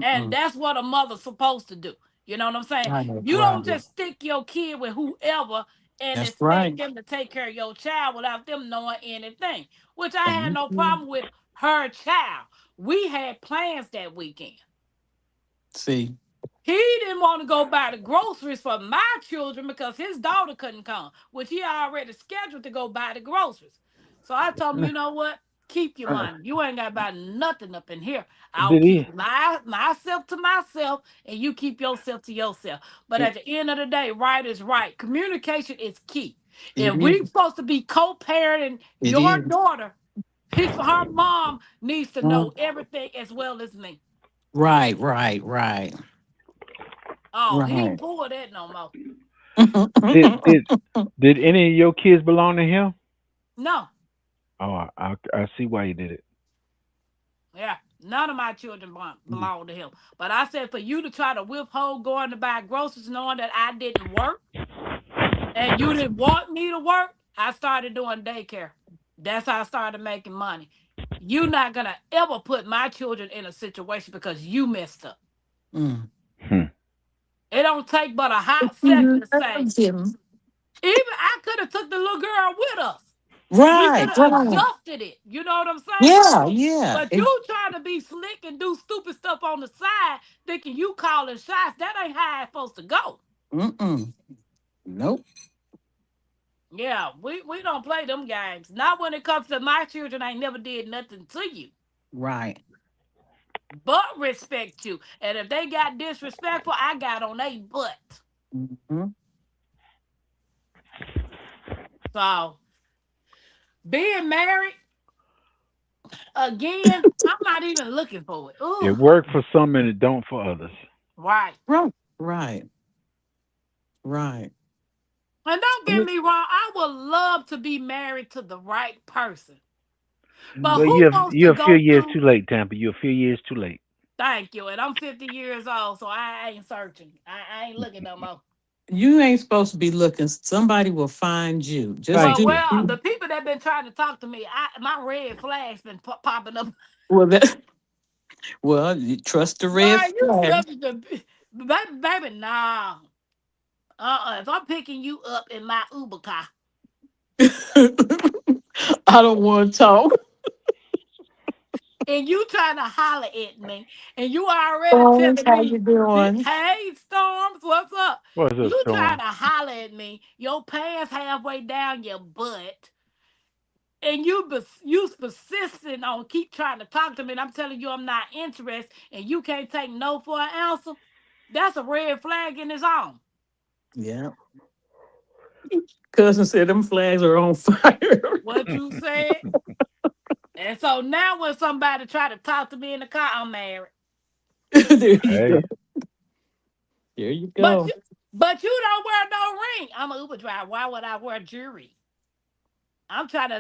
And Mm-mm-mm. that's what a mother's supposed to do. You know what I'm saying? Right, You don't right. just stick your kid with whoever and That's expect right. them to take care of your child without them knowing anything, which I had Thank no you. problem with her child. We had plans that weekend. See. He didn't want to go buy the groceries for my children because his daughter couldn't come, which he already scheduled to go buy the groceries. So I told him, you know what? Keep your Uh, money. You ain't got to buy nothing up in here. I'll did he? keep myself to myself, and you keep yourself to yourself. But at the end of the day, right is right. Communication is key. It If is. we supposed to be co-parenting It your is. daughter, her mom needs to know Mm. everything as well as me. Right, right, right, Oh, he right. ain't pull that no more. Did did did any of your kids belong to him? No. Oh, I see why you did it. Yeah, none of my children belong to him. But I said for you to try to withhold going to buy groceries knowing that I didn't work and you didn't want me to work, I started doing daycare. That's how I started making money. You're not gonna ever put my children in a situation because you messed up. Mm. Hmm. It don't take but a hot He second to say, loves him. even I could have took the little girl with us. We could Right, have right. adjusted it. You know what I'm saying? Yeah, yeah. But you trying to be slick and do stupid stuff on the side, thinking you calling shots. That ain't how it's supposed to go. Mm-mm. Nope. Yeah, we don't play them games. Not when it comes to my children. I ain't never did nothing to you, Right. but respect you. And if they got disrespectful, I got on they butt. Mm-hmm. So being married again, I'm not even looking for it. Ooh, It worked for some and it don't for others. right. Right. Right. Right. And don't get me wrong, I would love to be married to the right person. But Well, Mm. who wants to you're a few go years too through? late, Tampa. You're a few years too late. Thank you. And I'm 50 years old, so I ain't searching. I ain't looking no more. You ain't supposed to be looking. Somebody will find you. Just Thank Well, do. you. well, the people that been trying to talk to me, my red flags been popping up. Well, that. Well, you trust the red Boy, you flag. such a baby, nah. If I'm picking you up in my Uber car I don't want to talk. and you trying to holler at me and you already Storms, telling how you me, doing? hey, Storms, what's up? What's up, You trying Storm? to holler at me, your pants halfway down your butt, and you persistent on keep trying to talk to me, and I'm telling you I'm not interested, and you can't take no for an answer. That's a red flag in its own. Yeah. Cousin said them flags are on fire. What you said. And so now when somebody try to talk to me in the car, I'm married. There you go. Hey, There you But go. you but you don't wear no ring. I'm an Uber driver. Why would I wear jewelry? I'm trying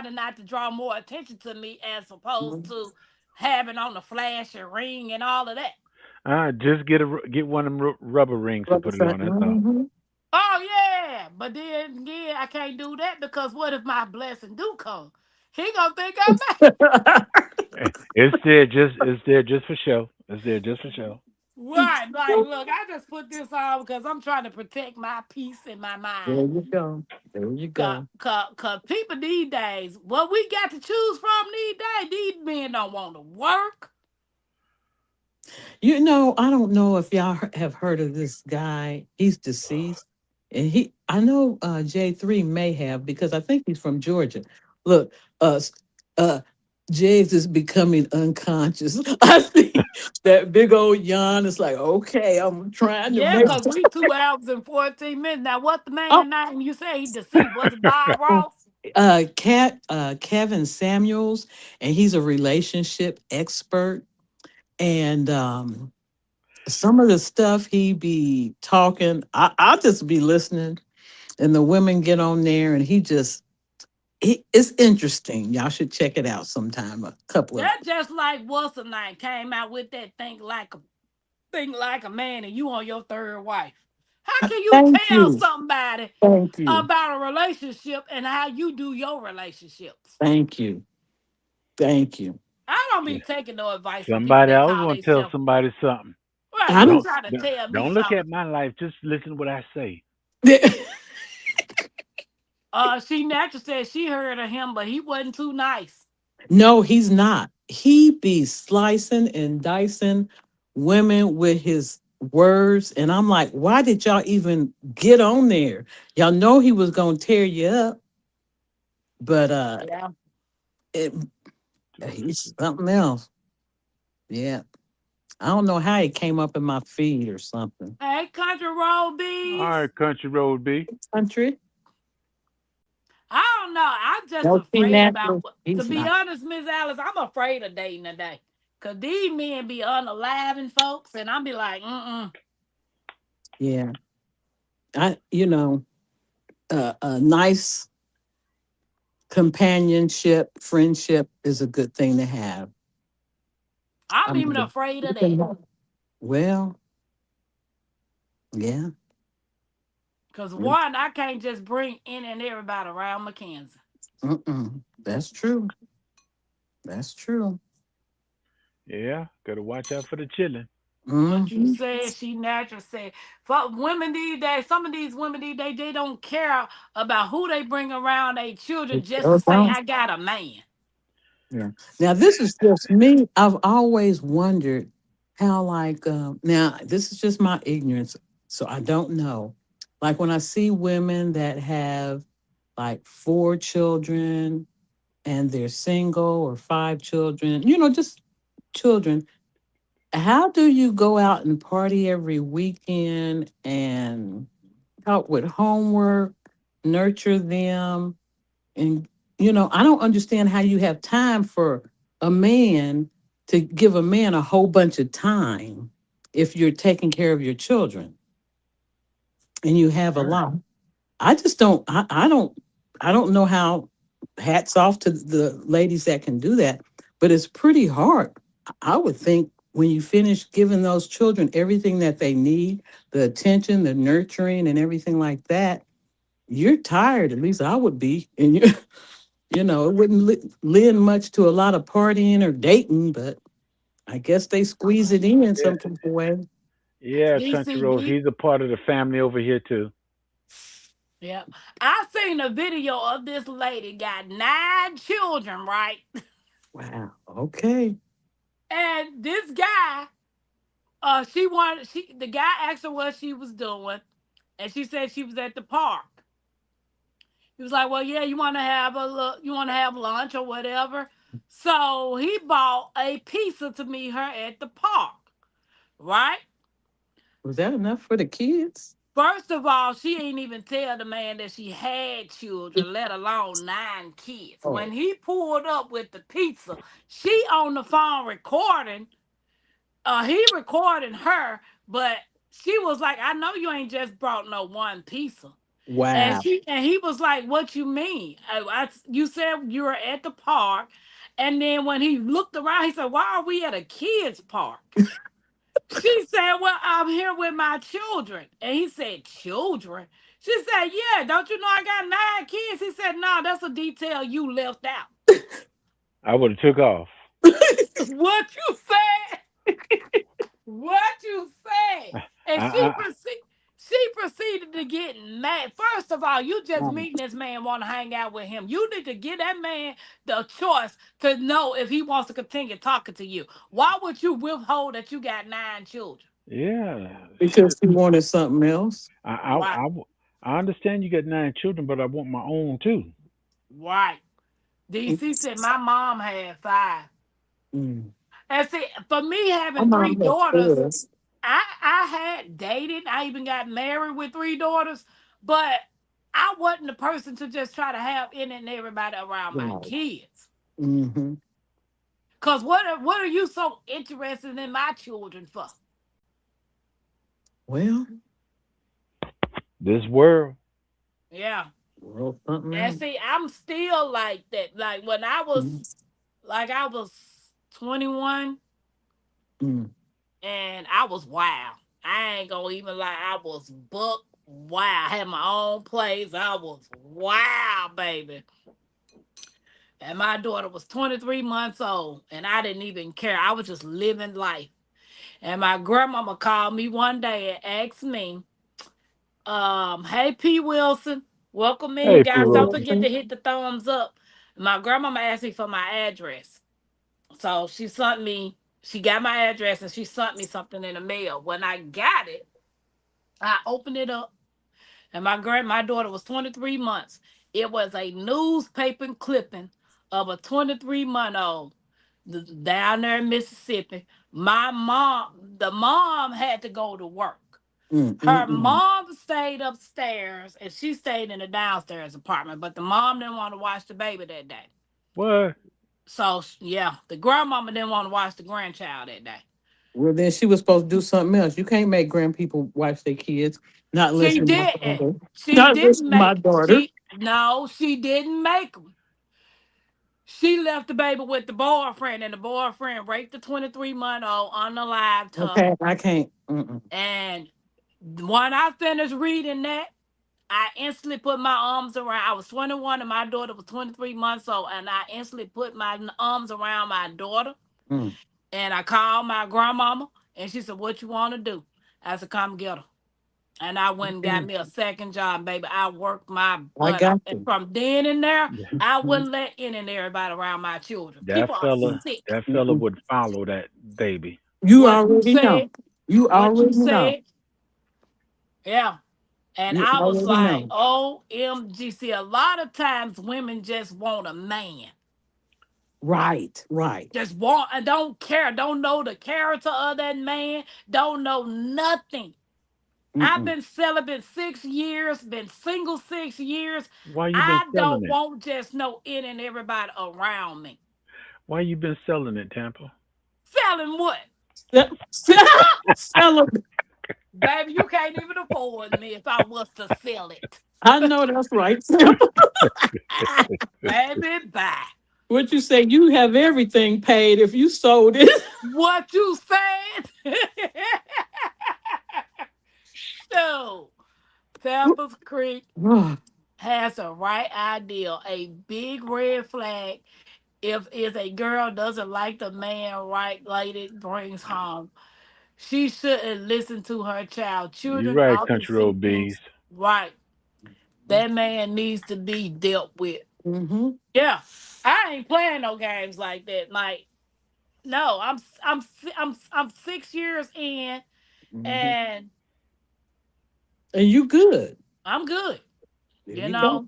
to not to draw more attention to me as opposed to having on the flash and ring and all of that. just get one of them rubber rings and Rubber put it flag. on. That's all. Mhm. Oh yeah, but then again, I can't do that because what if my blessing do come? He gonna think I'm mad. It's there just for show. It's there just for show. Right, like look, I just put this on because I'm trying to protect my peace and my There mind. you go. There you go. Cause people these days, what we got to choose from these days, these men don't want to work. You know, I don't know if y'all have heard of this guy. He's deceased. And I know J3 may have because I think he's from Georgia. Look, uh, Jay's is becoming unconscious. I see that big old yawn. It's like, okay, I'm trying to Yeah, make. cause we 2 hours and 14 minutes. Now, what the Oh, man name you say he deceased? Was it Bob Ross? Kevin Samuels, and he's a relationship expert. And some of the stuff he be talking, I'll just be listening, and the women get on there, and it's interesting. Y'all should check it out sometime. A couple of That just like what's the name came out with that think like a man and you on your third wife. How can you thank tell you, somebody thank you, about a relationship and how you do your relationships? thank you, thank you. I don't Yeah. be taking no advice from people Somebody that else call want to tell themselves somebody something. right. I You don't. Don't try to don't tell me don't look something. at my life. Just listen to what I say. She naturally said she heard of him, but he wasn't too nice. No, he's not. He be slicing and dicing women with his words. And I'm like, why did y'all even get on there? Y'all know he was gonna tear you up, but Yeah. it, he's something else. Yeah. I don't know how he came up in my feed or something. Hey, country road All bees. right, Country Road B. Country? I don't know. I'm just No, he afraid about natural. to He's be not. honest, Miss Alice, I'm afraid of dating today. Cause these men be unaliving folks, and I'm be like, mm-mm. Yeah. A nice companionship, friendship is a good thing to have. I I'm even mean, afraid of that. well, yeah. Cause one, I can't just bring in and everybody around Mackenzie. Mm-mm. That's true. That's true. Yeah, gotta watch out for the children. What you Hmm. said, she natural said. For women these days, some of these women these days, they don't care about who they bring around their children just to say, I got a man. Yeah. Now this is just me. I've always wondered how, like, now this is just my ignorance, so I don't know. Like when I see women that have like four children and they're single or five children, just children. How do you go out and party every weekend and help with homework, nurture them? And, I don't understand how you have time for a man to give a man a whole bunch of time if you're taking care of your children and you have a lot. I just don't, I don't know how. Hats off to the ladies that can do that, but it's pretty hard. I would think when you finish giving those children everything that they need, the attention, the nurturing, and everything like that, you're tired. At least I would be. And it wouldn't lend much to a lot of partying or dating, but I guess they squeeze it in Yeah, some type of way. yeah, Country Road. DCB. He's a part of the family over here too. Yeah. I seen a video of this lady got 9 children, right? Wow. Okay. And this guy, the guy asked her what she was doing, and she said she was at the park. He was like, "Well, yeah, you want to have lunch or whatever." So he bought a pizza to meet her at the park, right? Was that enough for the kids? First of all, she ain't even tell the man that she had children, let alone 9 kids. When Oh, he pulled up with the pizza, she on the phone recording. He recording her, but she was like, "I know you ain't just brought no one pizza." And wow. he was like, "What you mean? You said you were at the park." And then when he looked around, he said, "Why are we at a kids park?" She said, "Well, I'm here with my children." And he said, "Children?" She said, "Yeah, don't you know I got 9 kids?" He said, "No, that's a detail you left out." I would have took off. What you said? What you said? And I she proceeded to get mad. First of all, you just meeting this man, want to hang out with him. You need to give that man the choice to know if he wants to continue talking to you. Why would you withhold that you got 9 children? yeah, Because shit. he wanted something else. I I Right, I, I understand you got 9 children, but I want my own too. right. DC said my mom had 5. Mm. And see, for me My having three mom had daughters, four. I had dated. I even got married with 3 daughters, but I wasn't the person to just try to have any and everybody around my Right. kids. Mm-hmm. Cause what are you so interested in my children for? Well, This world. Yeah. world something And else. see, I'm still like that. Like when I was 21 Mm-hmm. and I was wild. I ain't gonna even lie, I was buck wild. I had my own place. I was wild, baby. And my daughter was 23 months old, and I didn't even care. I was just living life. And my grandmama called me one day and asked me, hey P. Wilson, welcome in, Hey, P. guys. Don't Wilson. forget to hit the thumbs up. My grandmama asked me for my address. So she got my address and she sent me something in the mail. When I got it, I opened it up and my daughter was 23 months. It was a newspaper clipping of a 23-month old down there in Mississippi. The mom had to go to work. Her Mm-mm-mm. mom stayed upstairs and she stayed in the downstairs apartment, but the mom didn't want to watch the baby that day. What? So yeah, the grandmama didn't want to watch the grandchild that day. Well, then she was supposed to do something else. You can't make grandpeople watch their kids. Not unless She you're my didn't. daughter. She Not unless didn't you're my make. daughter. She no, she didn't make them. She left the baby with the boyfriend, and the boyfriend raped the 23-month-old, unalived her. Okay, I can't. Mm-mm. And when I finished reading that, I instantly put my arms around. I was 21 and my daughter was 23 months old, and I instantly put my arms around my daughter. Mm. And I called my grandmama, and she said, "What you want to do?" I said, "Come get her." And I went and got Mm. me a second job, baby. I worked my I butt off. got And you. from then and there, I Mhm. wouldn't let in and everybody around my children. That People are fella, sick. that fella Mm-mm. would follow that baby. You What you already know. said, You what you already know. said, yeah. And You I was already like, know. OMG. See, a lot of times women just want a man. Right, right. Just want and don't care, don't know the character of that man, don't know nothing. I've Mm-mm. been celibate 6 years, been single 6 years. Why you been I selling don't it? want just no in and everybody around me. Why you been selling it, Tampa? Selling what? Sell 'em. Baby, you can't even afford me if I was to sell it. I know that's right. Baby, bye. What you say? You have everything paid if you sold it. What you said? So, Tampa's Creek has a right idea. A big red flag if a girl doesn't like the man right lady brings home. She shouldn't listen to her child. You Children right, often country see road bees. things right. That man needs to be dealt with. Mm-hmm. Yeah, I ain't playing no games like that. Like, no, I'm 6 years in, Mm-hmm. and And you good. I'm good. There You you go. know,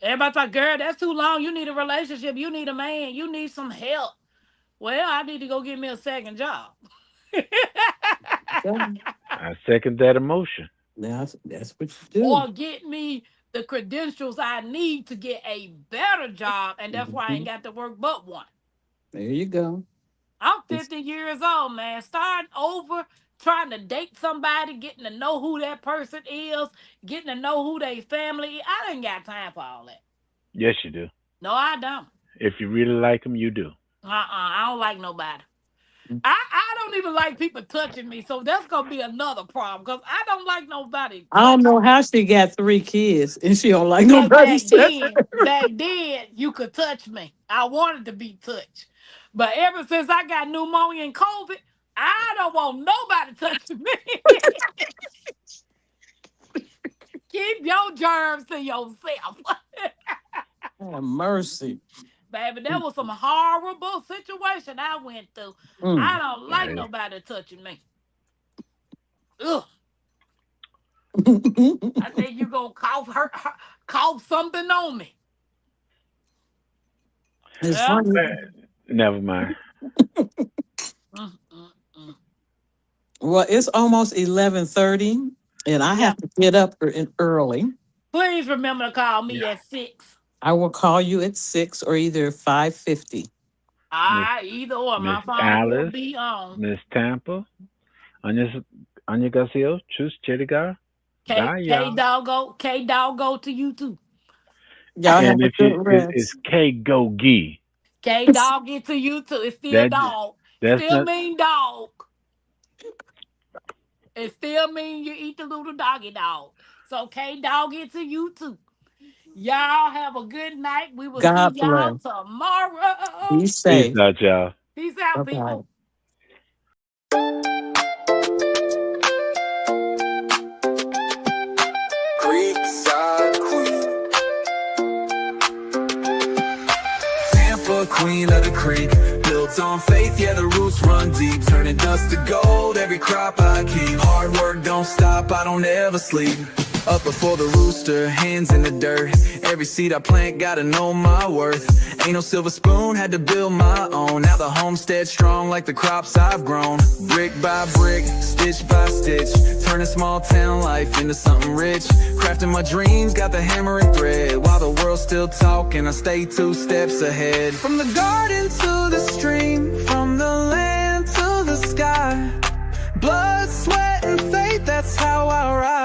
everybody's like, "Girl, that's too long. You need a relationship. You need a man. You need some help." Well, I need to go get me a second job. Okay. I second that emotion. That's what you do. Or get me the credentials I need to get a better job, and that's why I ain't Mhm. got to work but one. There you go. I'm It's, 50 years old, man. Starting over, trying to date somebody, getting to know who that person is, getting to know who they family is. I ain't got time for all that. Yes, you do. No, I don't. If you really like them, you do. I don't like nobody. I don't even like people touching me, so that's gonna be another problem because I don't like nobody I don't touching know me. how she got 3 kids and she don't like Cause nobody. back then, you could touch me. I wanted to be touched, but ever since I got pneumonia and COVID, I don't want nobody touching me. Keep your germs to yourself, Have mercy. baby. That was some horrible situation I went through. I Mm. don't like Hey, nobody touching me. Ugh. I think you gonna cough something on me. It's Yeah. funny. never mind. Mm, mm, mm. Well, it's almost 11:30, and I Yeah. have to get up early. Please remember to call me Yeah. at 6. I will call you at 6 or either 5:50. Miss Either or. Miss My phone will Alice, be on. Miss Tampa, 안녕하세요. 제리가 가요. K doggo to you too. Y'all have And a if good you, it's rest. K Go Gee. K dog it to you too. It's still That dog. that's Still not. mean dog. It still mean you eat the little doggy dog. So K dog it to you too. Y'all have a good night. We will see God y'all bless. Be tomorrow. Peace safe. out, y'all. Peace out, Bye-bye. people. Creekside Queen, Tampa, queen of the creek. Built on faith, yeah, the roots run deep. Turning dust to gold, every crop I keep. Hard work don't stop, I don't ever sleep. Up before the rooster, hands in the dirt. Every seed I plant, gotta know my worth. Ain't no silver spoon, had to build my own. Now the homestead strong like the crops I've grown. Brick by brick, stitch by stitch, turning small town life into something rich. Crafting my dreams, got the hammer and thread. While the world's still talking, I stay 2 steps ahead. From the garden to the stream, from the land to the sky. Blood, sweat, and faith, that's how I ride.